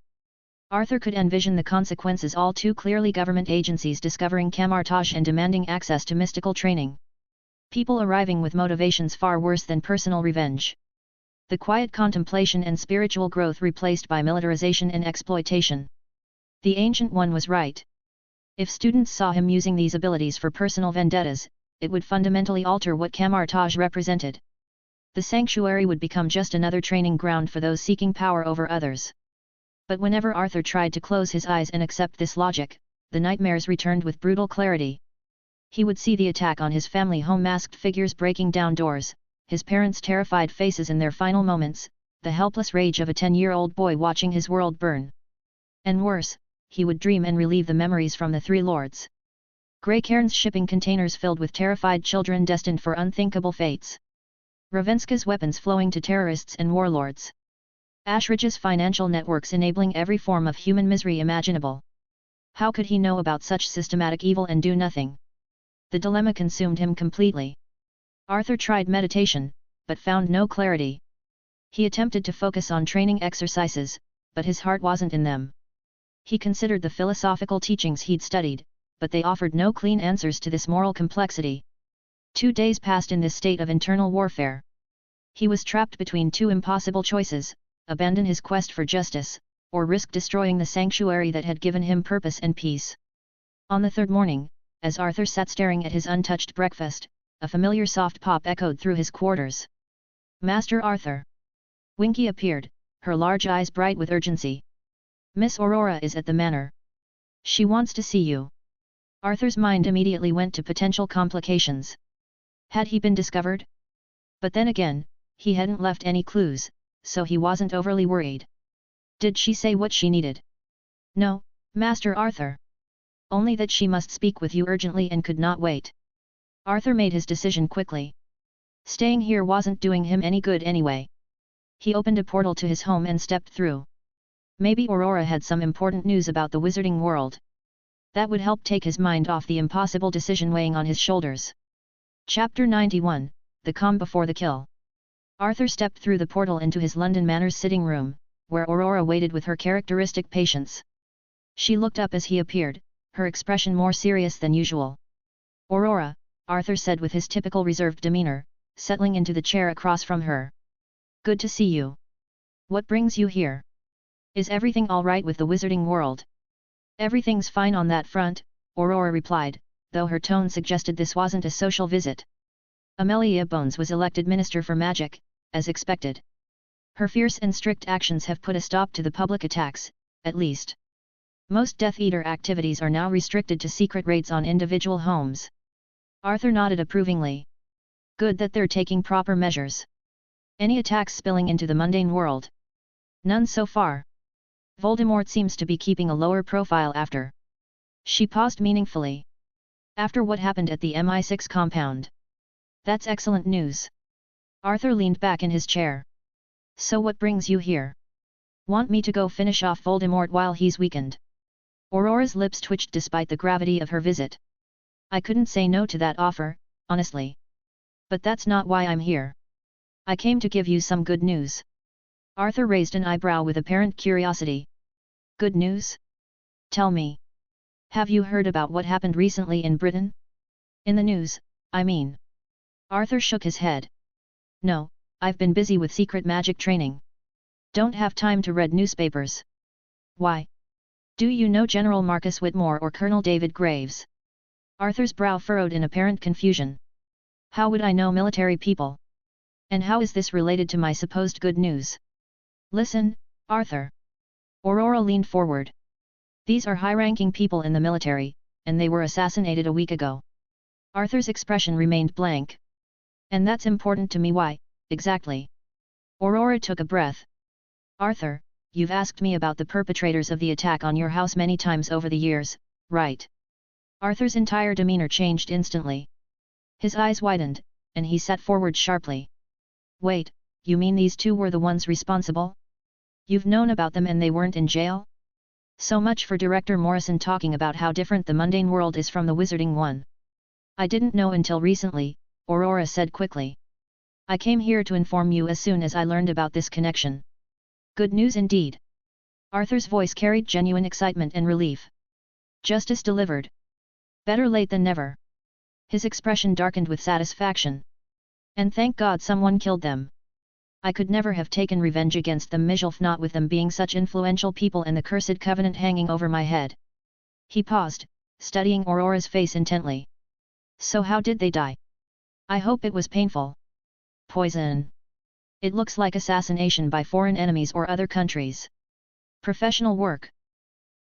Arthur could envision the consequences all too clearly: government agencies discovering Camartage and demanding access to mystical training. People arriving with motivations far worse than personal revenge. The quiet contemplation and spiritual growth replaced by militarization and exploitation. The Ancient One was right. If students saw him using these abilities for personal vendettas, it would fundamentally alter what Camartage represented. The sanctuary would become just another training ground for those seeking power over others. But whenever Arthur tried to close his eyes and accept this logic, the nightmares returned with brutal clarity. He would see the attack on his family home, masked figures breaking down doors, his parents' terrified faces in their final moments, the helpless rage of a 10-year-old boy watching his world burn. And worse, he would dream and relive the memories from the Three Lords. Grey Cairns shipping containers filled with terrified children destined for unthinkable fates. Ravenska's weapons flowing to terrorists and warlords. Ashridge's financial networks enabling every form of human misery imaginable. How could he know about such systematic evil and do nothing? The dilemma consumed him completely. Arthur tried meditation, but found no clarity. He attempted to focus on training exercises, but his heart wasn't in them. He considered the philosophical teachings he'd studied, but they offered no clean answers to this moral complexity. 2 days passed in this state of internal warfare. He was trapped between two impossible choices: abandon his quest for justice, or risk destroying the sanctuary that had given him purpose and peace. On the third morning, as Arthur sat staring at his untouched breakfast, a familiar soft pop echoed through his quarters. "Master Arthur!" Winky appeared, her large eyes bright with urgency. "Miss Aurora is at the manor. She wants to see you." Arthur's mind immediately went to potential complications. Had he been discovered? But then again, he hadn't left any clues, so he wasn't overly worried. Did she say what she needed? "No, Master Arthur. Only that she must speak with you urgently and could not wait." Arthur made his decision quickly. Staying here wasn't doing him any good anyway. He opened a portal to his home and stepped through. Maybe Aurora had some important news about the wizarding world. That would help take his mind off the impossible decision weighing on his shoulders. Chapter 91, The Calm Before the Kill. Arthur stepped through the portal into his London Manor's sitting room, where Aurora waited with her characteristic patience. She looked up as he appeared, her expression more serious than usual. "Aurora," Arthur said with his typical reserved demeanor, settling into the chair across from her. "Good to see you. What brings you here? Is everything all right with the wizarding world?" "Everything's fine on that front," Aurora replied, though her tone suggested this wasn't a social visit. Amelia Bones was elected Minister for Magic, as expected. Her fierce and strict actions have put a stop to the public attacks, at least. Most Death Eater activities are now restricted to secret raids on individual homes. Arthur nodded approvingly. "Good that they're taking proper measures. Any attacks spilling into the mundane world?" "None so far. Voldemort seems to be keeping a lower profile after." She paused meaningfully. "After what happened at the MI6 compound." "That's excellent news." Arthur leaned back in his chair. "So what brings you here? Want me to go finish off Voldemort while he's weakened?" Aurora's lips twitched despite the gravity of her visit. "I couldn't say no to that offer, honestly. But that's not why I'm here. I came to give you some good news." Arthur raised an eyebrow with apparent curiosity. "Good news? Tell me. Have you heard about what happened recently in Britain? In the news, I mean." Arthur shook his head. "No, I've been busy with secret magic training. Don't have time to read newspapers." "Why? Do you know General Marcus Whitmore or Colonel David Graves?" Arthur's brow furrowed in apparent confusion. "How would I know military people? And how is this related to my supposed good news?" "Listen, Arthur." Aurora leaned forward. "These are high-ranking people in the military, and they were assassinated a week ago." Arthur's expression remained blank. "And that's important to me. Why, exactly?" Aurora took a breath. "Arthur, you've asked me about the perpetrators of the attack on your house many times over the years, right?" Arthur's entire demeanor changed instantly. His eyes widened, and he sat forward sharply. "Wait, you mean these two were the ones responsible? You've known about them and they weren't in jail?" So much for Director Morrison talking about how different the mundane world is from the wizarding one. "I didn't know until recently," Aurora said quickly. "I came here to inform you as soon as I learned about this connection." "Good news indeed." Arthur's voice carried genuine excitement and relief. "Justice delivered. Better late than never." His expression darkened with satisfaction. "And thank God someone killed them. I could never have taken revenge against them, not with them being such influential people and the cursed covenant hanging over my head." He paused, studying Aurora's face intently. "So how did they die? I hope it was painful." "Poison. It looks like assassination by foreign enemies or other countries." "Professional work."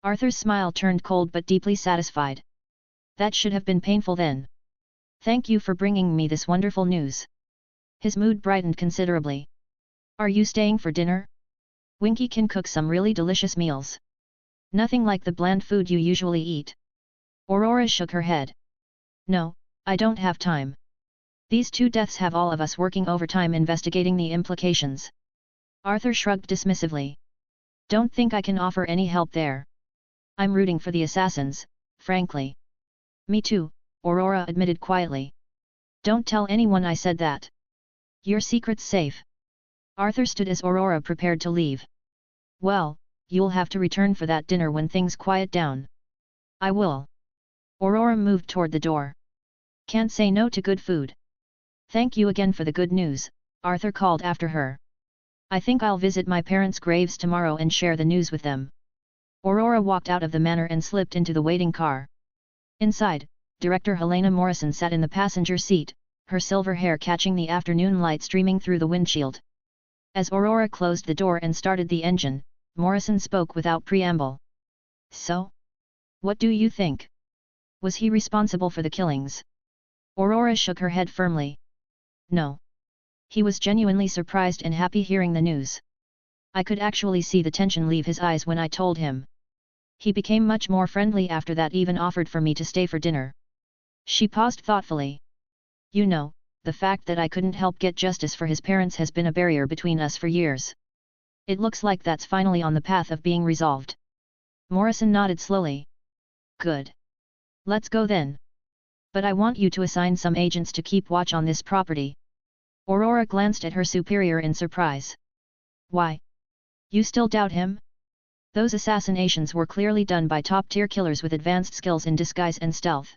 Arthur's smile turned cold but deeply satisfied. "That should have been painful then. Thank you for bringing me this wonderful news." His mood brightened considerably. "Are you staying for dinner? Winky can cook some really delicious meals. Nothing like the bland food you usually eat." Aurora shook her head. "No, I don't have time. These two deaths have all of us working overtime investigating the implications." Arthur shrugged dismissively. "Don't think I can offer any help there. I'm rooting for the assassins, frankly." "Me too," Aurora admitted quietly. "Don't tell anyone I said that. Your secret's safe." Arthur stood as Aurora prepared to leave. "Well, you'll have to return for that dinner when things quiet down. I will. Aurora moved toward the door. Can't say no to good food. Thank you again for the good news, Arthur called after her. I think I'll visit my parents' graves tomorrow and share the news with them. Aurora walked out of the manor and slipped into the waiting car. Inside, Director Helena Morrison sat in the passenger seat, her silver hair catching the afternoon light streaming through the windshield. As Aurora closed the door and started the engine, Morrison spoke without preamble. So? What do you think? Was he responsible for the killings? Aurora shook her head firmly. No. He was genuinely surprised and happy hearing the news. I could actually see the tension leave his eyes when I told him. He became much more friendly after that, even offered for me to stay for dinner. She paused thoughtfully. You know, the fact that I couldn't help get justice for his parents has been a barrier between us for years. It looks like that's finally on the path of being resolved. Morrison nodded slowly. Good. Let's go then. But I want you to assign some agents to keep watch on this property. Aurora glanced at her superior in surprise. Why? You still doubt him? Those assassinations were clearly done by top-tier killers with advanced skills in disguise and stealth.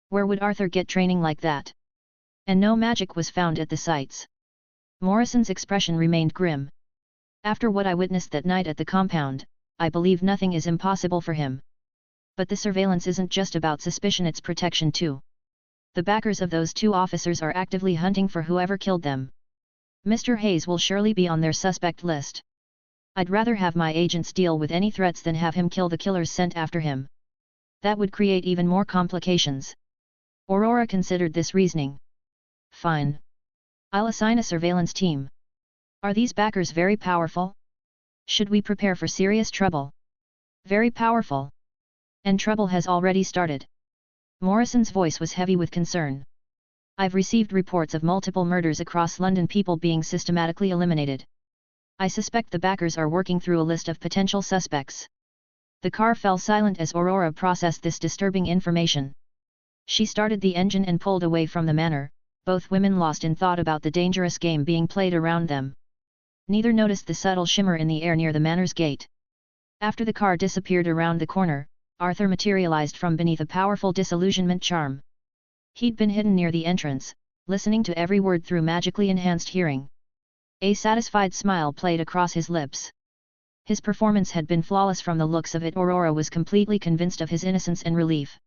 Where would Arthur get training like that? And no magic was found at the sites. Morrison's expression remained grim. After what I witnessed that night at the compound, I believe nothing is impossible for him. But the surveillance isn't just about suspicion, it's protection too. The backers of those two officers are actively hunting for whoever killed them. Mr. Hayes will surely be on their suspect list. I'd rather have my agents deal with any threats than have him kill the killers sent after him. That would create even more complications. Aurora considered this reasoning. Fine. I'll assign a surveillance team. Are these backers very powerful? Should we prepare for serious trouble? Very powerful. And trouble has already started. Morrison's voice was heavy with concern. I've received reports of multiple murders across London, people being systematically eliminated. I suspect the backers are working through a list of potential suspects. The car fell silent as Aurora processed this disturbing information. She started the engine and pulled away from the manor, both women lost in thought about the dangerous game being played around them. Neither noticed the subtle shimmer in the air near the manor's gate. After the car disappeared around the corner, Arthur materialized from beneath a powerful disillusionment charm. He'd been hidden near the entrance, listening to every word through magically enhanced hearing. A satisfied smile played across his lips. His performance had been flawless from the looks of it. Aurora was completely convinced of his innocence and relief.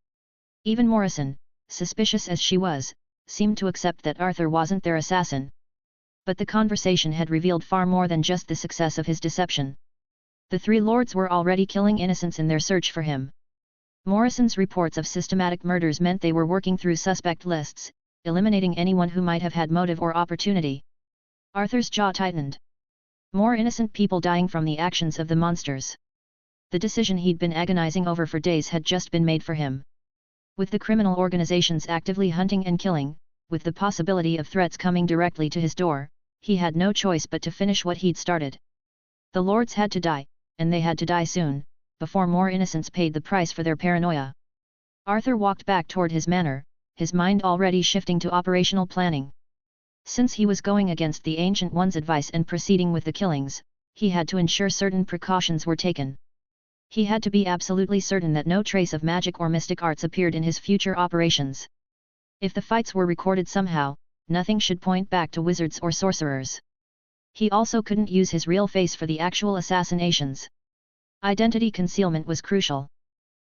Even Morrison, suspicious as she was, seemed to accept that Arthur wasn't their assassin. But the conversation had revealed far more than just the success of his deception. The three lords were already killing innocents in their search for him. Morrison's reports of systematic murders meant they were working through suspect lists, eliminating anyone who might have had motive or opportunity. Arthur's jaw tightened. More innocent people dying from the actions of the monsters. The decision he'd been agonizing over for days had just been made for him. With the criminal organizations actively hunting and killing, with the possibility of threats coming directly to his door, he had no choice but to finish what he'd started. The lords had to die, and they had to die soon, before more innocents paid the price for their paranoia. Arthur walked back toward his manor, his mind already shifting to operational planning. Since he was going against the Ancient One's advice and proceeding with the killings, he had to ensure certain precautions were taken. He had to be absolutely certain that no trace of magic or mystic arts appeared in his future operations. If the fights were recorded somehow, nothing should point back to wizards or sorcerers. He also couldn't use his real face for the actual assassinations. Identity concealment was crucial.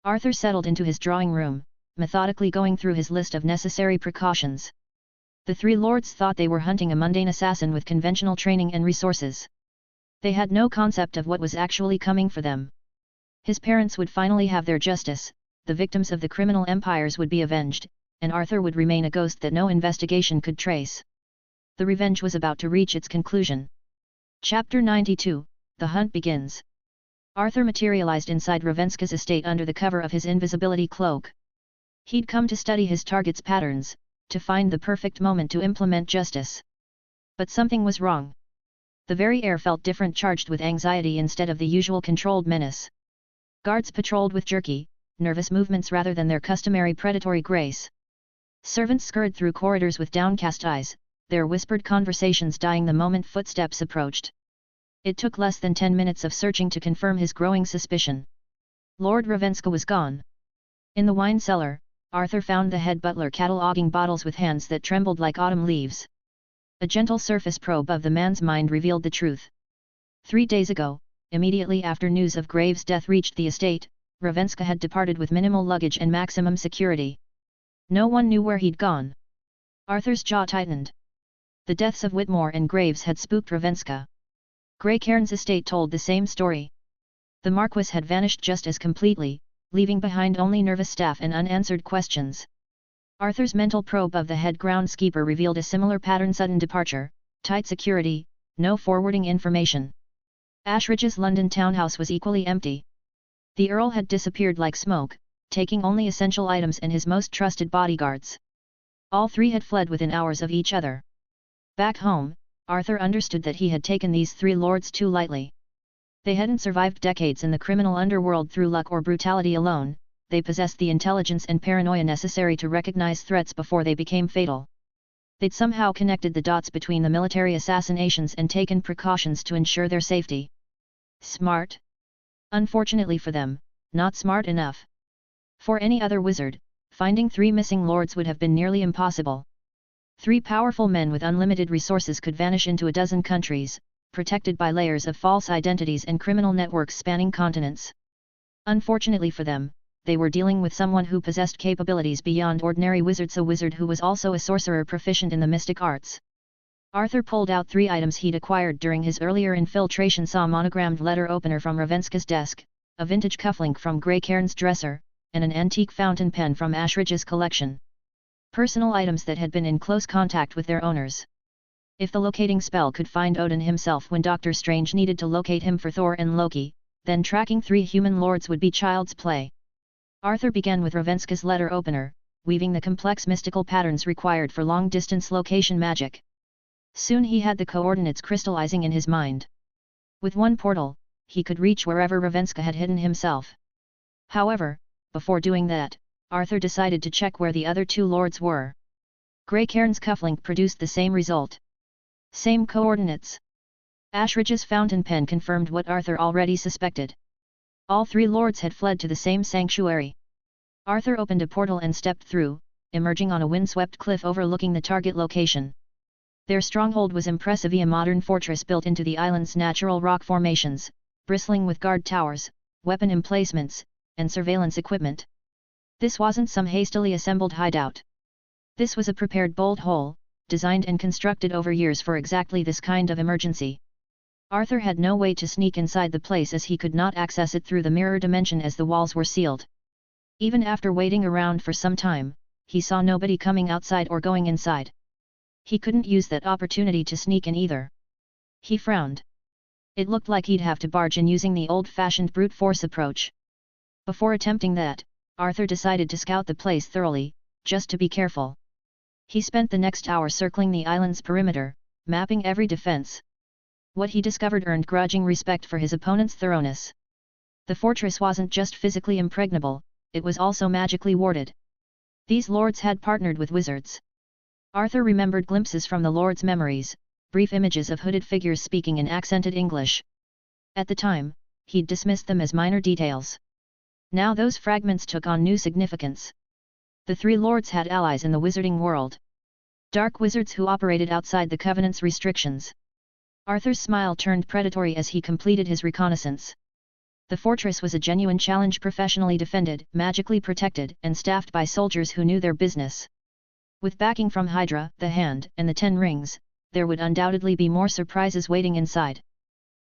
Arthur settled into his drawing room, methodically going through his list of necessary precautions. The three lords thought they were hunting a mundane assassin with conventional training and resources. They had no concept of what was actually coming for them. His parents would finally have their justice, the victims of the criminal empires would be avenged, and Arthur would remain a ghost that no investigation could trace. The revenge was about to reach its conclusion. Chapter 92, The Hunt Begins. Arthur materialized inside Ravenska's estate under the cover of his invisibility cloak. He'd come to study his target's patterns, to find the perfect moment to implement justice. But something was wrong. The very air felt different, charged with anxiety instead of the usual controlled menace. Guards patrolled with jerky, nervous movements rather than their customary predatory grace. Servants scurried through corridors with downcast eyes, their whispered conversations dying the moment footsteps approached. It took less than 10 minutes of searching to confirm his growing suspicion. Lord Ravenska was gone. In the wine cellar, Arthur found the head butler cataloguing bottles with hands that trembled like autumn leaves. A gentle surface probe of the man's mind revealed the truth. 3 days ago, immediately after news of Graves' death reached the estate, Ravenska had departed with minimal luggage and maximum security. No one knew where he'd gone. Arthur's jaw tightened. The deaths of Whitmore and Graves had spooked Ravenska. Grey Cairn's estate told the same story. The Marquis had vanished just as completely, leaving behind only nervous staff and unanswered questions. Arthur's mental probe of the head groundskeeper revealed a similar pattern: sudden departure, tight security, no forwarding information. Ashridge's London townhouse was equally empty. The Earl had disappeared like smoke, taking only essential items and his most trusted bodyguards. All three had fled within hours of each other. Back home, Arthur understood that he had taken these three lords too lightly. They hadn't survived decades in the criminal underworld through luck or brutality alone, they possessed the intelligence and paranoia necessary to recognize threats before they became fatal. They'd somehow connected the dots between the military assassinations and taken precautions to ensure their safety. Smart? Unfortunately for them, not smart enough. For any other wizard, finding three missing lords would have been nearly impossible. Three powerful men with unlimited resources could vanish into a dozen countries, protected by layers of false identities and criminal networks spanning continents. Unfortunately for them, they were dealing with someone who possessed capabilities beyond ordinary wizards, a wizard who was also a sorcerer proficient in the mystic arts. Arthur pulled out 3 items he'd acquired during his earlier infiltration: saw a monogrammed letter opener from Ravenska's desk, a vintage cufflink from Grey Cairn's dresser, and an antique fountain pen from Ashridge's collection. Personal items that had been in close contact with their owners. If the locating spell could find Odin himself when Doctor Strange needed to locate him for Thor and Loki, then tracking 3 human lords would be child's play. Arthur began with Ravenska's letter opener, weaving the complex mystical patterns required for long-distance location magic. Soon he had the coordinates crystallizing in his mind. With one portal, he could reach wherever Ravenska had hidden himself. However, before doing that, Arthur decided to check where the other 2 lords were. Grey Cairn's cufflink produced the same result. Same coordinates. Ashridge's fountain pen confirmed what Arthur already suspected. All 3 lords had fled to the same sanctuary. Arthur opened a portal and stepped through, emerging on a windswept cliff overlooking the target location. Their stronghold was impressive, a modern fortress built into the island's natural rock formations, bristling with guard towers, weapon emplacements, and surveillance equipment. This wasn't some hastily assembled hideout. This was a prepared bolt hole, designed and constructed over years for exactly this kind of emergency. Arthur had no way to sneak inside the place, as he could not access it through the mirror dimension as the walls were sealed. Even after waiting around for some time, he saw nobody coming outside or going inside. He couldn't use that opportunity to sneak in either. He frowned. It looked like he'd have to barge in using the old-fashioned brute force approach. Before attempting that, Arthur decided to scout the place thoroughly, just to be careful. He spent the next hour circling the island's perimeter, mapping every defense. What he discovered earned grudging respect for his opponent's thoroughness. The fortress wasn't just physically impregnable, it was also magically warded. These lords had partnered with wizards. Arthur remembered glimpses from the lords' memories, brief images of hooded figures speaking in accented English. At the time, he'd dismissed them as minor details. Now those fragments took on new significance. The 3 lords had allies in the wizarding world. Dark wizards who operated outside the Covenant's restrictions. Arthur's smile turned predatory as he completed his reconnaissance. The fortress was a genuine challenge, professionally defended, magically protected, and staffed by soldiers who knew their business. With backing from Hydra, the Hand, and the 10 Rings, there would undoubtedly be more surprises waiting inside.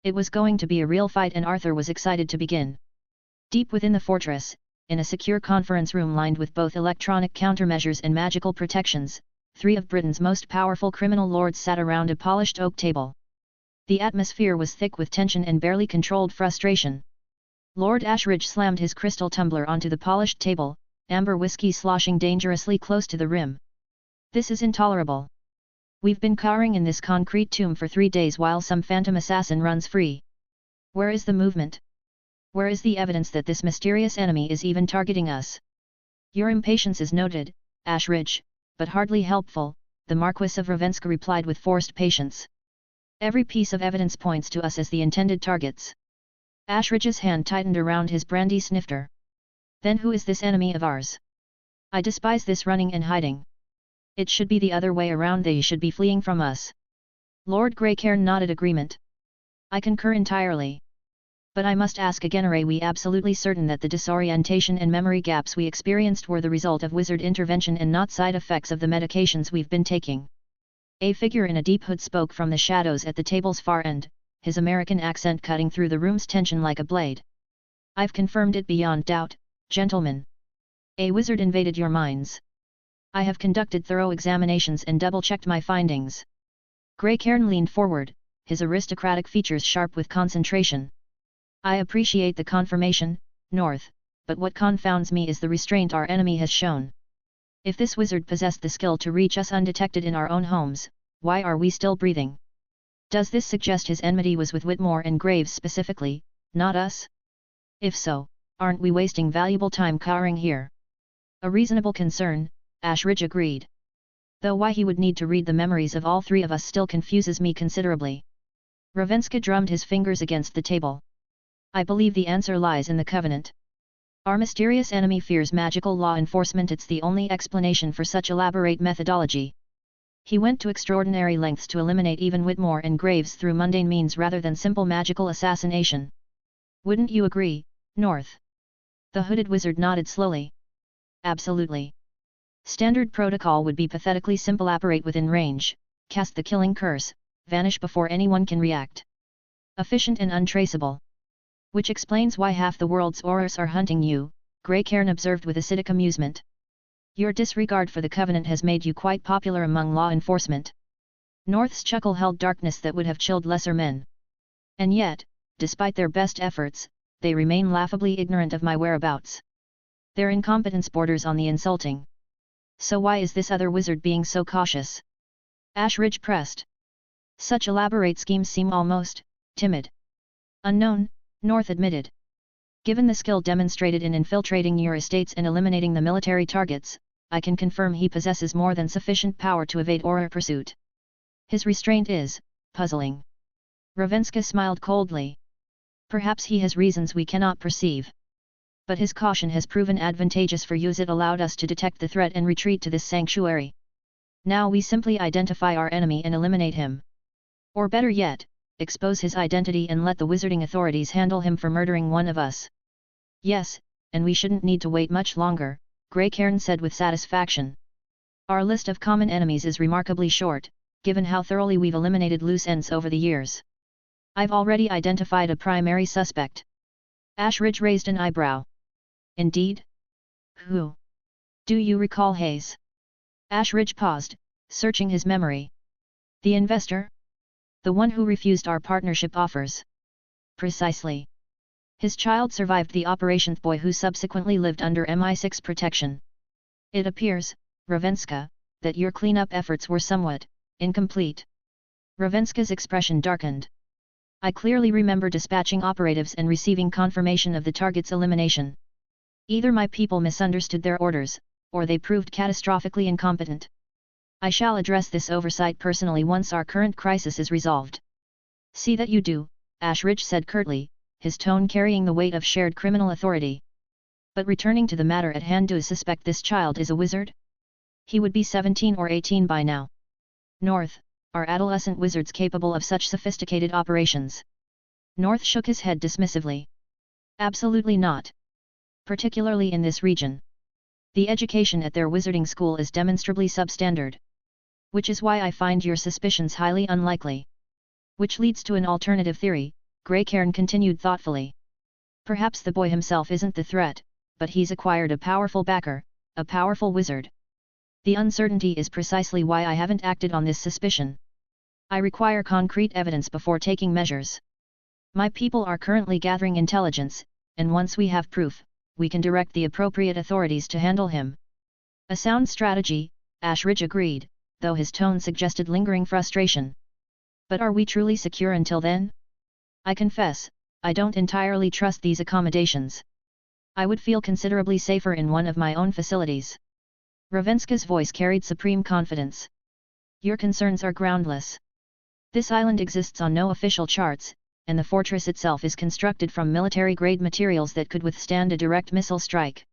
It was going to be a real fight, and Arthur was excited to begin. Deep within the fortress, in a secure conference room lined with both electronic countermeasures and magical protections, 3 of Britain's most powerful criminal lords sat around a polished oak table. The atmosphere was thick with tension and barely controlled frustration. Lord Ashridge slammed his crystal tumbler onto the polished table, amber whiskey sloshing dangerously close to the rim. "This is intolerable. We've been cowering in this concrete tomb for 3 days while some phantom assassin runs free. Where is the movement? Where is the evidence that this mysterious enemy is even targeting us?" "Your impatience is noted, Ashridge, but hardly helpful," the Marquis of Ravenska replied with forced patience. Every piece of evidence points to us as the intended targets. Ashridge's hand tightened around his brandy snifter. Then who is this enemy of ours? I despise this running and hiding. It should be the other way around, they should be fleeing from us. Lord Greycairn nodded agreement. I concur entirely. But I must ask again, are we absolutely certain that the disorientation and memory gaps we experienced were the result of wizard intervention and not side effects of the medications we've been taking? A figure in a deep hood spoke from the shadows at the table's far end, his American accent cutting through the room's tension like a blade. I've confirmed it beyond doubt, gentlemen. A wizard invaded your minds. I have conducted thorough examinations and double-checked my findings. Greycairn leaned forward, his aristocratic features sharp with concentration. I appreciate the confirmation, North, but what confounds me is the restraint our enemy has shown. If this wizard possessed the skill to reach us undetected in our own homes, why are we still breathing? Does this suggest his enmity was with Whitmore and Graves specifically, not us? If so, aren't we wasting valuable time cowering here? A reasonable concern, Ashridge agreed. Though why he would need to read the memories of all three of us still confuses me considerably. Ravenska drummed his fingers against the table. I believe the answer lies in the Covenant. Our mysterious enemy fears magical law enforcement, it's the only explanation for such elaborate methodology. He went to extraordinary lengths to eliminate even Whitmore and Graves through mundane means rather than simple magical assassination. Wouldn't you agree, North? The hooded wizard nodded slowly. Absolutely. Standard protocol would be pathetically simple: apparate within range, cast the killing curse, vanish before anyone can react. Efficient and untraceable. Which explains why half the world's Aurors are hunting you, Greycairn observed with acidic amusement. Your disregard for the Covenant has made you quite popular among law enforcement. North's chuckle held darkness that would have chilled lesser men. And yet, despite their best efforts, they remain laughably ignorant of my whereabouts. Their incompetence borders on the insulting. So why is this other wizard being so cautious? Ashridge pressed. Such elaborate schemes seem almost timid. Unknown, North admitted. Given the skill demonstrated in infiltrating your estates and eliminating the military targets, I can confirm he possesses more than sufficient power to evade Auror pursuit. His restraint is puzzling. Ravenska smiled coldly. Perhaps he has reasons we cannot perceive. But his caution has proven advantageous for you, as it allowed us to detect the threat and retreat to this sanctuary. Now we simply identify our enemy and eliminate him. Or better yet, expose his identity and let the wizarding authorities handle him for murdering one of us. Yes, and we shouldn't need to wait much longer, Greycairn said with satisfaction. Our list of common enemies is remarkably short, given how thoroughly we've eliminated loose ends over the years. I've already identified a primary suspect. Ashridge raised an eyebrow. Indeed? Who? Do you recall Hayes? Ashridge paused, searching his memory. The investor? The one who refused our partnership offers. Precisely. His child survived the operation, boy who subsequently lived under MI6 protection. It appears, Ravenska, that your cleanup efforts were somewhat incomplete. Ravenska's expression darkened. I clearly remember dispatching operatives and receiving confirmation of the target's elimination. Either my people misunderstood their orders, or they proved catastrophically incompetent. I shall address this oversight personally once our current crisis is resolved. See that you do, Ashridge said curtly, his tone carrying the weight of shared criminal authority. But returning to the matter at hand, do you suspect this child is a wizard? He would be 17 or 18 by now. North, are adolescent wizards capable of such sophisticated operations? North shook his head dismissively. Absolutely not. Particularly in this region. The education at their wizarding school is demonstrably substandard. Which is why I find your suspicions highly unlikely. Which leads to an alternative theory, Greycairn continued thoughtfully. Perhaps the boy himself isn't the threat, but he's acquired a powerful backer, a powerful wizard. The uncertainty is precisely why I haven't acted on this suspicion. I require concrete evidence before taking measures. My people are currently gathering intelligence, and once we have proof, we can direct the appropriate authorities to handle him. A sound strategy, Ashridge agreed, though his tone suggested lingering frustration. But are we truly secure until then? I confess, I don't entirely trust these accommodations. I would feel considerably safer in one of my own facilities. Ravenska's voice carried supreme confidence. Your concerns are groundless. This island exists on no official charts, and the fortress itself is constructed from military-grade materials that could withstand a direct missile strike.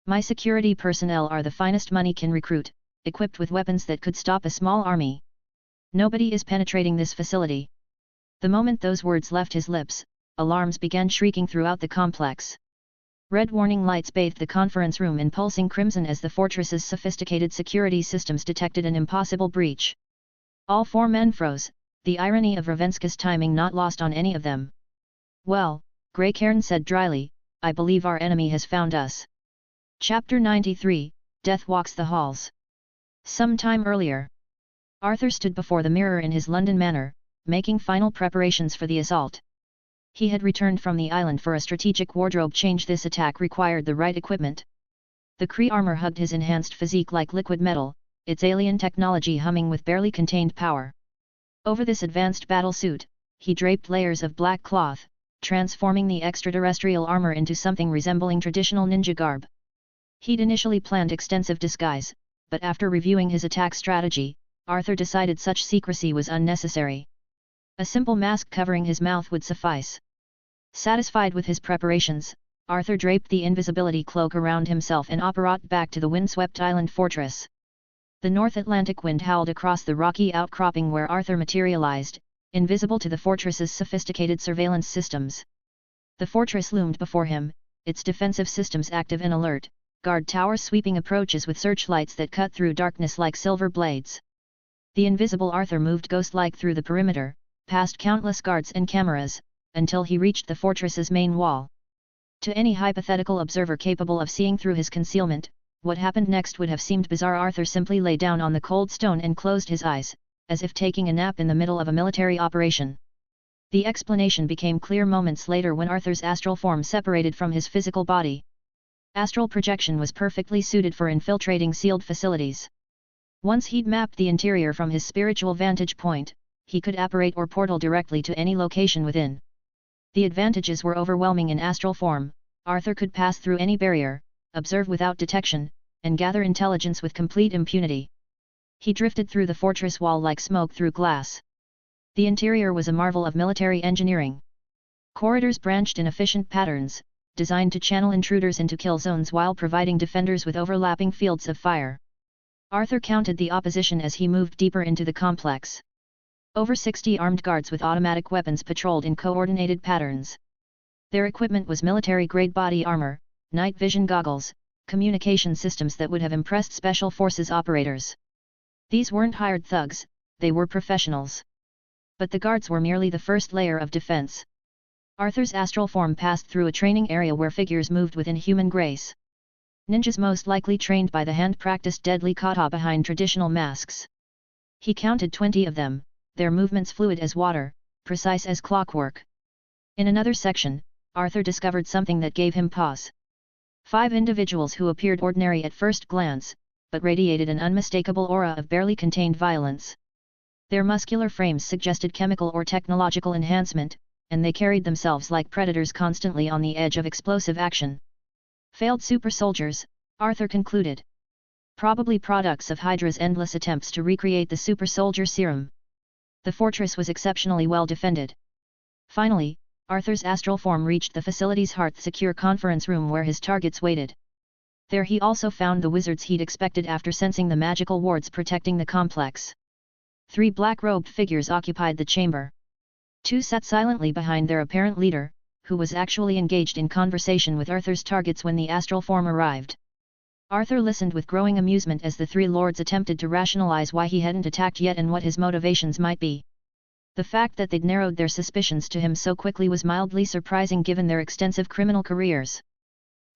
My security personnel are the finest money can recruit, equipped with weapons that could stop a small army. Nobody is penetrating this facility. The moment those words left his lips, alarms began shrieking throughout the complex. Red warning lights bathed the conference room in pulsing crimson as the fortress's sophisticated security systems detected an impossible breach. All 4 men froze, the irony of Ravenska's timing not lost on any of them. "Well," Grey Cairn said dryly, "I believe our enemy has found us." Chapter 93, Death Walks the Halls. Some time earlier, Arthur stood before the mirror in his London manor, making final preparations for the assault. He had returned from the island for a strategic wardrobe change. This attack required the right equipment. The Kree armor hugged his enhanced physique like liquid metal, its alien technology humming with barely contained power. Over this advanced battle suit, he draped layers of black cloth, transforming the extraterrestrial armor into something resembling traditional ninja garb. He'd initially planned extensive disguise, but after reviewing his attack strategy, Arthur decided such secrecy was unnecessary. A simple mask covering his mouth would suffice. Satisfied with his preparations, Arthur draped the invisibility cloak around himself and operated back to the windswept island fortress. The North Atlantic wind howled across the rocky outcropping where Arthur materialized, invisible to the fortress's sophisticated surveillance systems. The fortress loomed before him, its defensive systems active and alert, guard towers sweeping approaches with searchlights that cut through darkness like silver blades. The invisible Arthur moved ghost-like through the perimeter, past countless guards and cameras, until he reached the fortress's main wall. To any hypothetical observer capable of seeing through his concealment, what happened next would have seemed bizarre. Arthur simply lay down on the cold stone and closed his eyes, as if taking a nap in the middle of a military operation. The explanation became clear moments later when Arthur's astral form separated from his physical body. Astral projection was perfectly suited for infiltrating sealed facilities. Once he'd mapped the interior from his spiritual vantage point, he could apparate or portal directly to any location within. The advantages were overwhelming. In astral form, Arthur could pass through any barrier, observe without detection, and gather intelligence with complete impunity. He drifted through the fortress wall like smoke through glass. The interior was a marvel of military engineering. Corridors branched in efficient patterns, designed to channel intruders into kill zones while providing defenders with overlapping fields of fire. Arthur counted the opposition as he moved deeper into the complex. Over 60 armed guards with automatic weapons patrolled in coordinated patterns. Their equipment was military-grade body armor, night vision goggles, communication systems that would have impressed special forces operators. These weren't hired thugs, they were professionals. But the guards were merely the first layer of defense. Arthur's astral form passed through a training area where figures moved with inhuman grace. Ninjas most likely trained by the hand-practiced deadly kata behind traditional masks. He counted 20 of them, their movements fluid as water, precise as clockwork. In another section, Arthur discovered something that gave him pause. 5 individuals who appeared ordinary at first glance, but radiated an unmistakable aura of barely contained violence. Their muscular frames suggested chemical or technological enhancement, and they carried themselves like predators constantly on the edge of explosive action. Failed super soldiers, Arthur concluded. Probably products of Hydra's endless attempts to recreate the super soldier serum. The fortress was exceptionally well defended. Finally, Arthur's astral form reached the facility's hearth-secure conference room where his targets waited. There he also found the wizards he'd expected after sensing the magical wards protecting the complex. 3 black-robed figures occupied the chamber. 2 sat silently behind their apparent leader, who was actually engaged in conversation with Arthur's targets when the astral form arrived. Arthur listened with growing amusement as the 3 lords attempted to rationalize why he hadn't attacked yet and what his motivations might be. The fact that they'd narrowed their suspicions to him so quickly was mildly surprising given their extensive criminal careers.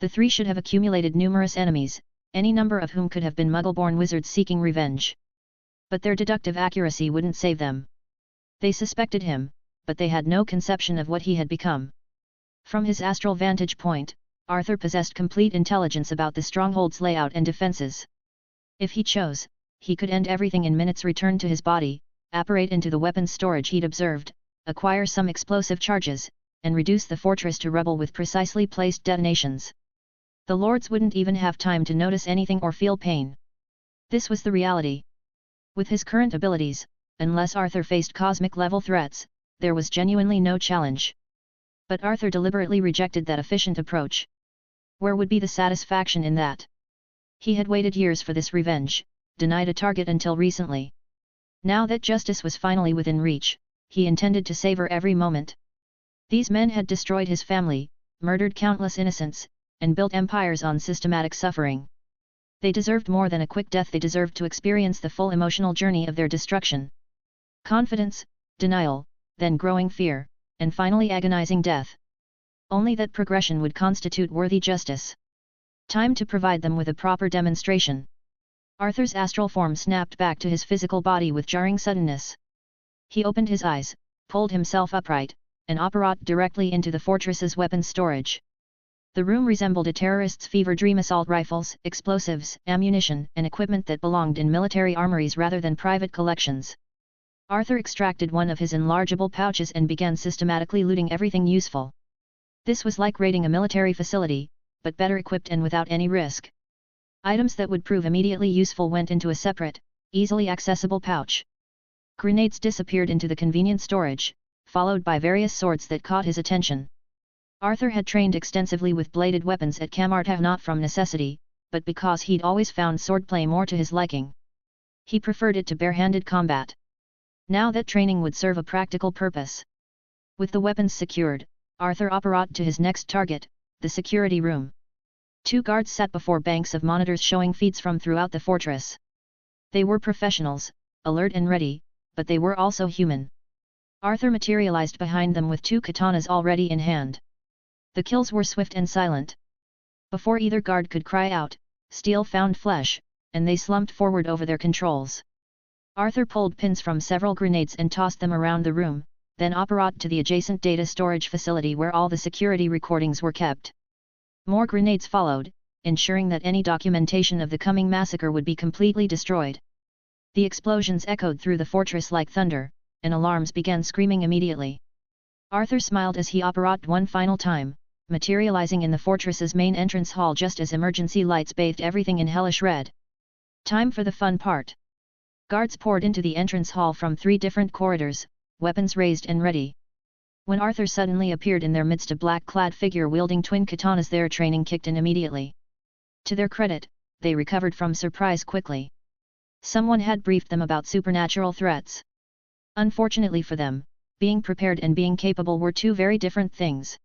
The 3 should have accumulated numerous enemies, any number of whom could have been Muggle-born wizards seeking revenge. But their deductive accuracy wouldn't save them. They suspected him, but they had no conception of what he had become. From his astral vantage point, Arthur possessed complete intelligence about the stronghold's layout and defenses. If he chose, he could end everything in minutes, return to his body, apparate into the weapons storage he'd observed, acquire some explosive charges, and reduce the fortress to rubble with precisely placed detonations. The lords wouldn't even have time to notice anything or feel pain. This was the reality. With his current abilities, unless Arthur faced cosmic-level threats, there was genuinely no challenge. But Arthur deliberately rejected that efficient approach. Where would be the satisfaction in that? He had waited years for this revenge, denied a target until recently. Now that justice was finally within reach, he intended to savor every moment. These men had destroyed his family, murdered countless innocents, and built empires on systematic suffering. They deserved more than a quick death, they deserved to experience the full emotional journey of their destruction. Confidence, denial, then growing fear, and finally agonizing death. Only that progression would constitute worthy justice. Time to provide them with a proper demonstration. Arthur's astral form snapped back to his physical body with jarring suddenness. He opened his eyes, pulled himself upright, and apparat directly into the fortress's weapons storage. The room resembled a terrorist's fever dream: assault rifles, explosives, ammunition, and equipment that belonged in military armories rather than private collections. Arthur extracted one of his enlargeable pouches and began systematically looting everything useful. This was like raiding a military facility, but better equipped and without any risk. Items that would prove immediately useful went into a separate, easily accessible pouch. Grenades disappeared into the convenient storage, followed by various swords that caught his attention. Arthur had trained extensively with bladed weapons at Camarta, not from necessity, but because he'd always found swordplay more to his liking. He preferred it to bare-handed combat. Now that training would serve a practical purpose. With the weapons secured, Arthur apparat to his next target, the security room. 2 guards sat before banks of monitors showing feeds from throughout the fortress. They were professionals, alert and ready, but they were also human. Arthur materialized behind them with 2 katanas already in hand. The kills were swift and silent. Before either guard could cry out, steel found flesh, and they slumped forward over their controls. Arthur pulled pins from several grenades and tossed them around the room, then apparat to the adjacent data storage facility where all the security recordings were kept. More grenades followed, ensuring that any documentation of the coming massacre would be completely destroyed. The explosions echoed through the fortress like thunder, and alarms began screaming immediately. Arthur smiled as he apparat one final time, materializing in the fortress's main entrance hall just as emergency lights bathed everything in hellish red. Time for the fun part. Guards poured into the entrance hall from 3 different corridors, weapons raised and ready. When Arthur suddenly appeared in their midst, a black-clad figure wielding twin katanas, their training kicked in immediately. To their credit, they recovered from surprise quickly. Someone had briefed them about supernatural threats. Unfortunately for them, being prepared and being capable were 2 very different things.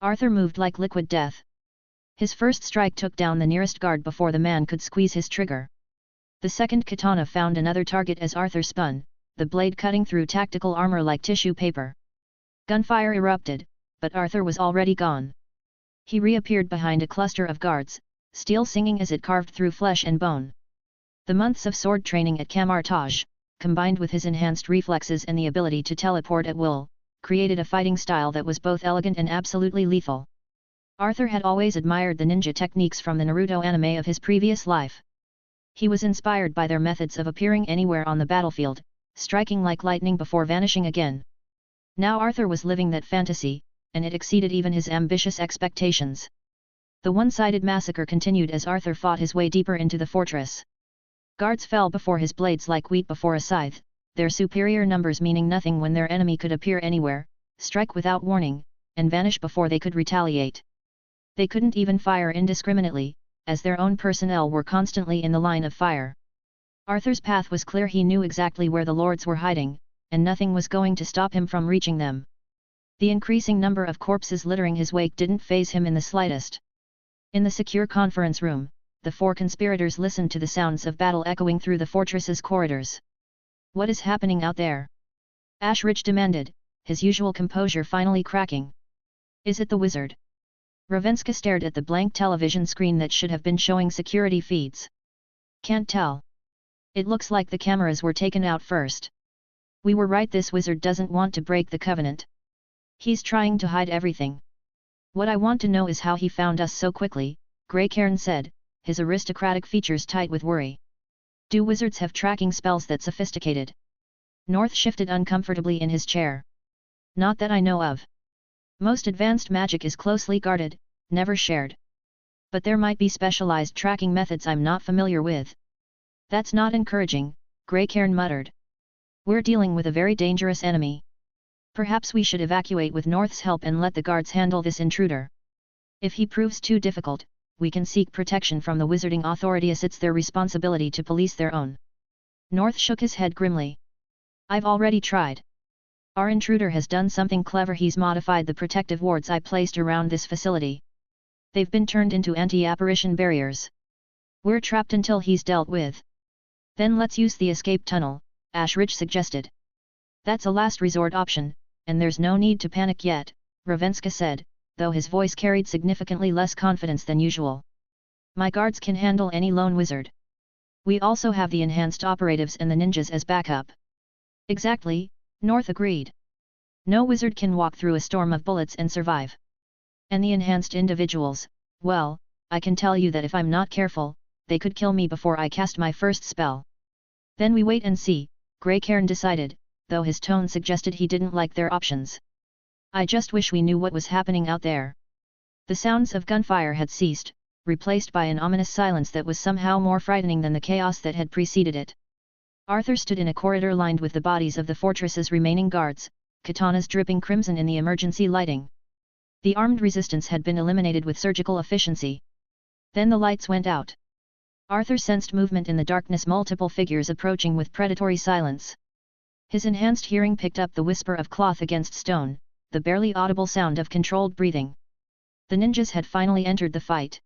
Arthur moved like liquid death. His first strike took down the nearest guard before the man could squeeze his trigger. The second katana found another target as Arthur spun, the blade cutting through tactical armor like tissue paper. Gunfire erupted, but Arthur was already gone. He reappeared behind a cluster of guards, steel singing as it carved through flesh and bone. The months of sword training at Camartage, combined with his enhanced reflexes and the ability to teleport at will, created a fighting style that was both elegant and absolutely lethal. Arthur had always admired the ninja techniques from the Naruto anime of his previous life. He was inspired by their methods of appearing anywhere on the battlefield, striking like lightning before vanishing again. Now Arthur was living that fantasy, and it exceeded even his ambitious expectations. The one-sided massacre continued as Arthur fought his way deeper into the fortress. Guards fell before his blades like wheat before a scythe, their superior numbers meaning nothing when their enemy could appear anywhere, strike without warning, and vanish before they could retaliate. They couldn't even fire indiscriminately, as their own personnel were constantly in the line of fire. Arthur's path was clear. He knew exactly where the lords were hiding, and nothing was going to stop him from reaching them. The increasing number of corpses littering his wake didn't faze him in the slightest. In the secure conference room, the 4 conspirators listened to the sounds of battle echoing through the fortress's corridors. "What is happening out there?" Ashridge demanded, his usual composure finally cracking. "Is it the wizard?" Ravenska stared at the blank television screen that should have been showing security feeds. "Can't tell. It looks like the cameras were taken out first. We were right, this wizard doesn't want to break the covenant. He's trying to hide everything. What I want to know is how he found us so quickly," Greycairn said, his aristocratic features tight with worry. "Do wizards have tracking spells that sophisticated?" North shifted uncomfortably in his chair. "Not that I know of. Most advanced magic is closely guarded, never shared. But there might be specialized tracking methods I'm not familiar with." "That's not encouraging," Greycairn muttered. We're dealing with a very dangerous enemy. Perhaps we should evacuate with North's help and let the guards handle this intruder. If he proves too difficult, we can seek protection from the wizarding authorities. It's their responsibility to police their own. North shook his head grimly. I've already tried. Our intruder has done something clever. He's modified the protective wards I placed around this facility. They've been turned into anti-apparition barriers. We're trapped until he's dealt with. Then let's use the escape tunnel, Ashridge suggested. That's a last resort option, and there's no need to panic yet, Ravenska said, though his voice carried significantly less confidence than usual. My guards can handle any lone wizard. We also have the enhanced operatives and the ninjas as backup. Exactly, North agreed. No wizard can walk through a storm of bullets and survive. And the enhanced individuals, well, I can tell you that if I'm not careful, they could kill me before I cast my first spell. Then we wait and see, Greycairn decided, though his tone suggested he didn't like their options. I just wish we knew what was happening out there. The sounds of gunfire had ceased, replaced by an ominous silence that was somehow more frightening than the chaos that had preceded it. Arthur stood in a corridor lined with the bodies of the fortress's remaining guards, katanas dripping crimson in the emergency lighting. The armed resistance had been eliminated with surgical efficiency. Then the lights went out. Arthur sensed movement in the darkness, multiple figures approaching with predatory silence. His enhanced hearing picked up the whisper of cloth against stone, the barely audible sound of controlled breathing. The ninjas had finally entered the fight.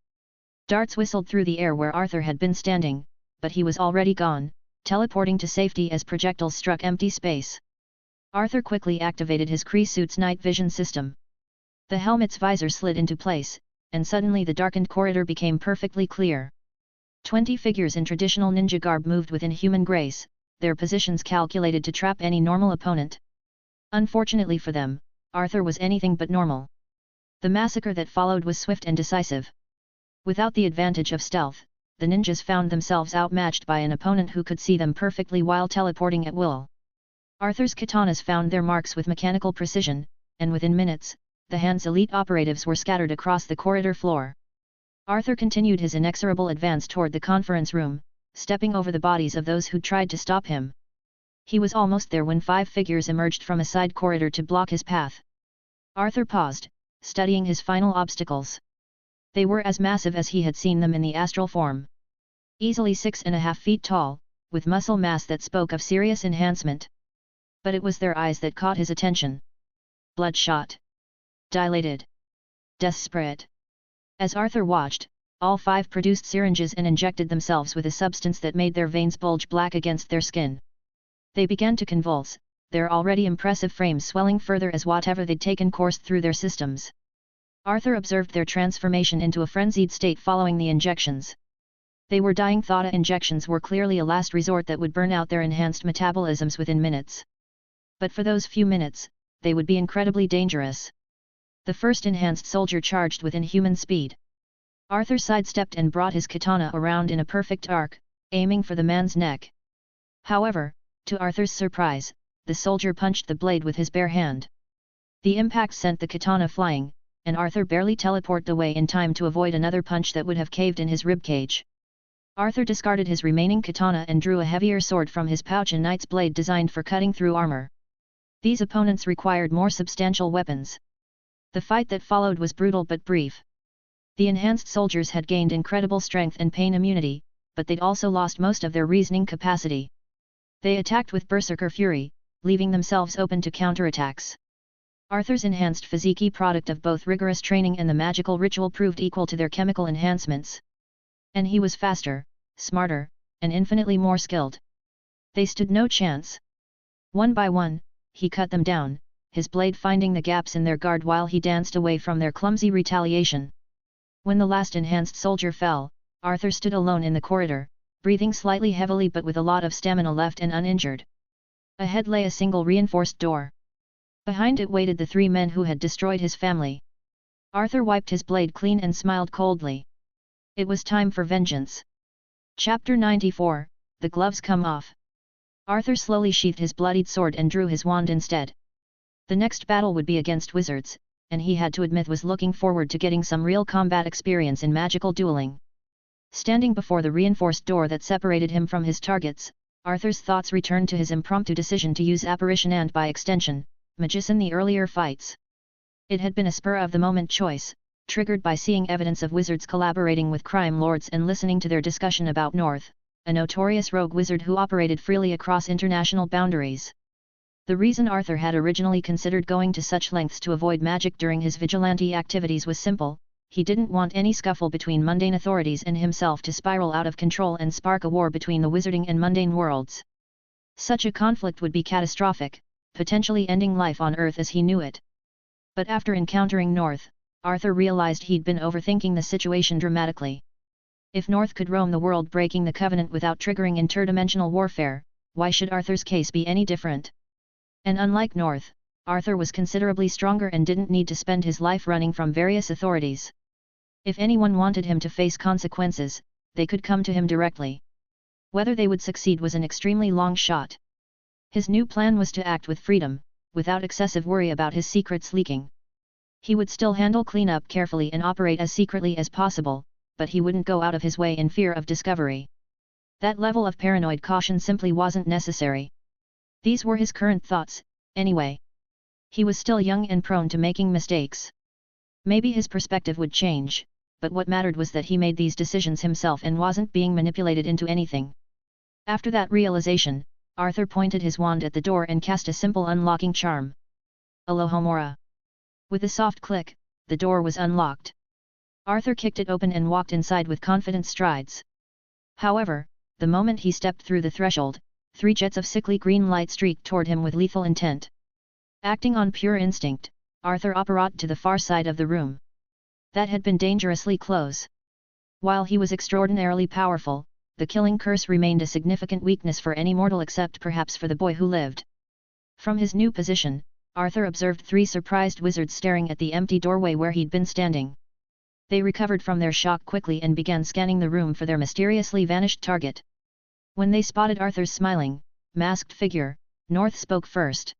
Darts whistled through the air where Arthur had been standing, but he was already gone, teleporting to safety as projectiles struck empty space. Arthur quickly activated his Kree suit's night vision system. The helmet's visor slid into place, and suddenly the darkened corridor became perfectly clear. 20 figures in traditional ninja garb moved with inhuman grace, their positions calculated to trap any normal opponent. Unfortunately for them, Arthur was anything but normal. The massacre that followed was swift and decisive. Without the advantage of stealth, the ninjas found themselves outmatched by an opponent who could see them perfectly while teleporting at will. Arthur's katanas found their marks with mechanical precision, and within minutes, the hand's elite operatives were scattered across the corridor floor. Arthur continued his inexorable advance toward the conference room, stepping over the bodies of those who'd tried to stop him. He was almost there when 5 figures emerged from a side corridor to block his path. Arthur paused, studying his final obstacles. They were as massive as he had seen them in the astral form. Easily 6.5 feet tall, with muscle mass that spoke of serious enhancement. But it was their eyes that caught his attention. Bloodshot. Dilated. Desperate. As Arthur watched, all 5 produced syringes and injected themselves with a substance that made their veins bulge black against their skin. They began to convulse, their already impressive frames swelling further as whatever they'd taken coursed through their systems. Arthur observed their transformation into a frenzied state following the injections. They were dying. Thought injections were clearly a last resort that would burn out their enhanced metabolisms within minutes. But for those few minutes, they would be incredibly dangerous. The first enhanced soldier charged with inhuman speed. Arthur sidestepped and brought his katana around in a perfect arc, aiming for the man's neck. However, to Arthur's surprise, the soldier punched the blade with his bare hand. The impact sent the katana flying, and Arthur barely teleported away in time to avoid another punch that would have caved in his ribcage. Arthur discarded his remaining katana and drew a heavier sword from his pouch, a knight's blade designed for cutting through armor. These opponents required more substantial weapons. The fight that followed was brutal but brief. The enhanced soldiers had gained incredible strength and pain immunity, but they'd also lost most of their reasoning capacity. They attacked with berserker fury, leaving themselves open to counterattacks. Arthur's enhanced physique, product of both rigorous training and the magical ritual, proved equal to their chemical enhancements. And he was faster, smarter, and infinitely more skilled. They stood no chance. One by one, he cut them down, his blade finding the gaps in their guard while he danced away from their clumsy retaliation. When the last enhanced soldier fell, Arthur stood alone in the corridor, breathing slightly heavily but with a lot of stamina left and uninjured. Ahead lay a single reinforced door. Behind it waited the 3 men who had destroyed his family. Arthur wiped his blade clean and smiled coldly. It was time for vengeance. Chapter 94, The Gloves Come Off. Arthur slowly sheathed his bloodied sword and drew his wand instead. The next battle would be against wizards, and he had to admit was looking forward to getting some real combat experience in magical dueling. Standing before the reinforced door that separated him from his targets, Arthur's thoughts returned to his impromptu decision to use apparition and by extension, magician in the earlier fights. It had been a spur-of-the-moment choice, triggered by seeing evidence of wizards collaborating with crime lords and listening to their discussion about North, a notorious rogue wizard who operated freely across international boundaries. The reason Arthur had originally considered going to such lengths to avoid magic during his vigilante activities was simple: he didn't want any scuffle between mundane authorities and himself to spiral out of control and spark a war between the wizarding and mundane worlds. Such a conflict would be catastrophic, potentially ending life on Earth as he knew it. But after encountering North, Arthur realized he'd been overthinking the situation dramatically. If North could roam the world breaking the covenant without triggering interdimensional warfare, why should Arthur's case be any different? And unlike North, Arthur was considerably stronger and didn't need to spend his life running from various authorities. If anyone wanted him to face consequences, they could come to him directly. Whether they would succeed was an extremely long shot. His new plan was to act with freedom, without excessive worry about his secrets leaking. He would still handle cleanup carefully and operate as secretly as possible, but he wouldn't go out of his way in fear of discovery. That level of paranoid caution simply wasn't necessary. These were his current thoughts, anyway. He was still young and prone to making mistakes. Maybe his perspective would change, but what mattered was that he made these decisions himself and wasn't being manipulated into anything. After that realization, Arthur pointed his wand at the door and cast a simple unlocking charm. Alohomora. With a soft click, the door was unlocked. Arthur kicked it open and walked inside with confident strides. However, the moment he stepped through the threshold, 3 jets of sickly green light streaked toward him with lethal intent. Acting on pure instinct, Arthur apparat to the far side of the room. That had been dangerously close. While he was extraordinarily powerful, the killing curse remained a significant weakness for any mortal except perhaps for the boy who lived. From his new position, Arthur observed 3 surprised wizards staring at the empty doorway where he'd been standing. They recovered from their shock quickly and began scanning the room for their mysteriously vanished target. When they spotted Arthur's smiling, masked figure, North spoke first.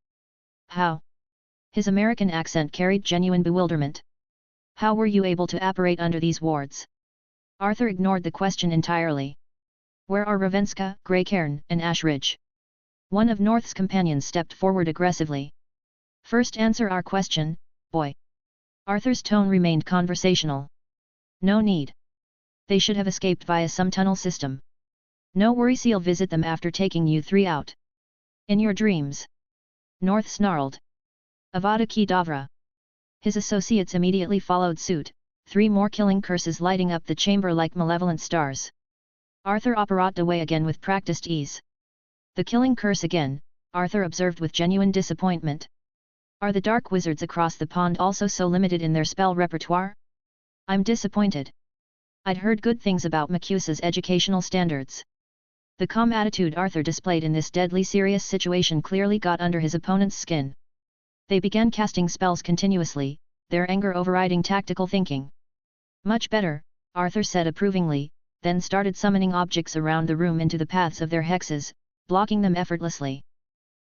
"How?" His American accent carried genuine bewilderment. "How were you able to apparate under these wards?" Arthur ignored the question entirely. "Where are Ravenska, Greycairn, and Ashridge?" One of North's companions stepped forward aggressively. "First answer our question, boy." Arthur's tone remained conversational. "No need. They should have escaped via some tunnel system. No worries, he'll visit them after taking you 3 out. In your dreams." North snarled. "Avada Kedavra." His associates immediately followed suit, 3 more killing curses lighting up the chamber like malevolent stars. Arthur apparat away again with practiced ease. "The killing curse again," Arthur observed with genuine disappointment. "Are the dark wizards across the pond also so limited in their spell repertoire? I'm disappointed. I'd heard good things about Macusa's educational standards." The calm attitude Arthur displayed in this deadly serious situation clearly got under his opponent's skin. They began casting spells continuously, their anger overriding tactical thinking. "Much better," Arthur said approvingly, then started summoning objects around the room into the paths of their hexes, blocking them effortlessly.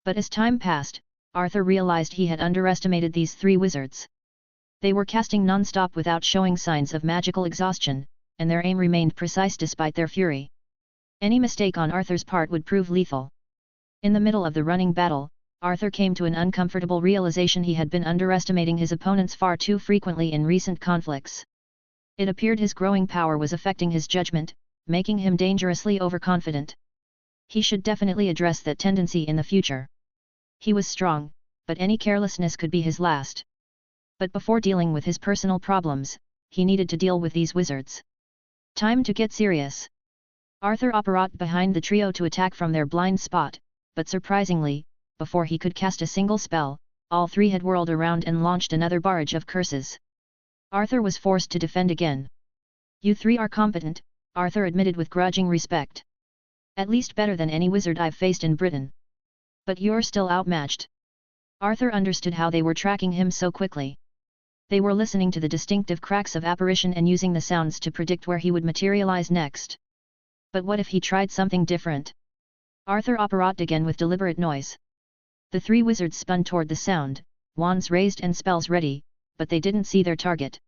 But as time passed, Arthur realized he had underestimated these 3 wizards. They were casting non-stop without showing signs of magical exhaustion, and their aim remained precise despite their fury. Any mistake on Arthur's part would prove lethal. In the middle of the running battle, Arthur came to an uncomfortable realization: he had been underestimating his opponents far too frequently in recent conflicts. It appeared his growing power was affecting his judgment, making him dangerously overconfident. He should definitely address that tendency in the future. He was strong, but any carelessness could be his last. But before dealing with his personal problems, he needed to deal with these wizards. Time to get serious. Arthur apparat behind the trio to attack from their blind spot, but surprisingly, before he could cast a single spell, all 3 had whirled around and launched another barrage of curses. Arthur was forced to defend again. "You 3 are competent," Arthur admitted with grudging respect. "At least better than any wizard I've faced in Britain. But you're still outmatched." Arthur understood how they were tracking him so quickly. They were listening to the distinctive cracks of apparition and using the sounds to predict where he would materialize next. But what if he tried something different? Arthur apparat again with deliberate noise. The 3 wizards spun toward the sound, wands raised and spells ready, but they didn't see their target.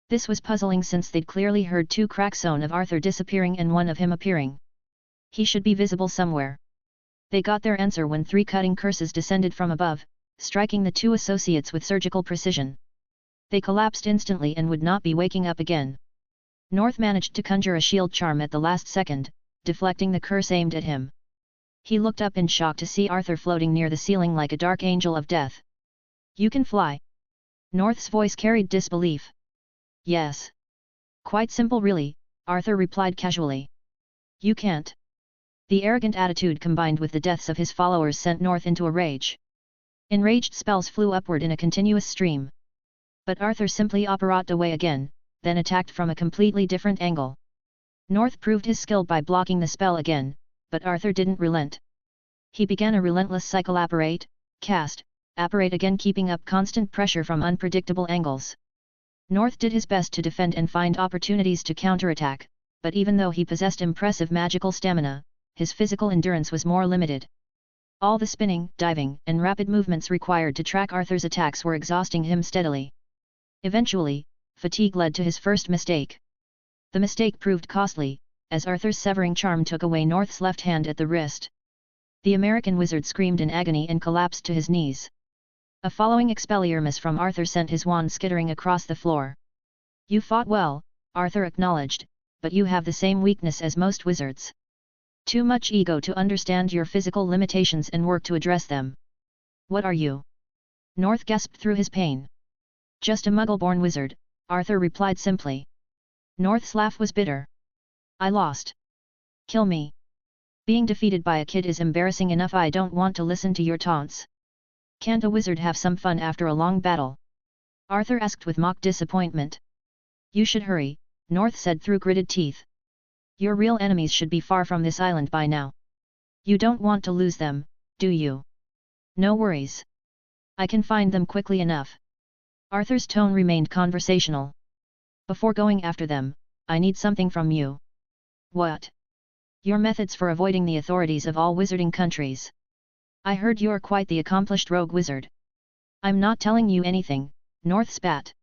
This was puzzling since they'd clearly heard 2 cracks of Arthur disappearing and one of him appearing. He should be visible somewhere. They got their answer when 3 cutting curses descended from above, striking the 2 associates with surgical precision. They collapsed instantly and would not be waking up again. North managed to conjure a shield charm at the last second, deflecting the curse aimed at him. He looked up in shock to see Arthur floating near the ceiling like a dark angel of death. "You can fly?" North's voice carried disbelief. "Yes. Quite simple really," Arthur replied casually. "You can't." The arrogant attitude combined with the deaths of his followers sent North into a rage. Enraged spells flew upward in a continuous stream. But Arthur simply operated away again, then attacked from a completely different angle. North proved his skill by blocking the spell again, but Arthur didn't relent. He began a relentless cycle: apparate, cast, apparate again, keeping up constant pressure from unpredictable angles. North did his best to defend and find opportunities to counterattack, but even though he possessed impressive magical stamina, his physical endurance was more limited. All the spinning, diving, and rapid movements required to track Arthur's attacks were exhausting him steadily. Eventually, fatigue led to his first mistake. The mistake proved costly, as Arthur's severing charm took away North's left hand at the wrist. The American wizard screamed in agony and collapsed to his knees. A following expelliarmus miss from Arthur sent his wand skittering across the floor. "You fought well," Arthur acknowledged, "but you have the same weakness as most wizards. Too much ego to understand your physical limitations and work to address them." "What are you?" North gasped through his pain. "Just a Muggle-born wizard," Arthur replied simply. North's laugh was bitter. "I lost. Kill me. Being defeated by a kid is embarrassing enough. I don't want to listen to your taunts." "Can't a wizard have some fun after a long battle?" Arthur asked with mock disappointment. "You should hurry," North said through gritted teeth. "Your real enemies should be far from this island by now. You don't want to lose them, do you?" "No worries. I can find them quickly enough." Arthur's tone remained conversational. "Before going after them, I need something from you." "What?" "Your methods for avoiding the authorities of all wizarding countries. I heard you're quite the accomplished rogue wizard." "I'm not telling you anything," North spat.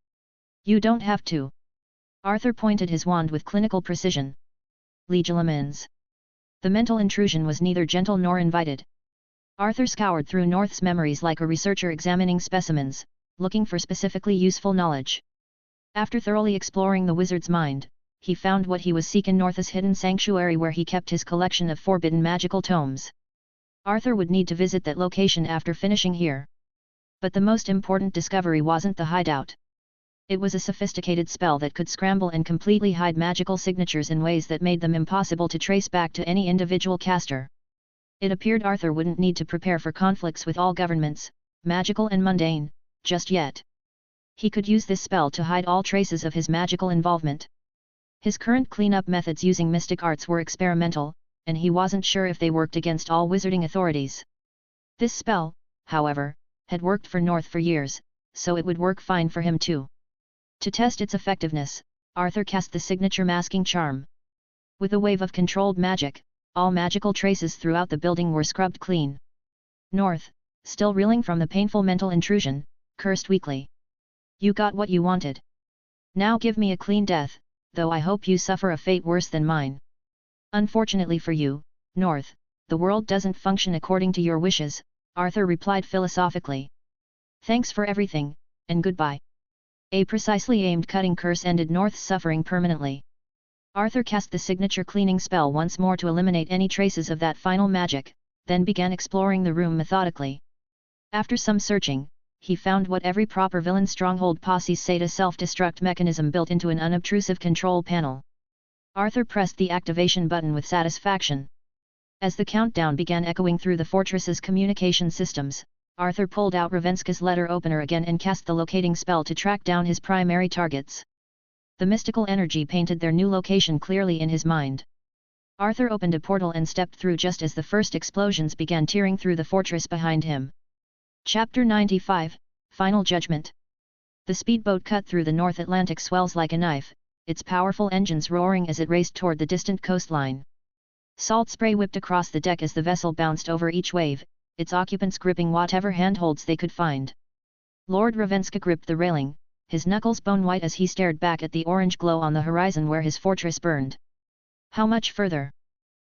"You don't have to." Arthur pointed his wand with clinical precision. Legilimens. The mental intrusion was neither gentle nor invited. Arthur scoured through North's memories like a researcher examining specimens, looking for specifically useful knowledge. After thoroughly exploring the wizard's mind, he found what he was seeking: North's hidden sanctuary where he kept his collection of forbidden magical tomes. Arthur would need to visit that location after finishing here. But the most important discovery wasn't the hideout. It was a sophisticated spell that could scramble and completely hide magical signatures in ways that made them impossible to trace back to any individual caster. It appeared Arthur wouldn't need to prepare for conflicts with all governments, magical and mundane, just yet. He could use this spell to hide all traces of his magical involvement. His current cleanup methods using mystic arts were experimental, and he wasn't sure if they worked against all wizarding authorities. This spell, however, had worked for North for years, so it would work fine for him too. To test its effectiveness, Arthur cast the signature masking charm. With a wave of controlled magic, all magical traces throughout the building were scrubbed clean. North, still reeling from the painful mental intrusion, cursed weakly. "You got what you wanted. Now give me a clean death, though I hope you suffer a fate worse than mine." "Unfortunately for you, North, the world doesn't function according to your wishes," Arthur replied philosophically. "Thanks for everything, and goodbye." A precisely aimed cutting curse ended North's suffering permanently. Arthur cast the signature cleaning spell once more to eliminate any traces of that final magic, then began exploring the room methodically. After some searching, he found what every proper villain stronghold posse's SATA self-destruct mechanism built into an unobtrusive control panel. Arthur pressed the activation button with satisfaction. As the countdown began echoing through the fortress's communication systems, Arthur pulled out Ravenska's letter opener again and cast the locating spell to track down his primary targets. The mystical energy painted their new location clearly in his mind. Arthur opened a portal and stepped through just as the first explosions began tearing through the fortress behind him. Chapter 95, Final Judgment. The speedboat cut through the North Atlantic swells like a knife, its powerful engines roaring as it raced toward the distant coastline. Salt spray whipped across the deck as the vessel bounced over each wave, its occupants gripping whatever handholds they could find. Lord Ravenska gripped the railing, his knuckles bone-white as he stared back at the orange glow on the horizon where his fortress burned. "How much further?"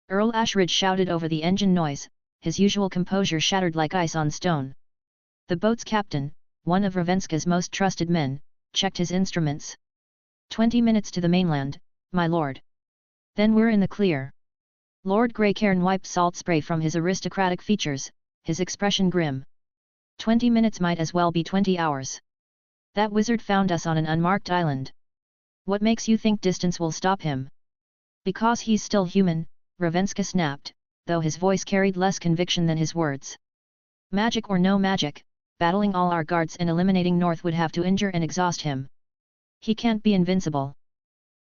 Earl Ashridge shouted over the engine noise, his usual composure shattered like ice on stone. The boat's captain, one of Ravenska's most trusted men, checked his instruments. 20 minutes to the mainland, my lord. Then we're in the clear. Lord Greycairn wiped salt spray from his aristocratic features, his expression grim. 20 minutes might as well be 20 hours. That wizard found us on an unmarked island. What makes you think distance will stop him? Because he's still human, Ravenska snapped, though his voice carried less conviction than his words. Magic or no magic, battling all our guards and eliminating North would have to injure and exhaust him. He can't be invincible.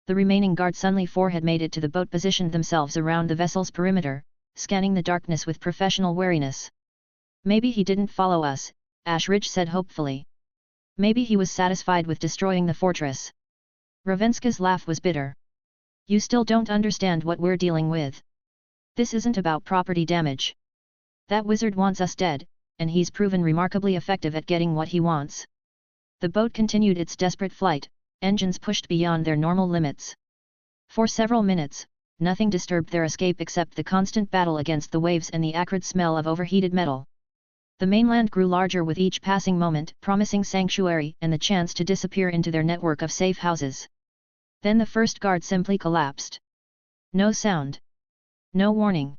The remaining guards, only 4 had made it to the boat, positioned themselves around the vessel's perimeter, scanning the darkness with professional wariness. Maybe he didn't follow us, Ashridge said hopefully. Maybe he was satisfied with destroying the fortress. Ravenska's laugh was bitter. You still don't understand what we're dealing with. This isn't about property damage. That wizard wants us dead, and he's proven remarkably effective at getting what he wants. The boat continued its desperate flight, engines pushed beyond their normal limits. For several minutes, nothing disturbed their escape except the constant battle against the waves and the acrid smell of overheated metal. The mainland grew larger with each passing moment, promising sanctuary and the chance to disappear into their network of safe houses. Then the first guard simply collapsed. No sound. No warning.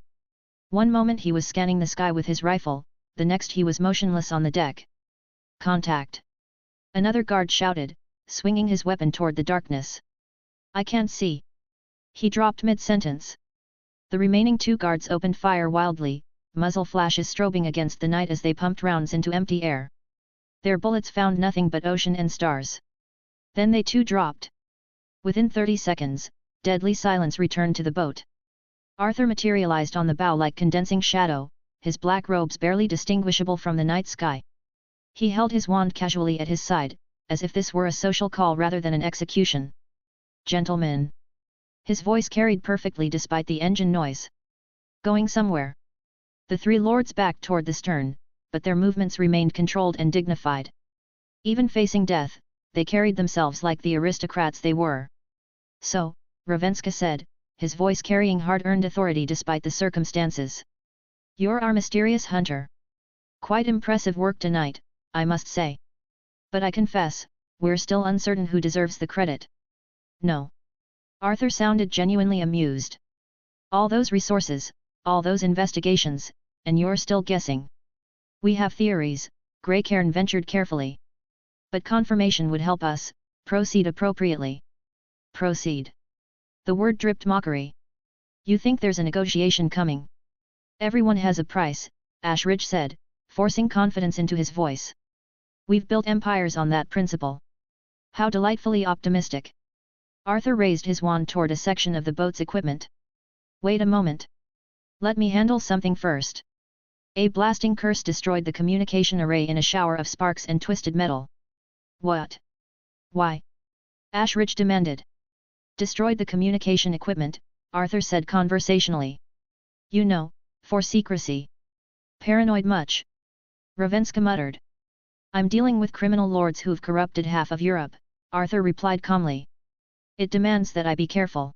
One moment he was scanning the sky with his rifle, the next he was motionless on the deck. Contact! Another guard shouted, swinging his weapon toward the darkness. I can't see. He dropped mid-sentence. The remaining 2 guards opened fire wildly, muzzle flashes strobing against the night as they pumped rounds into empty air. Their bullets found nothing but ocean and stars. Then they too dropped. Within 30 seconds, deadly silence returned to the boat. Arthur materialized on the bow like condensing shadow, his black robes barely distinguishable from the night sky. He held his wand casually at his side, as if this were a social call rather than an execution. Gentlemen. His voice carried perfectly despite the engine noise. Going somewhere. The 3 lords backed toward the stern, but their movements remained controlled and dignified. Even facing death, they carried themselves like the aristocrats they were. So, Ravenska said, his voice carrying hard-earned authority despite the circumstances. You're our mysterious hunter. Quite impressive work tonight, I must say. But I confess, we're still uncertain who deserves the credit. No. Arthur sounded genuinely amused. All those resources, all those investigations, and you're still guessing. We have theories, Greycairn ventured carefully. But confirmation would help us, proceed appropriately. Proceed. The word dripped mockery. You think there's a negotiation coming? Everyone has a price, Ashridge said, forcing confidence into his voice. We've built empires on that principle. How delightfully optimistic. Arthur raised his wand toward a section of the boat's equipment. Wait a moment. Let me handle something first. A blasting curse destroyed the communication array in a shower of sparks and twisted metal. What? Why? Ashridge demanded. Destroyed the communication equipment, Arthur said conversationally. You know, for secrecy. Paranoid much? Ravenska muttered. I'm dealing with criminal lords who've corrupted half of Europe, Arthur replied calmly. It demands that I be careful.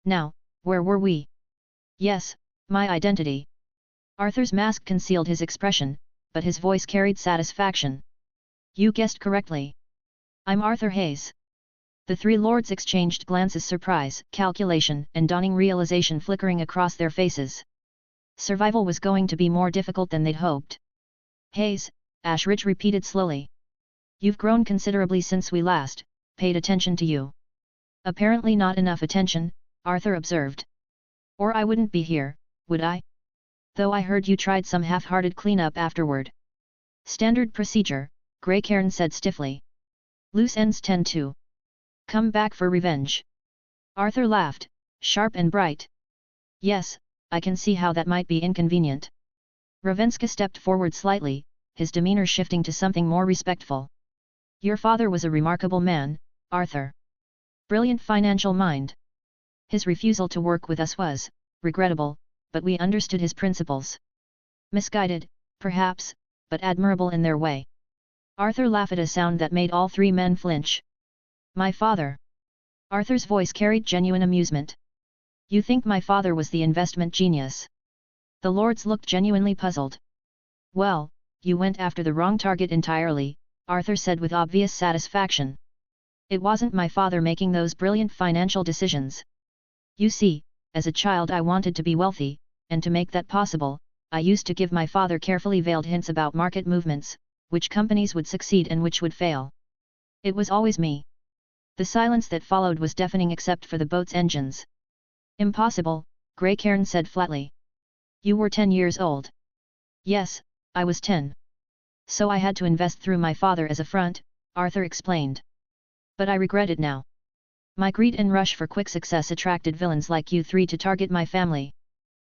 Now, where were we? Yes, my identity. Arthur's mask concealed his expression, but his voice carried satisfaction. You guessed correctly. I'm Arthur Hayes. The 3 lords exchanged glances, surprise, calculation, and dawning realization flickering across their faces. Survival was going to be more difficult than they'd hoped. Hayes, Ashridge repeated slowly. You've grown considerably since we last paid attention to you. Apparently not enough attention, Arthur observed. Or I wouldn't be here, would I? Though I heard you tried some half-hearted cleanup afterward. Standard procedure, Greycairn said stiffly. Loose ends tend to come back for revenge. Arthur laughed, sharp and bright. Yes, I can see how that might be inconvenient. Ravenska stepped forward slightly, his demeanor shifting to something more respectful. Your father was a remarkable man, Arthur. Brilliant financial mind. His refusal to work with us was regrettable, but we understood his principles. Misguided, perhaps, but admirable in their way. Arthur laughed at a sound that made all 3 men flinch. My father. Arthur's voice carried genuine amusement. You think my father was the investment genius? The lords looked genuinely puzzled. Well, you went after the wrong target entirely, Arthur said with obvious satisfaction. It wasn't my father making those brilliant financial decisions. You see, as a child I wanted to be wealthy, and to make that possible, I used to give my father carefully veiled hints about market movements, which companies would succeed and which would fail. It was always me. The silence that followed was deafening except for the boat's engines. Impossible, Grey Cairn said flatly. You were 10 years old. Yes, I was 10. So I had to invest through my father as a front, Arthur explained. But I regret it now. My greed and rush for quick success attracted villains like you three to target my family.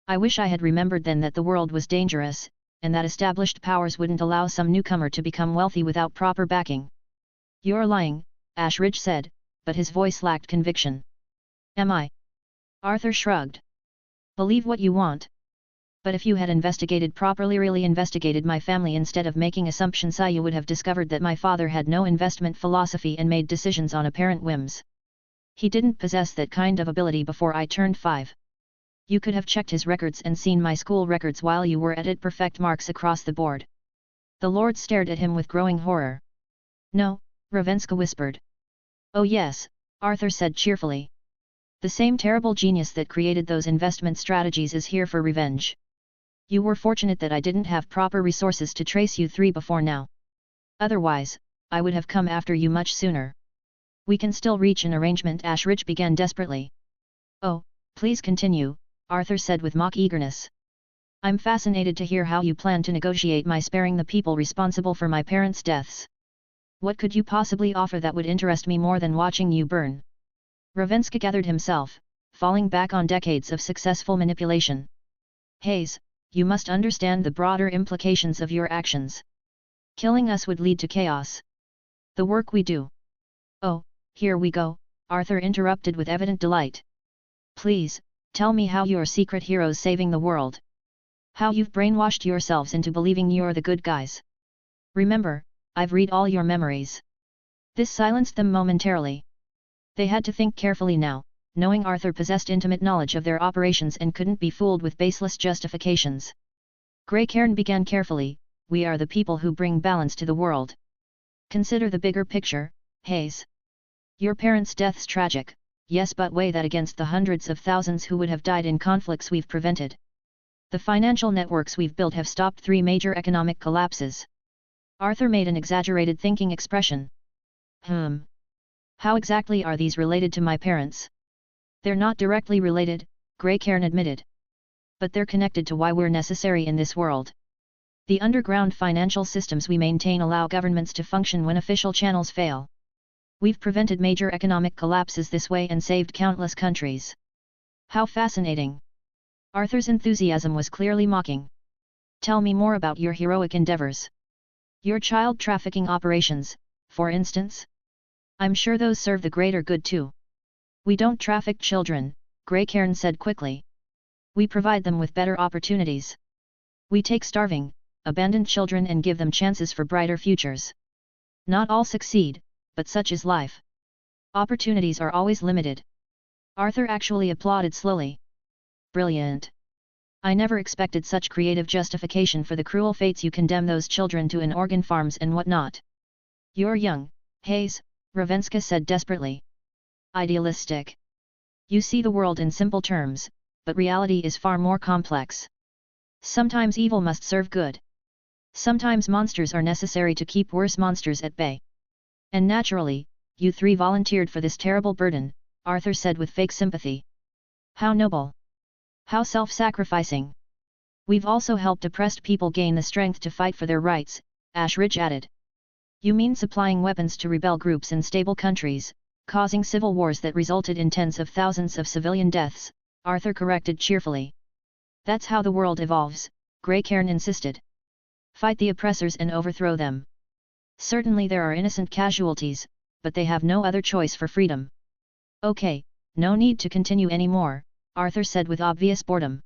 I wish I had remembered then that the world was dangerous, and that established powers wouldn't allow some newcomer to become wealthy without proper backing. You're lying, Ashridge said, but his voice lacked conviction. Am I? Arthur shrugged. Believe what you want. But if you had investigated properly, really investigated my family instead of making assumptions, you would have discovered that my father had no investment philosophy and made decisions on apparent whims. He didn't possess that kind of ability before I turned 5. You could have checked his records and seen my school records while you were at it, perfect marks across the board. The lord stared at him with growing horror. No, Ravenska whispered. Oh yes, Arthur said cheerfully. The same terrible genius that created those investment strategies is here for revenge. You were fortunate that I didn't have proper resources to trace you three before now. Otherwise, I would have come after you much sooner. We can still reach an arrangement, Ashridge began desperately. Oh, please continue, Arthur said with mock eagerness. I'm fascinated to hear how you plan to negotiate my sparing the people responsible for my parents' deaths. What could you possibly offer that would interest me more than watching you burn? Ravenska gathered himself, falling back on decades of successful manipulation. Hayes, you must understand the broader implications of your actions. Killing us would lead to chaos. The work we do. Oh, here we go, Arthur interrupted with evident delight. Please, tell me how you're secret heroes saving the world. How you've brainwashed yourselves into believing you're the good guys. Remember, I've read all your memories. This silenced them momentarily. They had to think carefully now, knowing Arthur possessed intimate knowledge of their operations and couldn't be fooled with baseless justifications. Grey Cairn began carefully, we are the people who bring balance to the world. Consider the bigger picture, Hayes. Your parents' death's tragic, yes, but weigh that against the hundreds of thousands who would have died in conflicts we've prevented. The financial networks we've built have stopped 3 major economic collapses. Arthur made an exaggerated thinking expression. How exactly are these related to my parents? They're not directly related, Grey Cairn admitted. But they're connected to why we're necessary in this world. The underground financial systems we maintain allow governments to function when official channels fail. We've prevented major economic collapses this way and saved countless countries. How fascinating! Arthur's enthusiasm was clearly mocking. Tell me more about your heroic endeavors. Your child trafficking operations, for instance? I'm sure those serve the greater good too. We don't traffic children, Grey Cairn said quickly. We provide them with better opportunities. We take starving, abandoned children and give them chances for brighter futures. Not all succeed, but such is life. Opportunities are always limited. Arthur actually applauded slowly. Brilliant. I never expected such creative justification for the cruel fates you condemn those children to in organ farms and whatnot. You're young, Hayes, Ravenska said desperately. Idealistic. You see the world in simple terms, but reality is far more complex. Sometimes evil must serve good. Sometimes monsters are necessary to keep worse monsters at bay. And naturally, you three volunteered for this terrible burden, Arthur said with fake sympathy. How noble! How self-sacrificing! We've also helped oppressed people gain the strength to fight for their rights, Ashridge added. You mean supplying weapons to rebel groups in stable countries, causing civil wars that resulted in tens of thousands of civilian deaths, Arthur corrected cheerfully. That's how the world evolves, Grey Cairn insisted. Fight the oppressors and overthrow them. Certainly there are innocent casualties, but they have no other choice for freedom. Okay, no need to continue anymore, Arthur said with obvious boredom.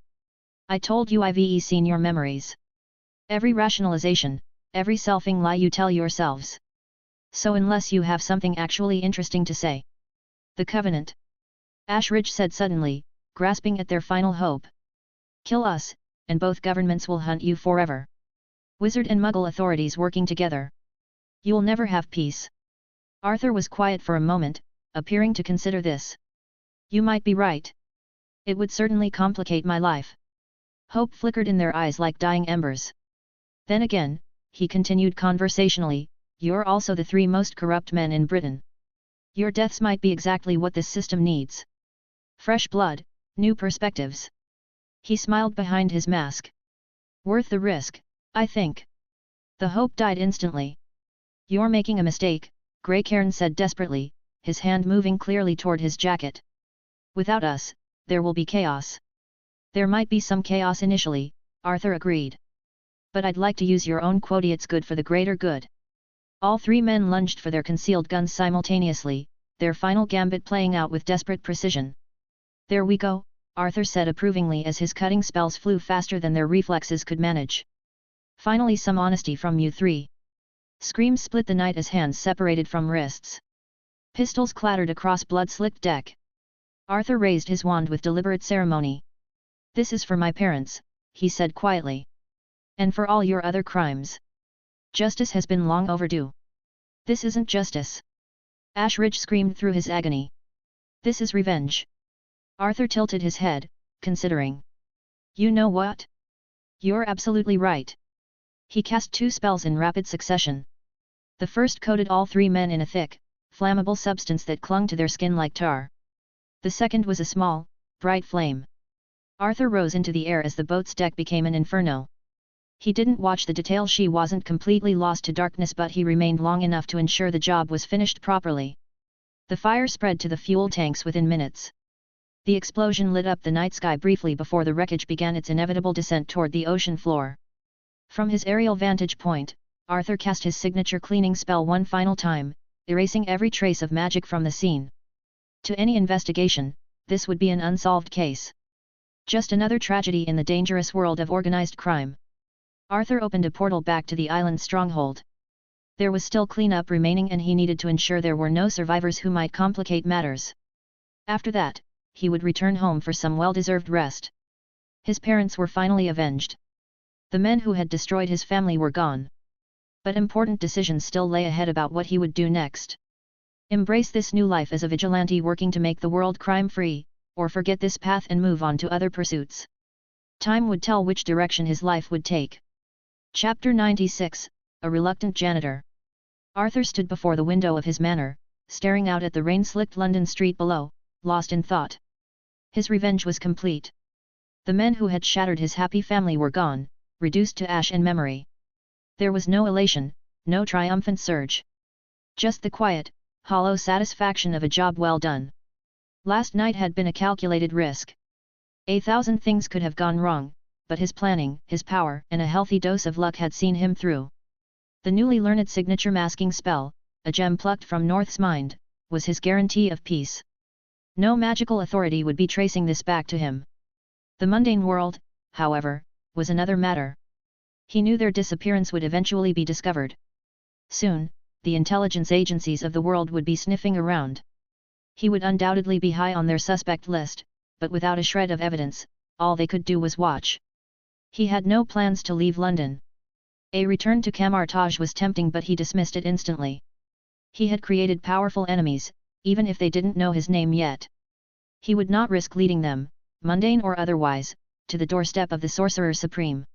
I told you I've seen your memories. Every rationalization, every selfing lie you tell yourselves. So unless you have something actually interesting to say. The Covenant. Ashridge said suddenly, grasping at their final hope. Kill us, and both governments will hunt you forever. Wizard and Muggle authorities working together. You'll never have peace. Arthur was quiet for a moment, appearing to consider this. You might be right. It would certainly complicate my life. Hope flickered in their eyes like dying embers. Then again, he continued conversationally, you're also the three most corrupt men in Britain. Your deaths might be exactly what this system needs. Fresh blood, new perspectives. He smiled behind his mask. Worth the risk, I think. The hope died instantly. You're making a mistake, Grey Cairn said desperately, his hand moving clearly toward his jacket. Without us, there will be chaos. There might be some chaos initially, Arthur agreed. But I'd like to use your own quote, it's good for the greater good. All three men lunged for their concealed guns simultaneously, their final gambit playing out with desperate precision. There we go, Arthur said approvingly as his cutting spells flew faster than their reflexes could manage. Finally some honesty from you three. Screams split the night as hands separated from wrists. Pistols clattered across blood-slicked deck. Arthur raised his wand with deliberate ceremony. This is for my parents, he said quietly. And for all your other crimes. Justice has been long overdue. This isn't justice. Ashridge screamed through his agony. This is revenge. Arthur tilted his head, considering. You know what? You're absolutely right. He cast two spells in rapid succession. The first coated all three men in a thick, flammable substance that clung to their skin like tar. The second was a small, bright flame. Arthur rose into the air as the boat's deck became an inferno. He didn't watch the detail, she wasn't completely lost to darkness, but he remained long enough to ensure the job was finished properly. The fire spread to the fuel tanks within minutes. The explosion lit up the night sky briefly before the wreckage began its inevitable descent toward the ocean floor. From his aerial vantage point, Arthur cast his signature cleaning spell one final time, erasing every trace of magic from the scene. To any investigation, this would be an unsolved case. Just another tragedy in the dangerous world of organized crime. Arthur opened a portal back to the island stronghold. There was still cleanup remaining and he needed to ensure there were no survivors who might complicate matters. After that, he would return home for some well-deserved rest. His parents were finally avenged. The men who had destroyed his family were gone. But important decisions still lay ahead about what he would do next. Embrace this new life as a vigilante working to make the world crime-free, or forget this path and move on to other pursuits. Time would tell which direction his life would take. Chapter 96, A Reluctant Janitor. Arthur stood before the window of his manor, staring out at the rain-slicked London street below, lost in thought. His revenge was complete. The men who had shattered his happy family were gone, reduced to ash and memory. There was no elation, no triumphant surge. Just the quiet, hollow satisfaction of a job well done. Last night had been a calculated risk. 1,000 things could have gone wrong, but his planning, his power, and a healthy dose of luck had seen him through. The newly learned signature masking spell, a gem plucked from North's mind, was his guarantee of peace. No magical authority would be tracing this back to him. The mundane world, however, was another matter. He knew their disappearance would eventually be discovered. Soon, the intelligence agencies of the world would be sniffing around. He would undoubtedly be high on their suspect list, but without a shred of evidence, all they could do was watch. He had no plans to leave London. A return to Camartage was tempting, but he dismissed it instantly. He had created powerful enemies, even if they didn't know his name yet. He would not risk leading them, mundane or otherwise, to the doorstep of the Sorcerer Supreme.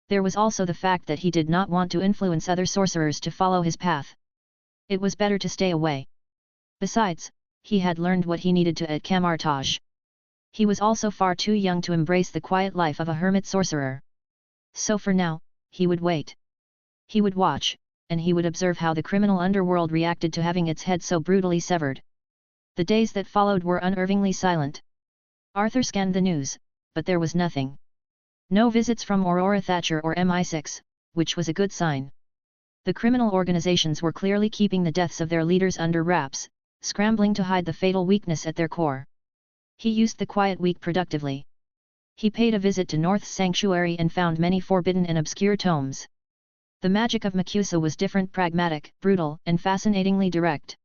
There was also the fact that he did not want to influence other sorcerers to follow his path. It was better to stay away. Besides, he had learned what he needed to at Camartage. He was also far too young to embrace the quiet life of a hermit sorcerer. So for now, he would wait. He would watch, and he would observe how the criminal underworld reacted to having its head so brutally severed. The days that followed were unnervingly silent. Arthur scanned the news, but there was nothing. No visits from Aurora Thatcher or MI6, which was a good sign. The criminal organizations were clearly keeping the deaths of their leaders under wraps, scrambling to hide the fatal weakness at their core. He used the quiet week productively. He paid a visit to North's sanctuary and found many forbidden and obscure tomes. The magic of Macusa was different, pragmatic, brutal, and fascinatingly direct.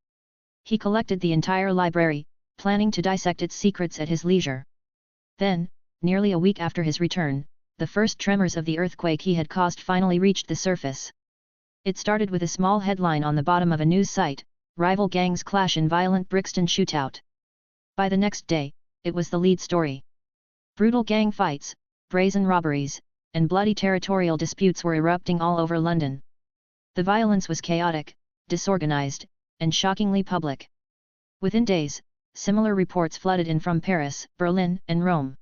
He collected the entire library, planning to dissect its secrets at his leisure. Then, nearly a week after his return, the first tremors of the earthquake he had caused finally reached the surface. It started with a small headline on the bottom of a news site: rival gangs clash in violent Brixton shootout. By the next day, it was the lead story. Brutal gang fights, brazen robberies, and bloody territorial disputes were erupting all over London. The violence was chaotic, disorganized, and shockingly public. Within days, similar reports flooded in from Paris, Berlin, and Rome.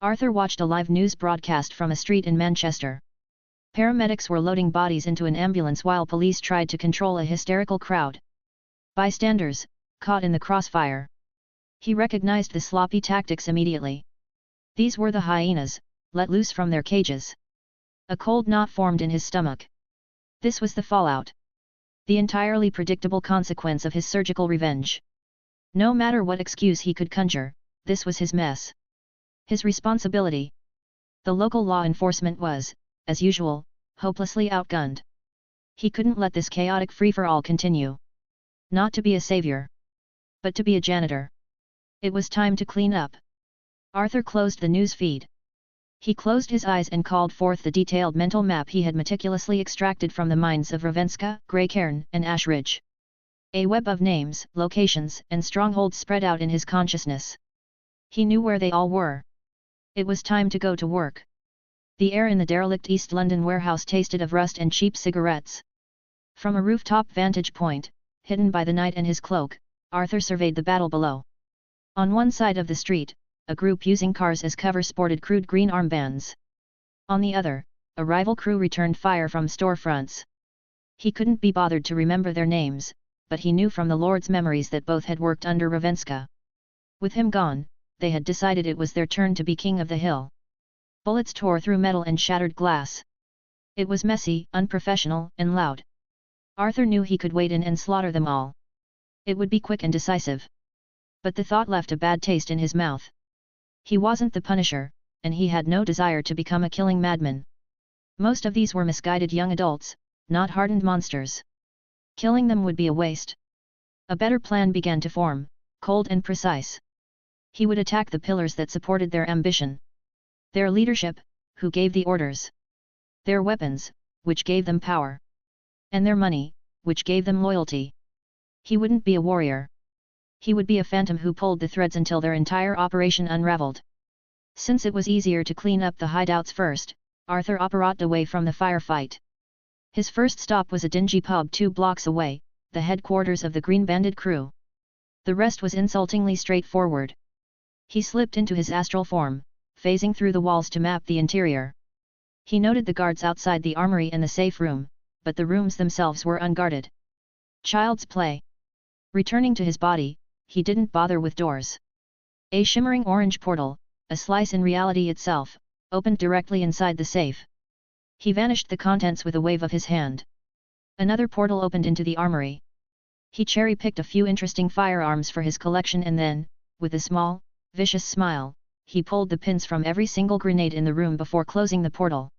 Arthur watched a live news broadcast from a street in Manchester. Paramedics were loading bodies into an ambulance while police tried to control a hysterical crowd. Bystanders, caught in the crossfire. He recognized the sloppy tactics immediately. These were the hyenas, let loose from their cages. A cold knot formed in his stomach. This was the fallout. The entirely predictable consequence of his surgical revenge. No matter what excuse he could conjure, this was his mess. His responsibility. The local law enforcement was, as usual, hopelessly outgunned. He couldn't let this chaotic free-for-all continue. Not to be a savior, but to be a janitor. It was time to clean up. Arthur closed the news feed. He closed his eyes and called forth the detailed mental map he had meticulously extracted from the minds of Ravenska, Greycairn, and Ashridge. A web of names, locations, and strongholds spread out in his consciousness. He knew where they all were. It was time to go to work. The air in the derelict East London warehouse tasted of rust and cheap cigarettes. From a rooftop vantage point, hidden by the night and his cloak, Arthur surveyed the battle below. On one side of the street, a group using cars as cover sported crude green armbands. On the other, a rival crew returned fire from storefronts. He couldn't be bothered to remember their names, but he knew from the Lord's memories that both had worked under Ravenska. With him gone, they had decided it was their turn to be king of the hill. Bullets tore through metal and shattered glass. It was messy, unprofessional, and loud. Arthur knew he could wade in and slaughter them all. It would be quick and decisive. But the thought left a bad taste in his mouth. He wasn't the Punisher, and he had no desire to become a killing madman. Most of these were misguided young adults, not hardened monsters. Killing them would be a waste. A better plan began to form, cold and precise. He would attack the pillars that supported their ambition. Their leadership, who gave the orders. Their weapons, which gave them power. And their money, which gave them loyalty. He wouldn't be a warrior. He would be a phantom who pulled the threads until their entire operation unraveled. Since it was easier to clean up the hideouts first, Arthur operated away from the firefight. His first stop was a dingy pub 2 blocks away, the headquarters of the Green Bandit crew. The rest was insultingly straightforward. He slipped into his astral form, phasing through the walls to map the interior. He noted the guards outside the armory and the safe room, but the rooms themselves were unguarded. Child's play. Returning to his body, he didn't bother with doors. A shimmering orange portal, a slice in reality itself, opened directly inside the safe. He vanished the contents with a wave of his hand. Another portal opened into the armory. He cherry-picked a few interesting firearms for his collection and then, with a small, vicious smile, he pulled the pins from every single grenade in the room before closing the portal.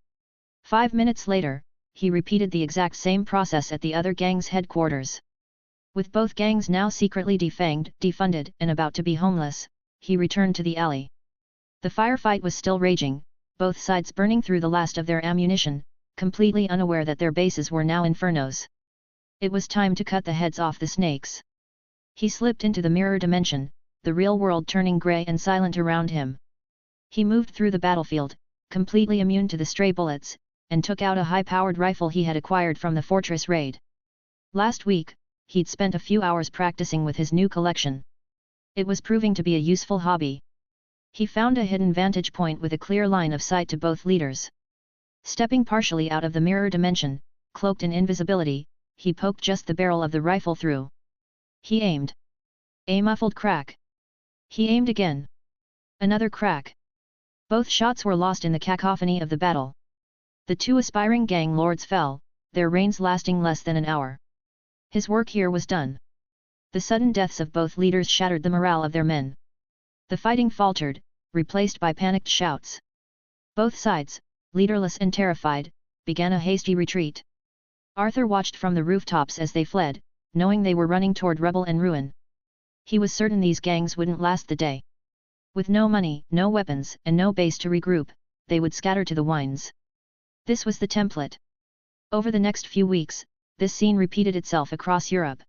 5 minutes later, he repeated the exact same process at the other gang's headquarters. With both gangs now secretly defanged, defunded, and about to be homeless, he returned to the alley. The firefight was still raging, both sides burning through the last of their ammunition, completely unaware that their bases were now infernos. It was time to cut the heads off the snakes. He slipped into the mirror dimension, the real world turning grey and silent around him. He moved through the battlefield, completely immune to the stray bullets, and took out a high-powered rifle he had acquired from the fortress raid. Last week, he'd spent a few hours practicing with his new collection. It was proving to be a useful hobby. He found a hidden vantage point with a clear line of sight to both leaders. Stepping partially out of the mirror dimension, cloaked in invisibility, he poked just the barrel of the rifle through. He aimed. A muffled crack. He aimed again. Another crack. Both shots were lost in the cacophony of the battle. The 2 aspiring gang lords fell, their reigns lasting less than an hour. His work here was done. The sudden deaths of both leaders shattered the morale of their men. The fighting faltered, replaced by panicked shouts. Both sides, leaderless and terrified, began a hasty retreat. Arthur watched from the rooftops as they fled, knowing they were running toward rubble and ruin. He was certain these gangs wouldn't last the day. With no money, no weapons, and no base to regroup, they would scatter to the winds. This was the template. Over the next few weeks, this scene repeated itself across Europe.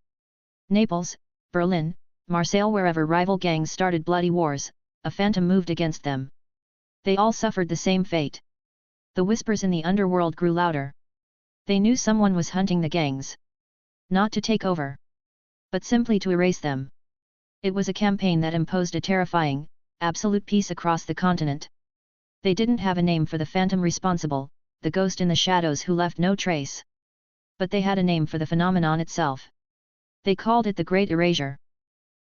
Naples, Berlin, Marseille, wherever rival gangs started bloody wars, a phantom moved against them. They all suffered the same fate. The whispers in the underworld grew louder. They knew someone was hunting the gangs. Not to take over, but simply to erase them. It was a campaign that imposed a terrifying, absolute peace across the continent. They didn't have a name for the phantom responsible, the ghost in the shadows who left no trace. But they had a name for the phenomenon itself. They called it the Great Erasure.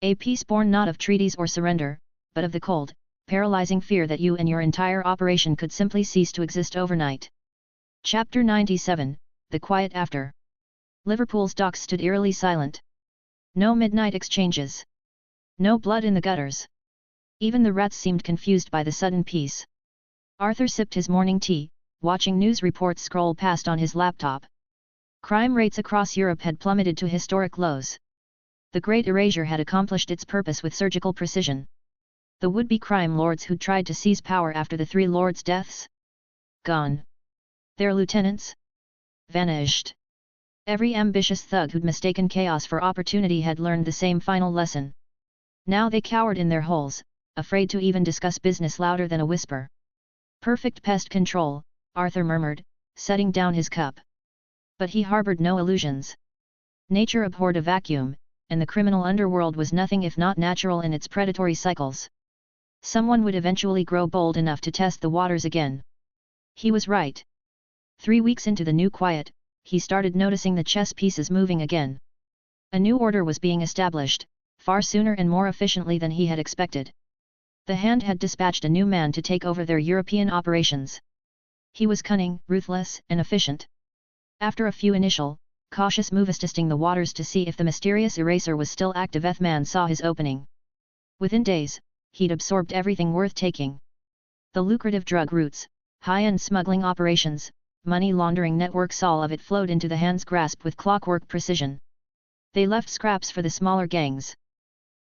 A peace born not of treaties or surrender, but of the cold, paralyzing fear that you and your entire operation could simply cease to exist overnight. Chapter 97, The Quiet After. Liverpool's docks stood eerily silent. No midnight exchanges. No blood in the gutters. Even the rats seemed confused by the sudden peace. Arthur sipped his morning tea, watching news reports scroll past on his laptop. Crime rates across Europe had plummeted to historic lows. The Great Erasure had accomplished its purpose with surgical precision. The would-be crime lords who'd tried to seize power after the three lords' deaths? Gone. Their lieutenants? Vanished. Every ambitious thug who'd mistaken chaos for opportunity had learned the same final lesson. Now they cowered in their holes, afraid to even discuss business louder than a whisper. Perfect pest control, Arthur murmured, setting down his cup. But he harbored no illusions. Nature abhorred a vacuum, and the criminal underworld was nothing if not natural in its predatory cycles. Someone would eventually grow bold enough to test the waters again. He was right. 3 weeks into the new quiet, he started noticing the chess pieces moving again. A new order was being established, far sooner and more efficiently than he had expected. The Hand had dispatched a new man to take over their European operations. He was cunning, ruthless, and efficient. After a few initial, cautious moves testing the waters to see if the mysterious eraser was still active, Ethman saw his opening. Within days, he'd absorbed everything worth taking. The lucrative drug routes, high-end smuggling operations, money laundering networks, all of it flowed into the Hand's grasp with clockwork precision. They left scraps for the smaller gangs.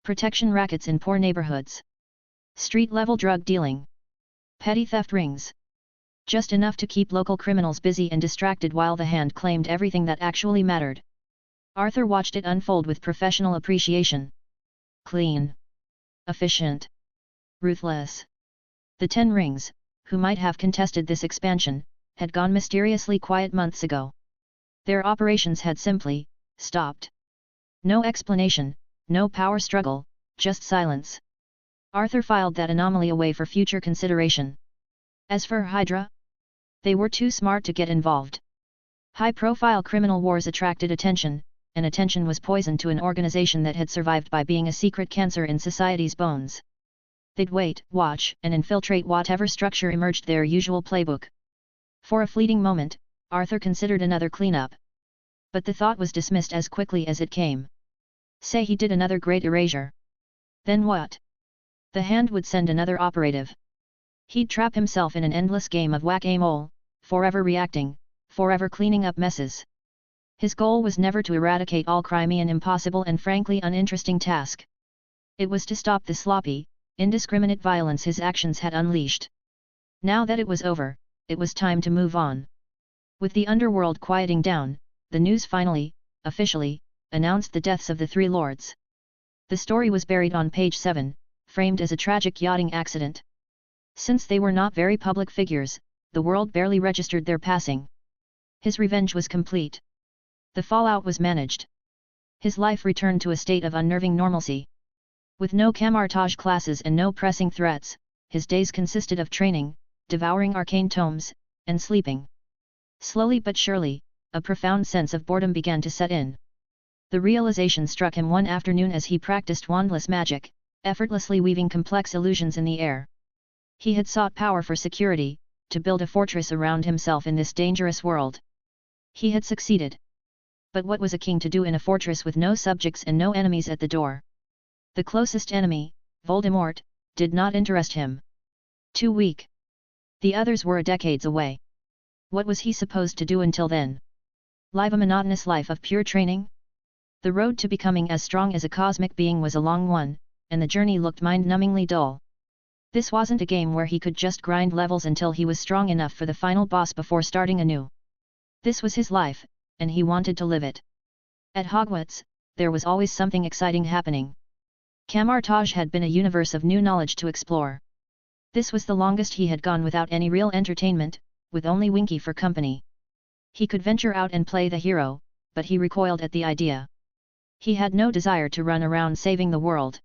Protection rackets in poor neighborhoods. Street-level drug dealing. Petty theft rings. Just enough to keep local criminals busy and distracted while the Hand claimed everything that actually mattered. Arthur watched it unfold with professional appreciation. Clean. Efficient. Ruthless. The 10 Rings, who might have contested this expansion, had gone mysteriously quiet months ago. Their operations had simply stopped. No explanation, no power struggle, just silence. Arthur filed that anomaly away for future consideration. As for Hydra, they were too smart to get involved. High-profile criminal wars attracted attention, and attention was poison to an organization that had survived by being a secret cancer in society's bones. They'd wait, watch, and infiltrate whatever structure emerged, their usual playbook. For a fleeting moment, Arthur considered another cleanup. But the thought was dismissed as quickly as it came. Say he did another Great Erasure. Then what? The Hand would send another operative. He'd trap himself in an endless game of whack-a-mole, forever reacting, forever cleaning up messes. His goal was never to eradicate all crime, an impossible and frankly uninteresting task. It was to stop the sloppy, indiscriminate violence his actions had unleashed. Now that it was over, it was time to move on. With the underworld quieting down, the news finally, officially, announced the deaths of the 3 lords. The story was buried on page 7, framed as a tragic yachting accident. Since they were not very public figures, the world barely registered their passing. His revenge was complete. The fallout was managed. His life returned to a state of unnerving normalcy. With no camartage classes and no pressing threats, his days consisted of training, devouring arcane tomes, and sleeping. Slowly but surely, a profound sense of boredom began to set in. The realization struck him one afternoon as he practiced wandless magic, effortlessly weaving complex illusions in the air. He had sought power for security, to build a fortress around himself in this dangerous world. He had succeeded. But what was a king to do in a fortress with no subjects and no enemies at the door? The closest enemy, Voldemort, did not interest him. Too weak. The others were decades away. What was he supposed to do until then? Live a monotonous life of pure training? The road to becoming as strong as a cosmic being was a long one, and the journey looked mind-numbingly dull. This wasn't a game where he could just grind levels until he was strong enough for the final boss before starting anew. This was his life, and he wanted to live it. At Hogwarts, there was always something exciting happening. Camartage had been a universe of new knowledge to explore. This was the longest he had gone without any real entertainment, with only Winky for company. He could venture out and play the hero, but he recoiled at the idea. He had no desire to run around saving the world.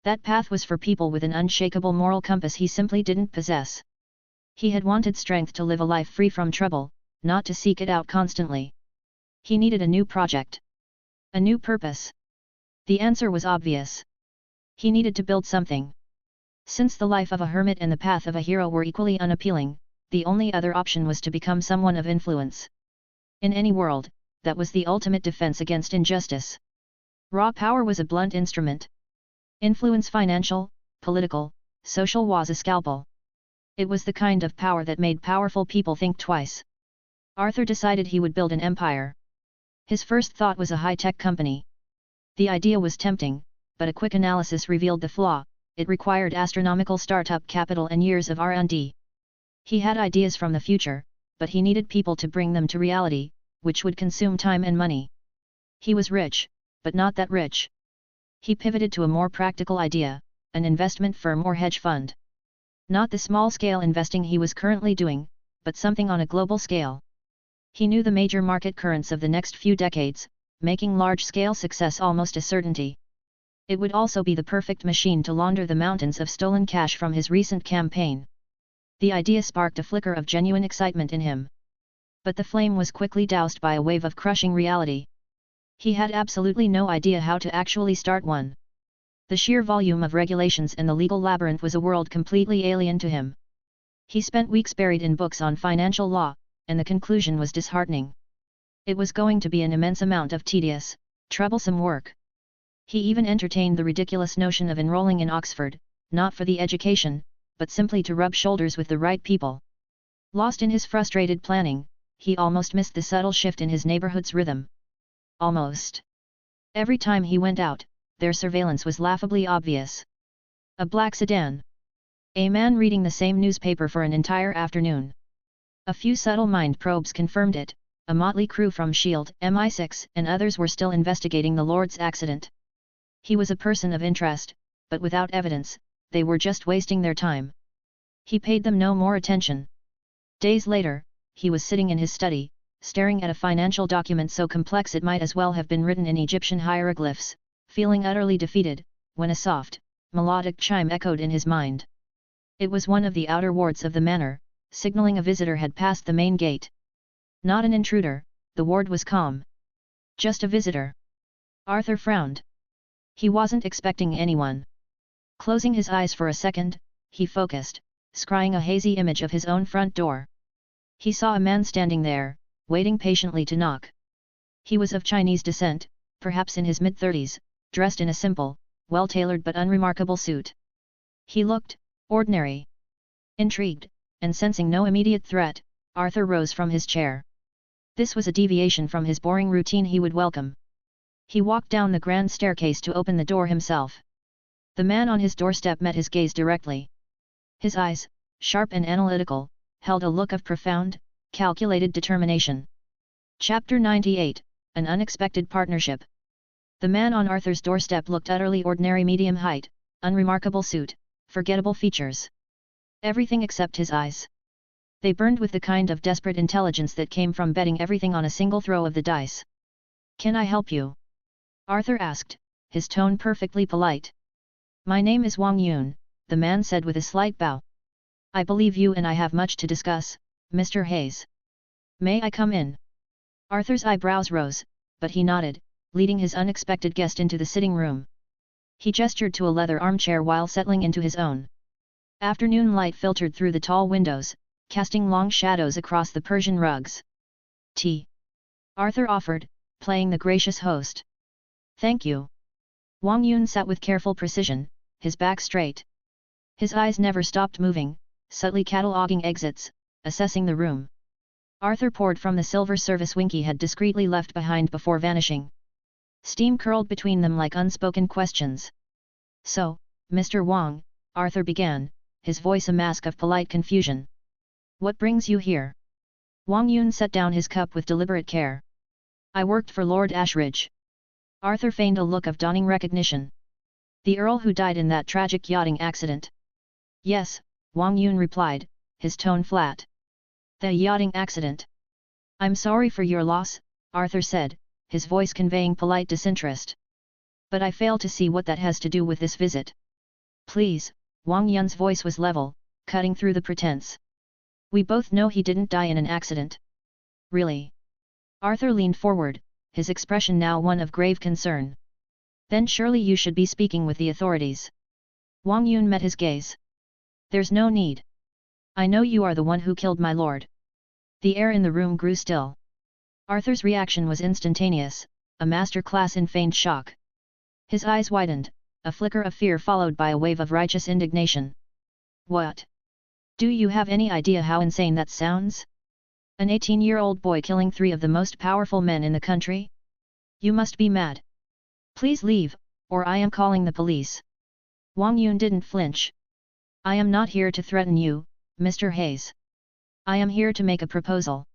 That path was for people with an unshakable moral compass he simply didn't possess. He had wanted strength to live a life free from trouble, not to seek it out constantly. He needed a new project. A new purpose. The answer was obvious. He needed to build something. Since the life of a hermit and the path of a hero were equally unappealing, the only other option was to become someone of influence. In any world, that was the ultimate defense against injustice. Raw power was a blunt instrument. Influence, financial, political, social, was a scalpel. It was the kind of power that made powerful people think twice. Arthur decided he would build an empire. His first thought was a high-tech company. The idea was tempting, but a quick analysis revealed the flaw: it required astronomical startup capital and years of R&D. He had ideas from the future, but he needed people to bring them to reality, which would consume time and money. He was rich, but not that rich. He pivoted to a more practical idea: an investment firm or hedge fund. Not the small-scale investing he was currently doing, but something on a global scale. He knew the major market currents of the next few decades, making large-scale success almost a certainty. It would also be the perfect machine to launder the mountains of stolen cash from his recent campaign. The idea sparked a flicker of genuine excitement in him. But the flame was quickly doused by a wave of crushing reality. He had absolutely no idea how to actually start one. The sheer volume of regulations and the legal labyrinth was a world completely alien to him. He spent weeks buried in books on financial law, and the conclusion was disheartening. It was going to be an immense amount of tedious, troublesome work. He even entertained the ridiculous notion of enrolling in Oxford, not for the education, but simply to rub shoulders with the right people. Lost in his frustrated planning, he almost missed the subtle shift in his neighborhood's rhythm. Almost. Every time he went out, their surveillance was laughably obvious. A black sedan. A man reading the same newspaper for an entire afternoon. A few subtle mind probes confirmed it: a motley crew from S.H.I.E.L.D., MI6, and others were still investigating the Lord's accident. He was a person of interest, but without evidence, they were just wasting their time. He paid them no more attention. Days later, he was sitting in his study, staring at a financial document so complex it might as well have been written in Egyptian hieroglyphs, feeling utterly defeated, when a soft, melodic chime echoed in his mind. It was one of the outer wards of the manor, signaling a visitor had passed the main gate. Not an intruder, the ward was calm. Just a visitor. Arthur frowned. He wasn't expecting anyone. Closing his eyes for a second, he focused, scrying a hazy image of his own front door. He saw a man standing there, waiting patiently to knock. He was of Chinese descent, perhaps in his mid-30s, dressed in a simple, well-tailored but unremarkable suit. He looked ordinary. Intrigued, and sensing no immediate threat, Arthur rose from his chair. This was a deviation from his boring routine he would welcome. He walked down the grand staircase to open the door himself. The man on his doorstep met his gaze directly. His eyes, sharp and analytical, held a look of profound, calculated determination. Chapter 98, An Unexpected Partnership. The man on Arthur's doorstep looked utterly ordinary: medium height, unremarkable suit, forgettable features. Everything except his eyes. They burned with the kind of desperate intelligence that came from betting everything on a single throw of the dice. "Can I help you?" Arthur asked, his tone perfectly polite. "My name is Wang Yun," the man said with a slight bow. "I believe you and I have much to discuss, Mr. Hayes. May I come in?" Arthur's eyebrows rose, but he nodded, leading his unexpected guest into the sitting room. He gestured to a leather armchair while settling into his own. Afternoon light filtered through the tall windows, casting long shadows across the Persian rugs. "Tea?" Arthur offered, playing the gracious host. "Thank you." Wang Yun sat with careful precision, his back straight. His eyes never stopped moving, subtly cataloging exits, assessing the room. Arthur poured from the silver service Winky had discreetly left behind before vanishing. Steam curled between them like unspoken questions. "So, Mr. Wang," Arthur began, his voice a mask of polite confusion. What brings you here? Wang Yun set down his cup with deliberate care. I worked for Lord Ashridge. Arthur feigned a look of dawning recognition. The Earl who died in that tragic yachting accident. Yes, Wang Yun replied, his tone flat. The yachting accident. I'm sorry for your loss, Arthur said, his voice conveying polite disinterest. But I fail to see what that has to do with this visit. Please, Wang Yun's voice was level, cutting through the pretense. We both know he didn't die in an accident. Really? Arthur leaned forward, his expression now one of grave concern. Then surely you should be speaking with the authorities. Wang Yun met his gaze. There's no need. I know you are the one who killed my lord. The air in the room grew still. Arthur's reaction was instantaneous, a master class in feigned shock. His eyes widened, a flicker of fear followed by a wave of righteous indignation. What? Do you have any idea how insane that sounds? An 18-year-old boy killing 3 of the most powerful men in the country? You must be mad. Please leave, or I am calling the police. Wang Yun didn't flinch. I am not here to threaten you, Mr. Hayes. I am here to make a proposal.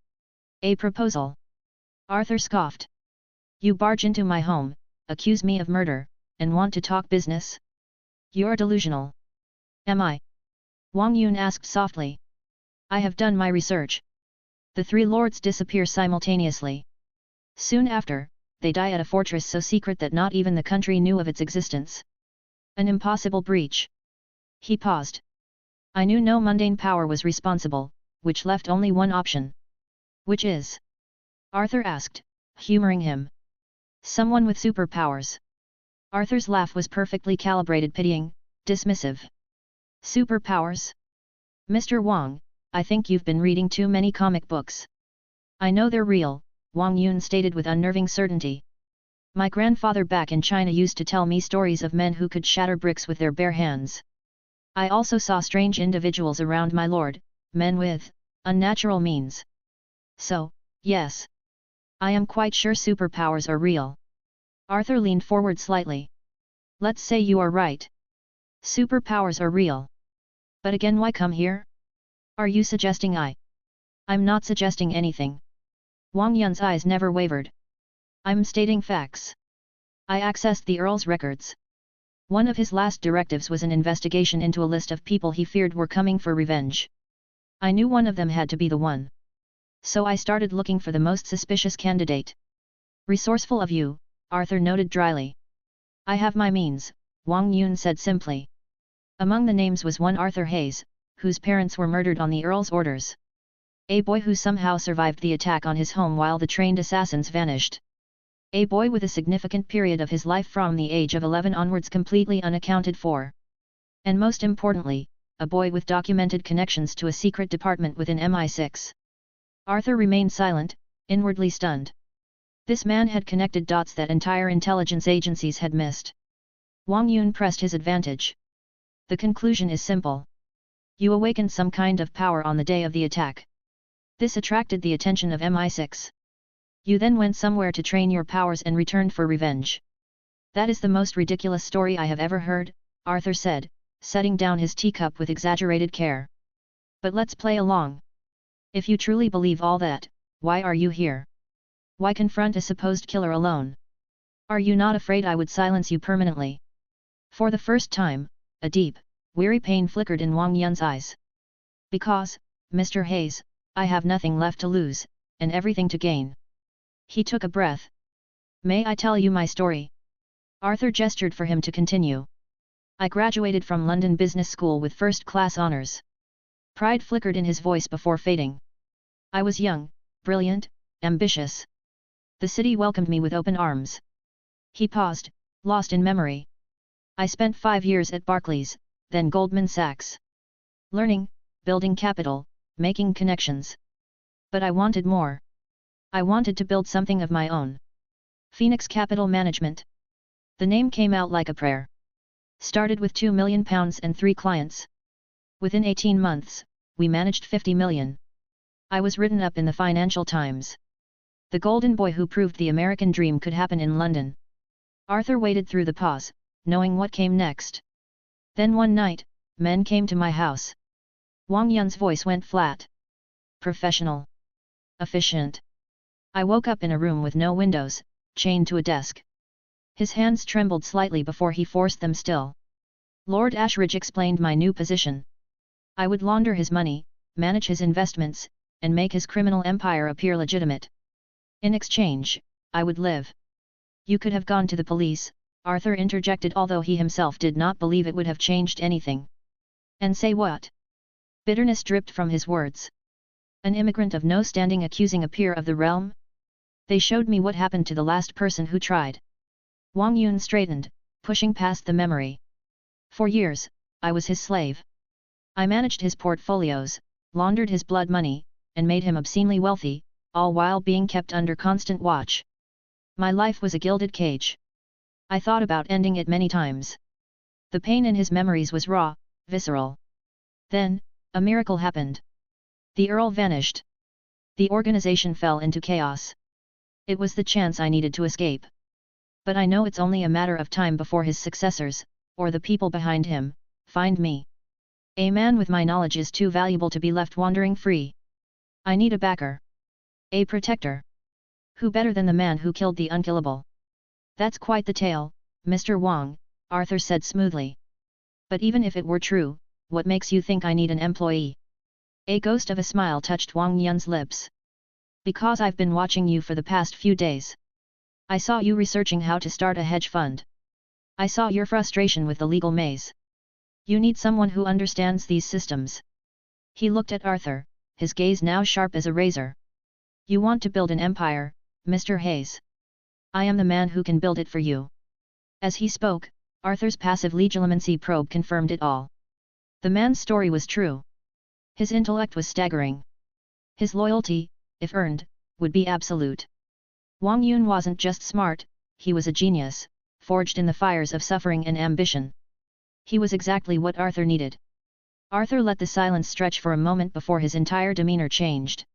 A proposal? Arthur scoffed. You barge into my home, accuse me of murder, and want to talk business? You're delusional. Am I? Wang Yun asked softly. I have done my research. The 3 lords disappear simultaneously. Soon after, they die at a fortress so secret that not even the country knew of its existence. An impossible breach. He paused. I knew no mundane power was responsible, which left only one option. Which is? Arthur asked, humoring him. Someone with superpowers. Arthur's laugh was perfectly calibrated, pitying, dismissive. Superpowers? Mr. Wang, I think you've been reading too many comic books. I know they're real, Wang Yun stated with unnerving certainty. My grandfather back in China used to tell me stories of men who could shatter bricks with their bare hands. I also saw strange individuals around my lord, men with unnatural means. So, yes. I am quite sure superpowers are real. Arthur leaned forward slightly. Let's say you are right. Superpowers are real. But again, why come here? Are you suggesting I'm not suggesting anything. Wang Yun's eyes never wavered. I'm stating facts. I accessed the Earl's records. One of his last directives was an investigation into a list of people he feared were coming for revenge. I knew one of them had to be the one. So I started looking for the most suspicious candidate. Resourceful of you, Arthur noted dryly. I have my means, Wang Yun said simply. Among the names was one Arthur Hayes, whose parents were murdered on the Earl's orders. A boy who somehow survived the attack on his home while the trained assassins vanished. A boy with a significant period of his life from the age of 11 onwards completely unaccounted for. And most importantly, a boy with documented connections to a secret department within MI6. Arthur remained silent, inwardly stunned. This man had connected dots that entire intelligence agencies had missed. Wang Yun pressed his advantage. The conclusion is simple. You awakened some kind of power on the day of the attack. This attracted the attention of MI6. You then went somewhere to train your powers and returned for revenge. That is the most ridiculous story I have ever heard, Arthur said, setting down his teacup with exaggerated care. But let's play along. If you truly believe all that, why are you here? Why confront a supposed killer alone? Are you not afraid I would silence you permanently? For the first time, a deep, weary pain flickered in Wang Yun's eyes. Because, Mr. Hayes, I have nothing left to lose, and everything to gain. He took a breath. May I tell you my story? Arthur gestured for him to continue. I graduated from London Business School with first-class honours. Pride flickered in his voice before fading. I was young, brilliant, ambitious. The city welcomed me with open arms. He paused, lost in memory. I spent 5 years at Barclays, then Goldman Sachs. Learning, building capital, making connections. But I wanted more. I wanted to build something of my own. Phoenix Capital Management. The name came out like a prayer. Started with £2 million and 3 clients. Within 18 months, we managed 50 million. I was written up in the Financial Times. The golden boy who proved the American dream could happen in London. Arthur waited through the pause, knowing what came next. Then one night, men came to my house. Wang Yun's voice went flat. Professional. Efficient. I woke up in a room with no windows, chained to a desk. His hands trembled slightly before he forced them still. Lord Ashridge explained my new position. I would launder his money, manage his investments, and make his criminal empire appear legitimate. In exchange, I would live. You could have gone to the police, Arthur interjected, although he himself did not believe it would have changed anything. And say what? Bitterness dripped from his words. An immigrant of no standing accusing a peer of the realm? They showed me what happened to the last person who tried. Wang Yun straightened, pushing past the memory. For years, I was his slave. I managed his portfolios, laundered his blood money, and made him obscenely wealthy, all while being kept under constant watch. My life was a gilded cage. I thought about ending it many times. The pain in his memories was raw, visceral. Then, a miracle happened. The Earl vanished. The organization fell into chaos. It was the chance I needed to escape. But I know it's only a matter of time before his successors, or the people behind him, find me. A man with my knowledge is too valuable to be left wandering free. I need a backer. A protector. Who better than the man who killed the unkillable? That's quite the tale, Mr. Wang, Arthur said smoothly. But even if it were true, what makes you think I need an employee? A ghost of a smile touched Wang Yun's lips. Because I've been watching you for the past few days. I saw you researching how to start a hedge fund. I saw your frustration with the legal maze. You need someone who understands these systems. He looked at Arthur, his gaze now sharp as a razor. You want to build an empire, Mr. Hayes. I am the man who can build it for you. As he spoke, Arthur's passive legitimacy probe confirmed it all. The man's story was true. His intellect was staggering. His loyalty, if earned, would be absolute. Wang Yun wasn't just smart, he was a genius, forged in the fires of suffering and ambition. He was exactly what Arthur needed. Arthur let the silence stretch for a moment before his entire demeanor changed.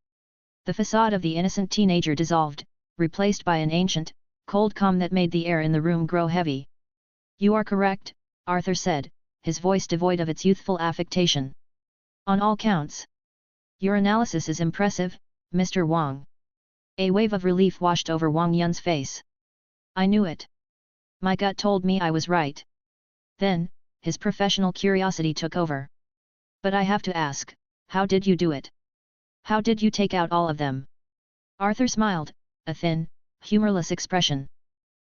The facade of the innocent teenager dissolved, replaced by an ancient, cold calm that made the air in the room grow heavy. You are correct, Arthur said, his voice devoid of its youthful affectation. On all counts. Your analysis is impressive, Mr. Wang. A wave of relief washed over Wang Yun's face. I knew it. My gut told me I was right. Then, his professional curiosity took over. But I have to ask, how did you do it? How did you take out all of them? Arthur smiled, a thin, humorless expression.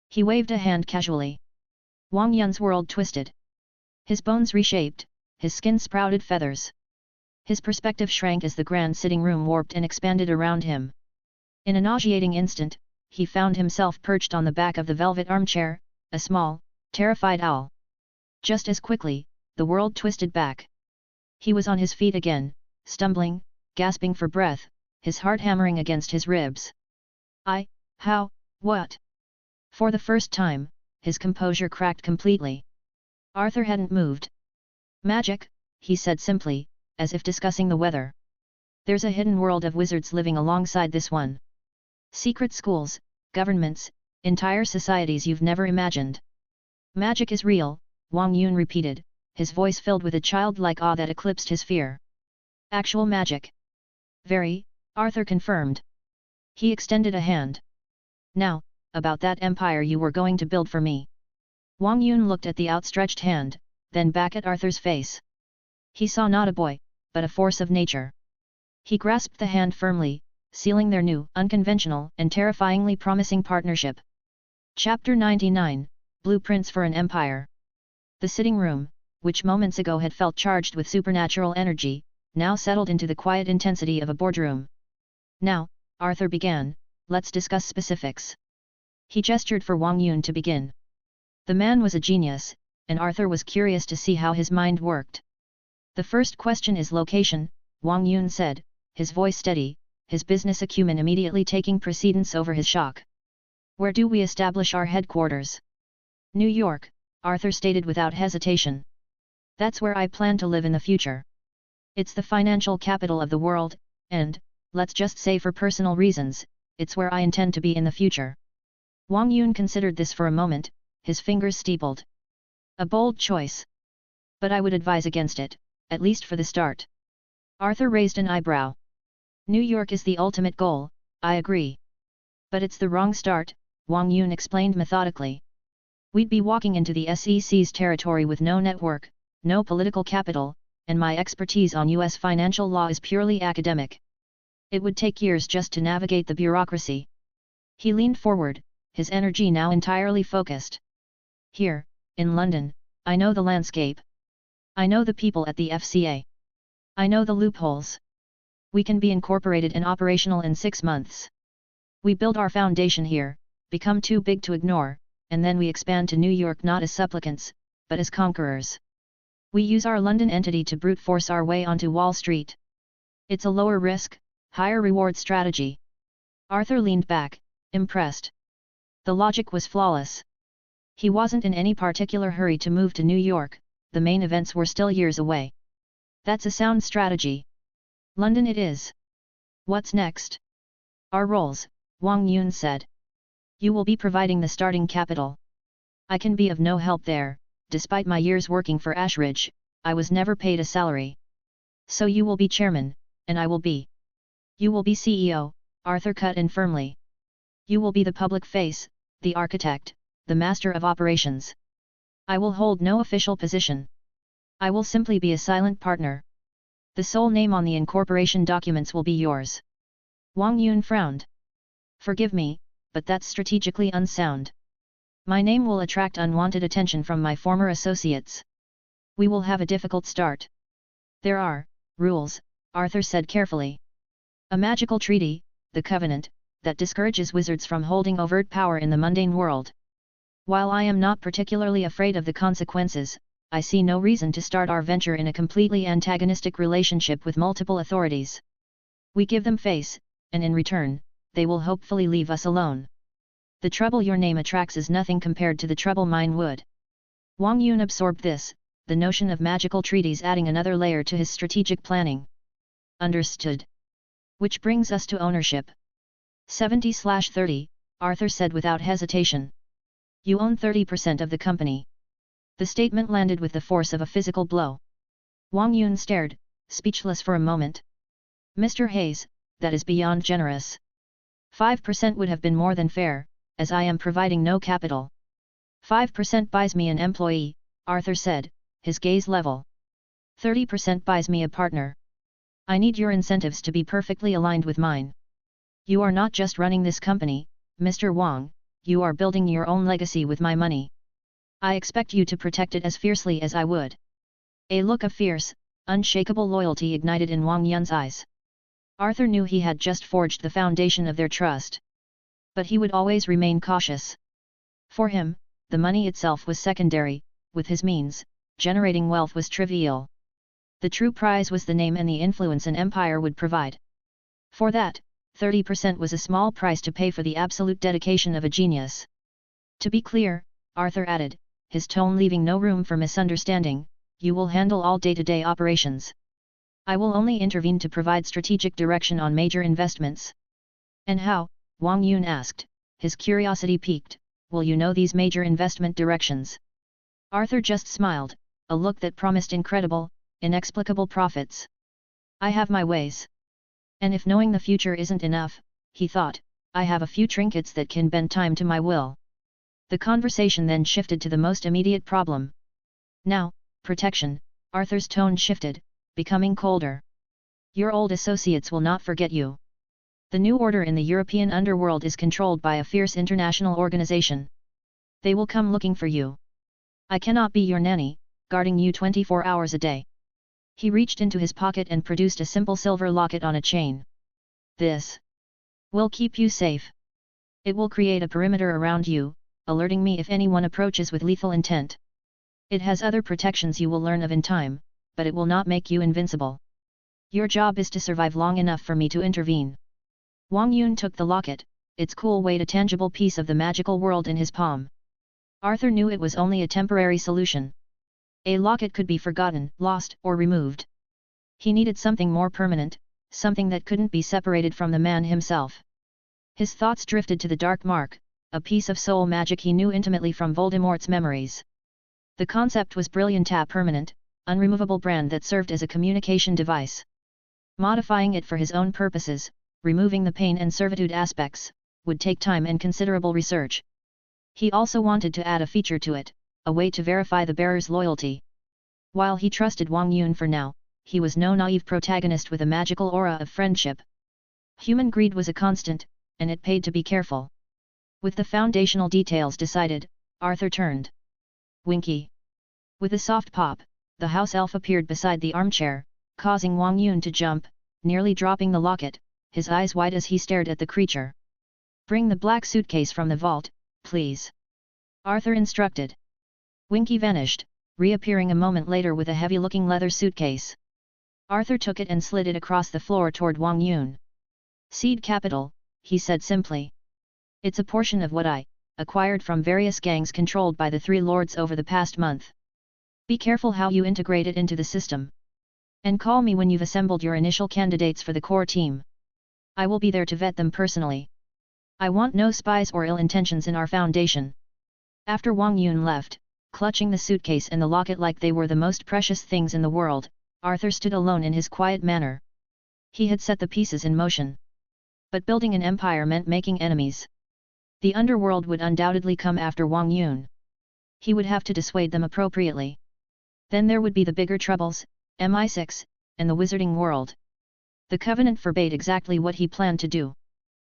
He waved a hand casually. Wang Yun's world twisted. His bones reshaped, his skin sprouted feathers. His perspective shrank as the grand sitting room warped and expanded around him. In a nauseating instant, he found himself perched on the back of the velvet armchair, a small, terrified owl. Just as quickly, the world twisted back. He was on his feet again, stumbling, gasping for breath, his heart hammering against his ribs. What? For the first time, his composure cracked completely. Arthur hadn't moved. Magic, he said simply, as if discussing the weather. There's a hidden world of wizards living alongside this one. Secret schools, governments, entire societies you've never imagined. Magic is real, Wang Yun repeated, his voice filled with a childlike awe that eclipsed his fear. Actual magic. Very, Arthur confirmed. He extended a hand. Now, about that empire you were going to build for me. Wang Yun looked at the outstretched hand, then back at Arthur's face. He saw not a boy, but a force of nature. He grasped the hand firmly, sealing their new, unconventional and terrifyingly promising partnership. Chapter 99, Blueprints for an Empire. The sitting room, which moments ago had felt charged with supernatural energy, now settled into the quiet intensity of a boardroom. Now, Arthur began, let's discuss specifics. He gestured for Wang Yun to begin. The man was a genius, and Arthur was curious to see how his mind worked. The first question is location, Wang Yun said, his voice steady, his business acumen immediately taking precedence over his shock. Where do we establish our headquarters? New York, Arthur stated without hesitation. That's where I plan to live in the future. It's the financial capital of the world, and, let's just say for personal reasons, it's where I intend to be in the future. Wang Yun considered this for a moment, his fingers steepled. A bold choice. But I would advise against it, at least for the start. Arthur raised an eyebrow. New York is the ultimate goal, I agree. But it's the wrong start, Wang Yun explained methodically. We'd be walking into the SEC's territory with no network, no political capital, and my expertise on US financial law is purely academic. It would take years just to navigate the bureaucracy. He leaned forward, his energy now entirely focused. Here, in London, I know the landscape. I know the people at the FCA. I know the loopholes. We can be incorporated and operational in 6 months. We build our foundation here, become too big to ignore, and then we expand to New York not as supplicants, but as conquerors. We use our London entity to brute force our way onto Wall Street. It's a lower risk, higher reward strategy. Arthur leaned back, impressed. The logic was flawless. He wasn't in any particular hurry to move to New York, the main events were still years away. That's a sound strategy. London it is. What's next? Our roles, Wang Yun said. You will be providing the starting capital. I can be of no help there, despite my years working for Ashridge, I was never paid a salary. So you will be chairman, and I will be. You will be CEO, Arthur cut in firmly. You will be the public face, the architect, the master of operations. I will hold no official position. I will simply be a silent partner. The sole name on the incorporation documents will be yours. Wang Yun frowned. Forgive me, but that's strategically unsound. My name will attract unwanted attention from my former associates. We will have a difficult start. There are rules, Arthur said carefully. A magical treaty, the Covenant, that discourages wizards from holding overt power in the mundane world. While I am not particularly afraid of the consequences, I see no reason to start our venture in a completely antagonistic relationship with multiple authorities. We give them face, and in return, they will hopefully leave us alone. The trouble your name attracts is nothing compared to the trouble mine would. Wang Yun absorbed this, the notion of magical treaties adding another layer to his strategic planning. Understood. Which brings us to ownership. 70/30, Arthur said without hesitation. You own 30% of the company. The statement landed with the force of a physical blow. Wang Yun stared, speechless for a moment. Mr. Hayes, that is beyond generous. 5% would have been more than fair, as I am providing no capital. 5% buys me an employee, Arthur said, his gaze level. 30% buys me a partner. I need your incentives to be perfectly aligned with mine. You are not just running this company, Mr. Wang, you are building your own legacy with my money. I expect you to protect it as fiercely as I would. A look of fierce, unshakable loyalty ignited in Wang Yun's eyes. Arthur knew he had just forged the foundation of their trust. But he would always remain cautious. For him, the money itself was secondary, with his means, generating wealth was trivial. The true prize was the name and the influence an empire would provide. For that, 30% was a small price to pay for the absolute dedication of a genius. To be clear, Arthur added, his tone leaving no room for misunderstanding, you will handle all day-to-day operations. I will only intervene to provide strategic direction on major investments. And how, Wang Yun asked, his curiosity piqued, will you know these major investment directions? Arthur just smiled, a look that promised incredible, inexplicable profits. I have my ways. And if knowing the future isn't enough, he thought, I have a few trinkets that can bend time to my will. The conversation then shifted to the most immediate problem. Now, protection, Arthur's tone shifted, becoming colder. Your old associates will not forget you. The new order in the European underworld is controlled by a fierce international organization. They will come looking for you. I cannot be your nanny, guarding you 24 hours a day. He reached into his pocket and produced a simple silver locket on a chain. This will keep you safe. It will create a perimeter around you, alerting me if anyone approaches with lethal intent. It has other protections you will learn of in time, but it will not make you invincible. Your job is to survive long enough for me to intervene. Wang Yun took the locket, its cool weight a tangible piece of the magical world in his palm. Arthur knew it was only a temporary solution. A locket could be forgotten, lost, or removed. He needed something more permanent, something that couldn't be separated from the man himself. His thoughts drifted to the dark mark, a piece of soul magic he knew intimately from Voldemort's memories. The concept was brilliant, permanent, unremovable brand that served as a communication device. Modifying it for his own purposes, removing the pain and servitude aspects, would take time and considerable research. He also wanted to add a feature to it, a way to verify the bearer's loyalty. While he trusted Wang Yun for now, he was no naive protagonist with a magical aura of friendship. Human greed was a constant, and it paid to be careful. With the foundational details decided, Arthur turned. Winky. With a soft pop, the house elf appeared beside the armchair, causing Wang Yun to jump, nearly dropping the locket, his eyes wide as he stared at the creature. Bring the black suitcase from the vault, please. Arthur instructed. Winky vanished, reappearing a moment later with a heavy-looking leather suitcase. Arthur took it and slid it across the floor toward Wang Yun. Seed capital, he said simply. It's a portion of what I acquired from various gangs controlled by the three lords over the past month. Be careful how you integrate it into the system. And call me when you've assembled your initial candidates for the core team. I will be there to vet them personally. I want no spies or ill intentions in our foundation. After Wang Yun left, clutching the suitcase and the locket like they were the most precious things in the world, Arthur stood alone in his quiet manner. He had set the pieces in motion. But building an empire meant making enemies. The underworld would undoubtedly come after Wang Yun. He would have to dissuade them appropriately. Then there would be the bigger troubles, MI6, and the wizarding world. The Covenant forbade exactly what he planned to do.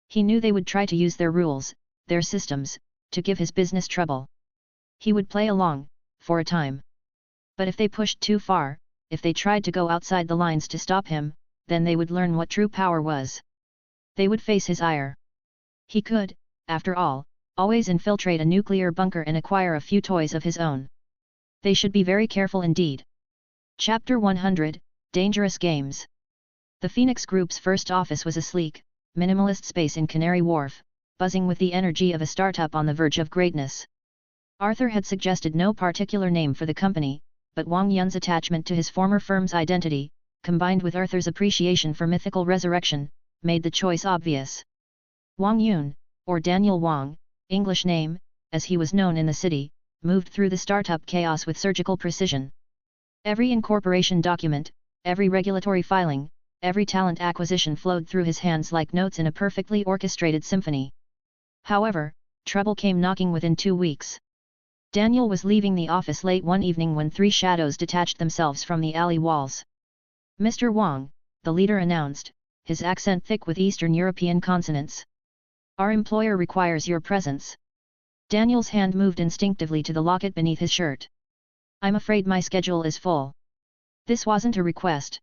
He knew they would try to use their rules, their systems, to give his business trouble. He would play along, for a time. But if they pushed too far, if they tried to go outside the lines to stop him, then they would learn what true power was. They would face his ire. He could, after all, always infiltrate a nuclear bunker and acquire a few toys of his own. They should be very careful indeed. Chapter 100, Dangerous Games. The Phoenix Group's first office was a sleek, minimalist space in Canary Wharf, buzzing with the energy of a startup on the verge of greatness. Arthur had suggested no particular name for the company, but Wang Yun's attachment to his former firm's identity, combined with Arthur's appreciation for mythical resurrection, made the choice obvious. Wang Yun, or Daniel Wang, English name, as he was known in the city, moved through the startup chaos with surgical precision. Every incorporation document, every regulatory filing, every talent acquisition flowed through his hands like notes in a perfectly orchestrated symphony. However, trouble came knocking within 2 weeks. Daniel was leaving the office late one evening when 3 shadows detached themselves from the alley walls. Mr. Wang, the leader announced, his accent thick with Eastern European consonants. Our employer requires your presence. Daniel's hand moved instinctively to the locket beneath his shirt. I'm afraid my schedule is full. This wasn't a request.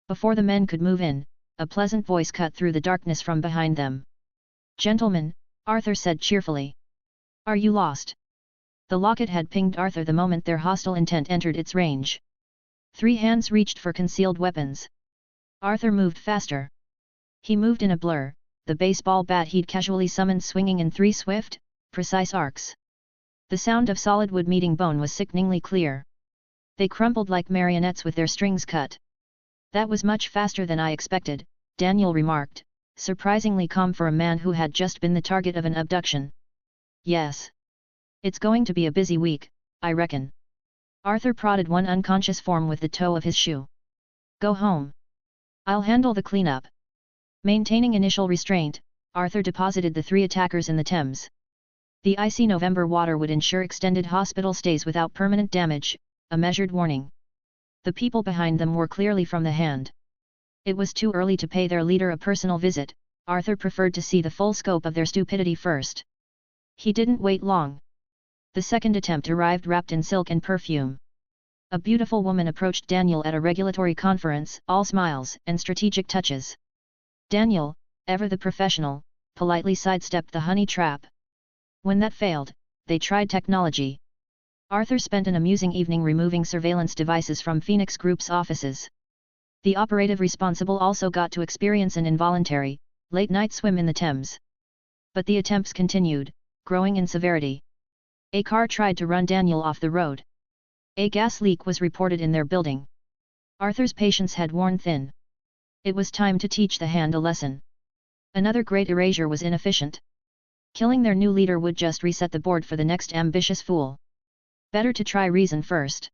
Before the men could move in, a pleasant voice cut through the darkness from behind them. Gentlemen, Arthur said cheerfully. Are you lost? The locket had pinged Arthur the moment their hostile intent entered its range. 3 hands reached for concealed weapons. Arthur moved faster. He moved in a blur, the baseball bat he'd casually summoned swinging in 3 swift, precise arcs. The sound of solid wood meeting bone was sickeningly clear. They crumpled like marionettes with their strings cut. That was much faster than I expected, Daniel remarked, surprisingly calm for a man who had just been the target of an abduction. Yes. It's going to be a busy week, I reckon. Arthur prodded one unconscious form with the toe of his shoe. Go home. I'll handle the cleanup. Maintaining initial restraint, Arthur deposited the 3 attackers in the Thames. The icy November water would ensure extended hospital stays without permanent damage, a measured warning. The people behind them were clearly from the hand. It was too early to pay their leader a personal visit, Arthur preferred to see the full scope of their stupidity first. He didn't wait long. The second attempt arrived wrapped in silk and perfume. A beautiful woman approached Daniel at a regulatory conference, all smiles and strategic touches. Daniel, ever the professional, politely sidestepped the honey trap. When that failed, they tried technology. Arthur spent an amusing evening removing surveillance devices from Phoenix Group's offices. The operative responsible also got to experience an involuntary, late-night swim in the Thames. But the attempts continued, growing in severity. A car tried to run Daniel off the road. A gas leak was reported in their building. Arthur's patience had worn thin. It was time to teach the hand a lesson. Another great erasure was inefficient. Killing their new leader would just reset the board for the next ambitious fool. Better to try reason first.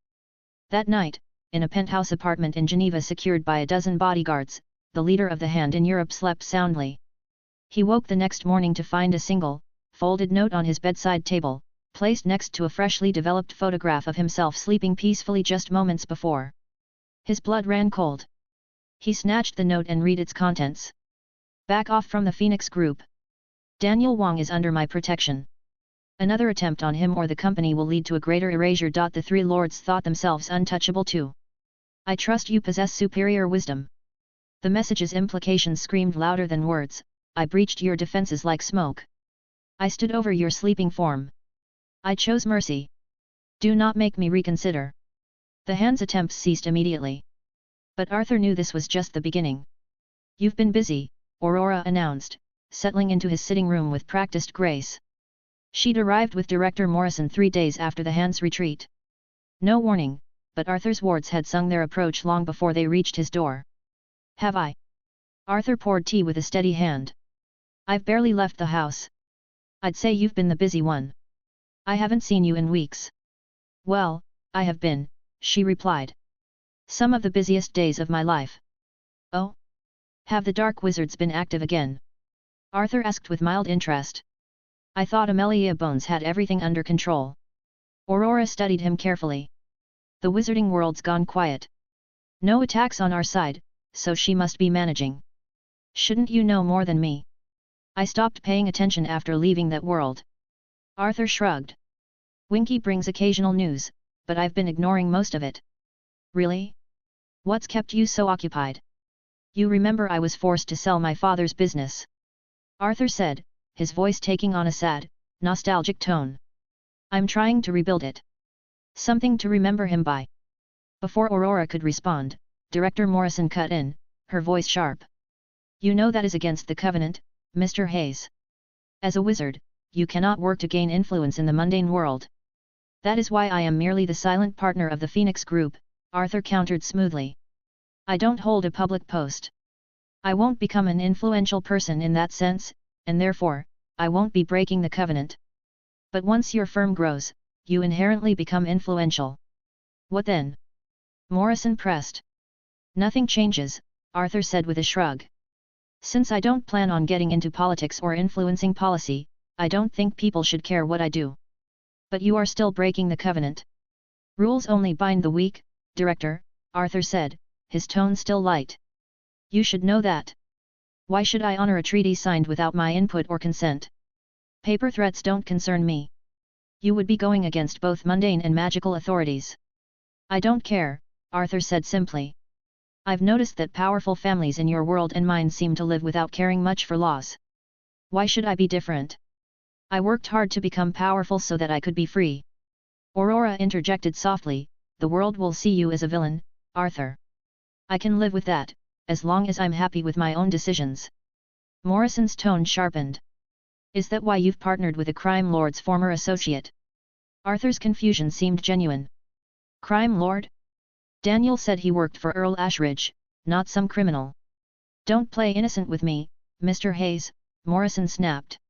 That night, in a penthouse apartment in Geneva secured by a dozen bodyguards, the leader of the Hand in Europe slept soundly. He woke the next morning to find a single, folded note on his bedside table, placed next to a freshly developed photograph of himself sleeping peacefully just moments before. His blood ran cold. He snatched the note and read its contents. Back off from the Phoenix Group. Daniel Wong is under my protection. Another attempt on him or the company will lead to a greater erasure. The three lords thought themselves untouchable too. I trust you possess superior wisdom. The message's implications screamed louder than words. I breached your defenses like smoke. I stood over your sleeping form. I chose mercy. Do not make me reconsider. The Hand's attempts ceased immediately. But Arthur knew this was just the beginning. You've been busy, Aurora announced, settling into his sitting room with practiced grace. She'd arrived with Director Morrison 3 days after the Hand's retreat. No warning, but Arthur's wards had sung their approach long before they reached his door. Have I? Arthur poured tea with a steady hand. I've barely left the house. I'd say you've been the busy one. I haven't seen you in weeks. Well, I have been, she replied. Some of the busiest days of my life. Oh? Have the Dark Wizards been active again? Arthur asked with mild interest. I thought Amelia Bones had everything under control. Aurora studied him carefully. The wizarding world's gone quiet. No attacks on our side, so she must be managing. Shouldn't you know more than me? I stopped paying attention after leaving that world. Arthur shrugged. Winky brings occasional news, but I've been ignoring most of it. Really? What's kept you so occupied? You remember I was forced to sell my father's business. Arthur said, his voice taking on a sad, nostalgic tone. I'm trying to rebuild it. Something to remember him by. Before Aurora could respond, Director Morrison cut in, her voice sharp. You know that is against the Covenant, Mr. Hayes. As a wizard, you cannot work to gain influence in the mundane world. That is why I am merely the silent partner of the Phoenix Group, Arthur countered smoothly. I don't hold a public post. I won't become an influential person in that sense, and therefore, I won't be breaking the Covenant. But once your firm grows, you inherently become influential. What then? Morrison pressed. Nothing changes, Arthur said with a shrug. Since I don't plan on getting into politics or influencing policy, I don't think people should care what I do. But you are still breaking the Covenant. Rules only bind the weak, Director, Arthur said, his tone still light. You should know that. Why should I honor a treaty signed without my input or consent? Paper threats don't concern me. You would be going against both mundane and magical authorities. I don't care, Arthur said simply. I've noticed that powerful families in your world and mine seem to live without caring much for laws. Why should I be different? I worked hard to become powerful so that I could be free. Aurora interjected softly, the world will see you as a villain, Arthur. I can live with that, as long as I'm happy with my own decisions. Morrison's tone sharpened. Is that why you've partnered with a crime lord's former associate? Arthur's confusion seemed genuine. Crime lord? Daniel said he worked for Earl Ashridge, not some criminal. Don't play innocent with me, Mr. Hayes, Morrison snapped.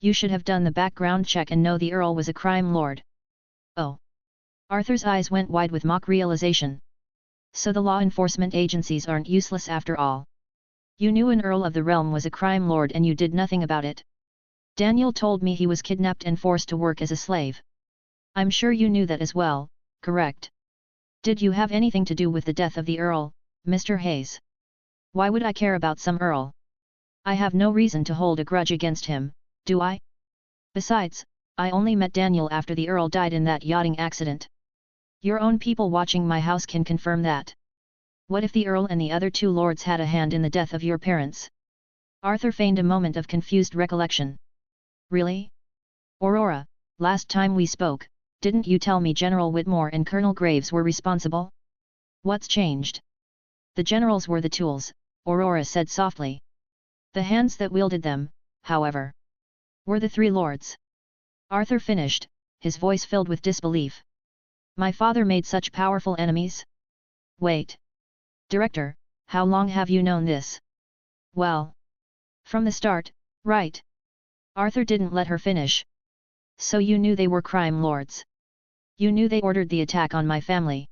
You should have done the background check and know the Earl was a crime lord. Oh. Arthur's eyes went wide with mock realization. So the law enforcement agencies aren't useless after all. You knew an Earl of the Realm was a crime lord and you did nothing about it. Daniel told me he was kidnapped and forced to work as a slave. I'm sure you knew that as well, correct? Did you have anything to do with the death of the Earl, Mr. Hayes? Why would I care about some Earl? I have no reason to hold a grudge against him, do I? Besides, I only met Daniel after the Earl died in that yachting accident. Your own people watching my house can confirm that. What if the Earl and the other 2 lords had a hand in the death of your parents? Arthur feigned a moment of confused recollection. Really? Aurora, last time we spoke, didn't you tell me General Whitmore and Colonel Graves were responsible? What's changed? The generals were the tools, Aurora said softly. The hands that wielded them, however, were the 3 lords. Arthur finished, his voice filled with disbelief. My father made such powerful enemies? Wait. Director, how long have you known this? Well. From the start, right? Arthur didn't let her finish. So you knew they were crime lords? You knew they ordered the attack on my family?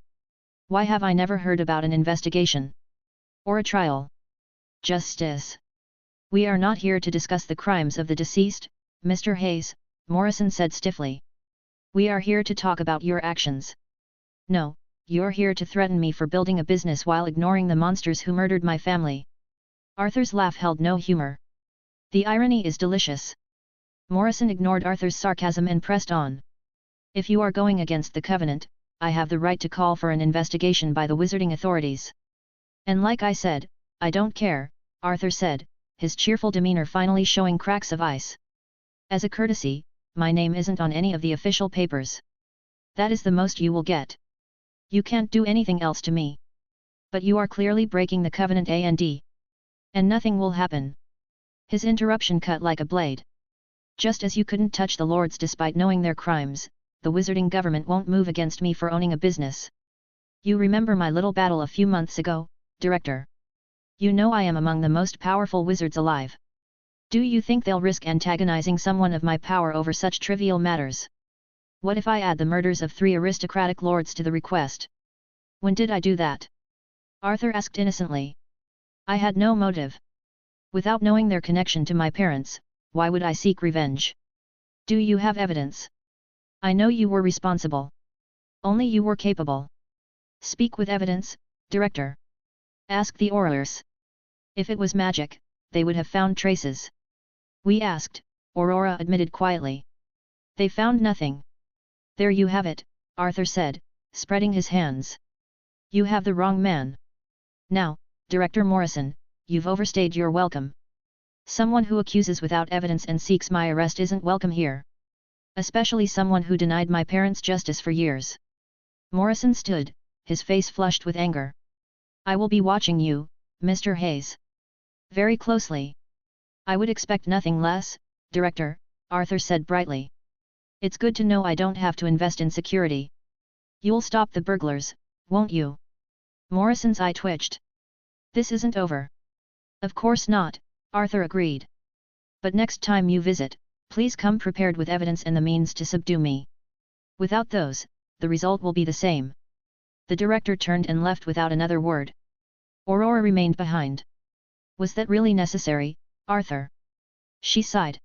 Why have I never heard about an investigation? Or a trial? Justice. We are not here to discuss the crimes of the deceased, Mr. Hayes, Morrison said stiffly. We are here to talk about your actions. No, you're here to threaten me for building a business while ignoring the monsters who murdered my family. Arthur's laugh held no humor. The irony is delicious. Morrison ignored Arthur's sarcasm and pressed on. If you are going against the Covenant, I have the right to call for an investigation by the wizarding authorities. And like I said, I don't care, Arthur said, his cheerful demeanor finally showing cracks of ice. As a courtesy, my name isn't on any of the official papers. That is the most you will get. You can't do anything else to me. But you are clearly breaking the Covenant and nothing will happen. His interruption cut like a blade. Just as you couldn't touch the lords despite knowing their crimes, the wizarding government won't move against me for owning a business. You remember my little battle a few months ago, Director? You know I am among the most powerful wizards alive. Do you think they'll risk antagonizing someone of my power over such trivial matters? What if I add the murders of 3 aristocratic lords to the request? When did I do that? Arthur asked innocently. I had no motive. Without knowing their connection to my parents, why would I seek revenge? Do you have evidence? I know you were responsible. Only you were capable. Speak with evidence, Director. Ask the Aurors. If it was magic, they would have found traces. We asked, Aurora admitted quietly. They found nothing. There you have it, Arthur said, spreading his hands. You have the wrong man. Now, Director Morrison, you've overstayed your welcome. Someone who accuses without evidence and seeks my arrest isn't welcome here. Especially someone who denied my parents justice for years. Morrison stood, his face flushed with anger. I will be watching you, Mr. Hayes. Very closely. I would expect nothing less, Director, Arthur said brightly. It's good to know I don't have to invest in security. You'll stop the burglars, won't you? Morrison's eye twitched. This isn't over. Of course not, Arthur agreed. But next time you visit, please come prepared with evidence and the means to subdue me. Without those, the result will be the same. The director turned and left without another word. Aurora remained behind. Was that really necessary, Arthur? She sighed.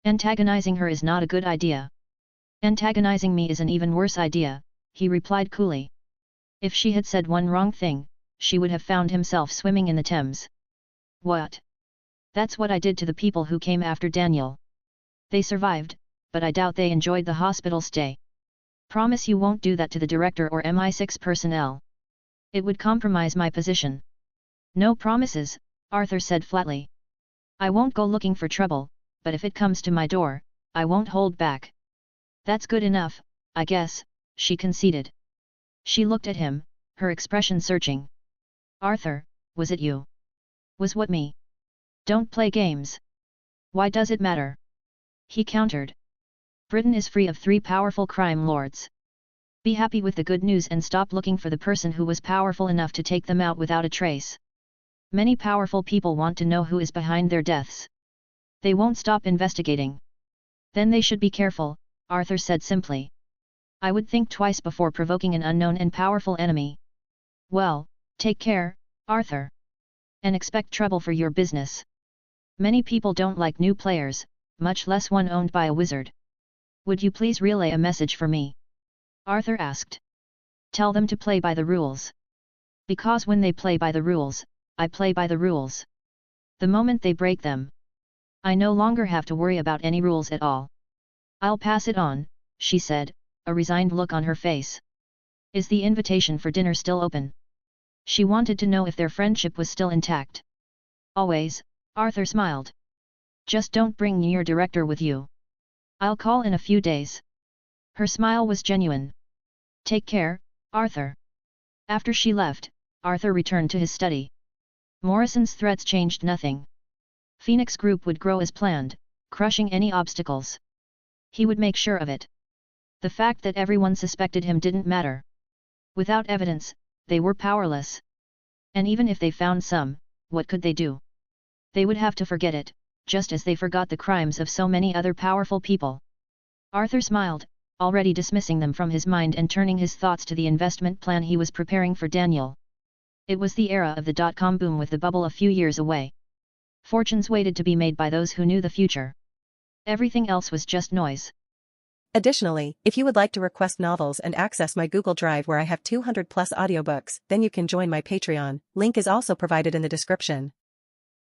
Antagonizing her is not a good idea. Antagonizing me is an even worse idea, he replied coolly. If she had said one wrong thing, she would have found himself swimming in the Thames. What? That's what I did to the people who came after Daniel. They survived, but I doubt they enjoyed the hospital stay. Promise you won't do that to the director or MI6 personnel. It would compromise my position. No promises, Arthur said flatly. I won't go looking for trouble, but if it comes to my door, I won't hold back. That's good enough, I guess, she conceded. She looked at him, her expression searching. Arthur, was it you? Was what me? Don't play games. Why does it matter? He countered. Britain is free of 3 powerful crime lords. Be happy with the good news and stop looking for the person who was powerful enough to take them out without a trace. Many powerful people want to know who is behind their deaths. They won't stop investigating. Then they should be careful, Arthur said simply. I would think twice before provoking an unknown and powerful enemy. Well, take care, Arthur. And expect trouble for your business. Many people don't like new players, much less one owned by a wizard. Would you please relay a message for me? Arthur asked. Tell them to play by the rules. Because when they play by the rules, I play by the rules. The moment they break them, I no longer have to worry about any rules at all. I'll pass it on, she said, a resigned look on her face. Is the invitation for dinner still open? She wanted to know if their friendship was still intact. Always, Arthur smiled. Just don't bring your director with you. I'll call in a few days. Her smile was genuine. Take care, Arthur. After she left, Arthur returned to his study. Morrison's threats changed nothing. Phoenix Group would grow as planned, crushing any obstacles. He would make sure of it. The fact that everyone suspected him didn't matter. Without evidence, they were powerless. And even if they found some, what could they do? They would have to forget it, just as they forgot the crimes of so many other powerful people. Arthur smiled, already dismissing them from his mind and turning his thoughts to the investment plan he was preparing for Daniel. It was the era of the dot-com boom with the bubble a few years away. Fortunes waited to be made by those who knew the future. Everything else was just noise. Additionally, if you would like to request novels and access my Google Drive where I have 200+ audiobooks, then you can join my Patreon. Link is also provided in the description.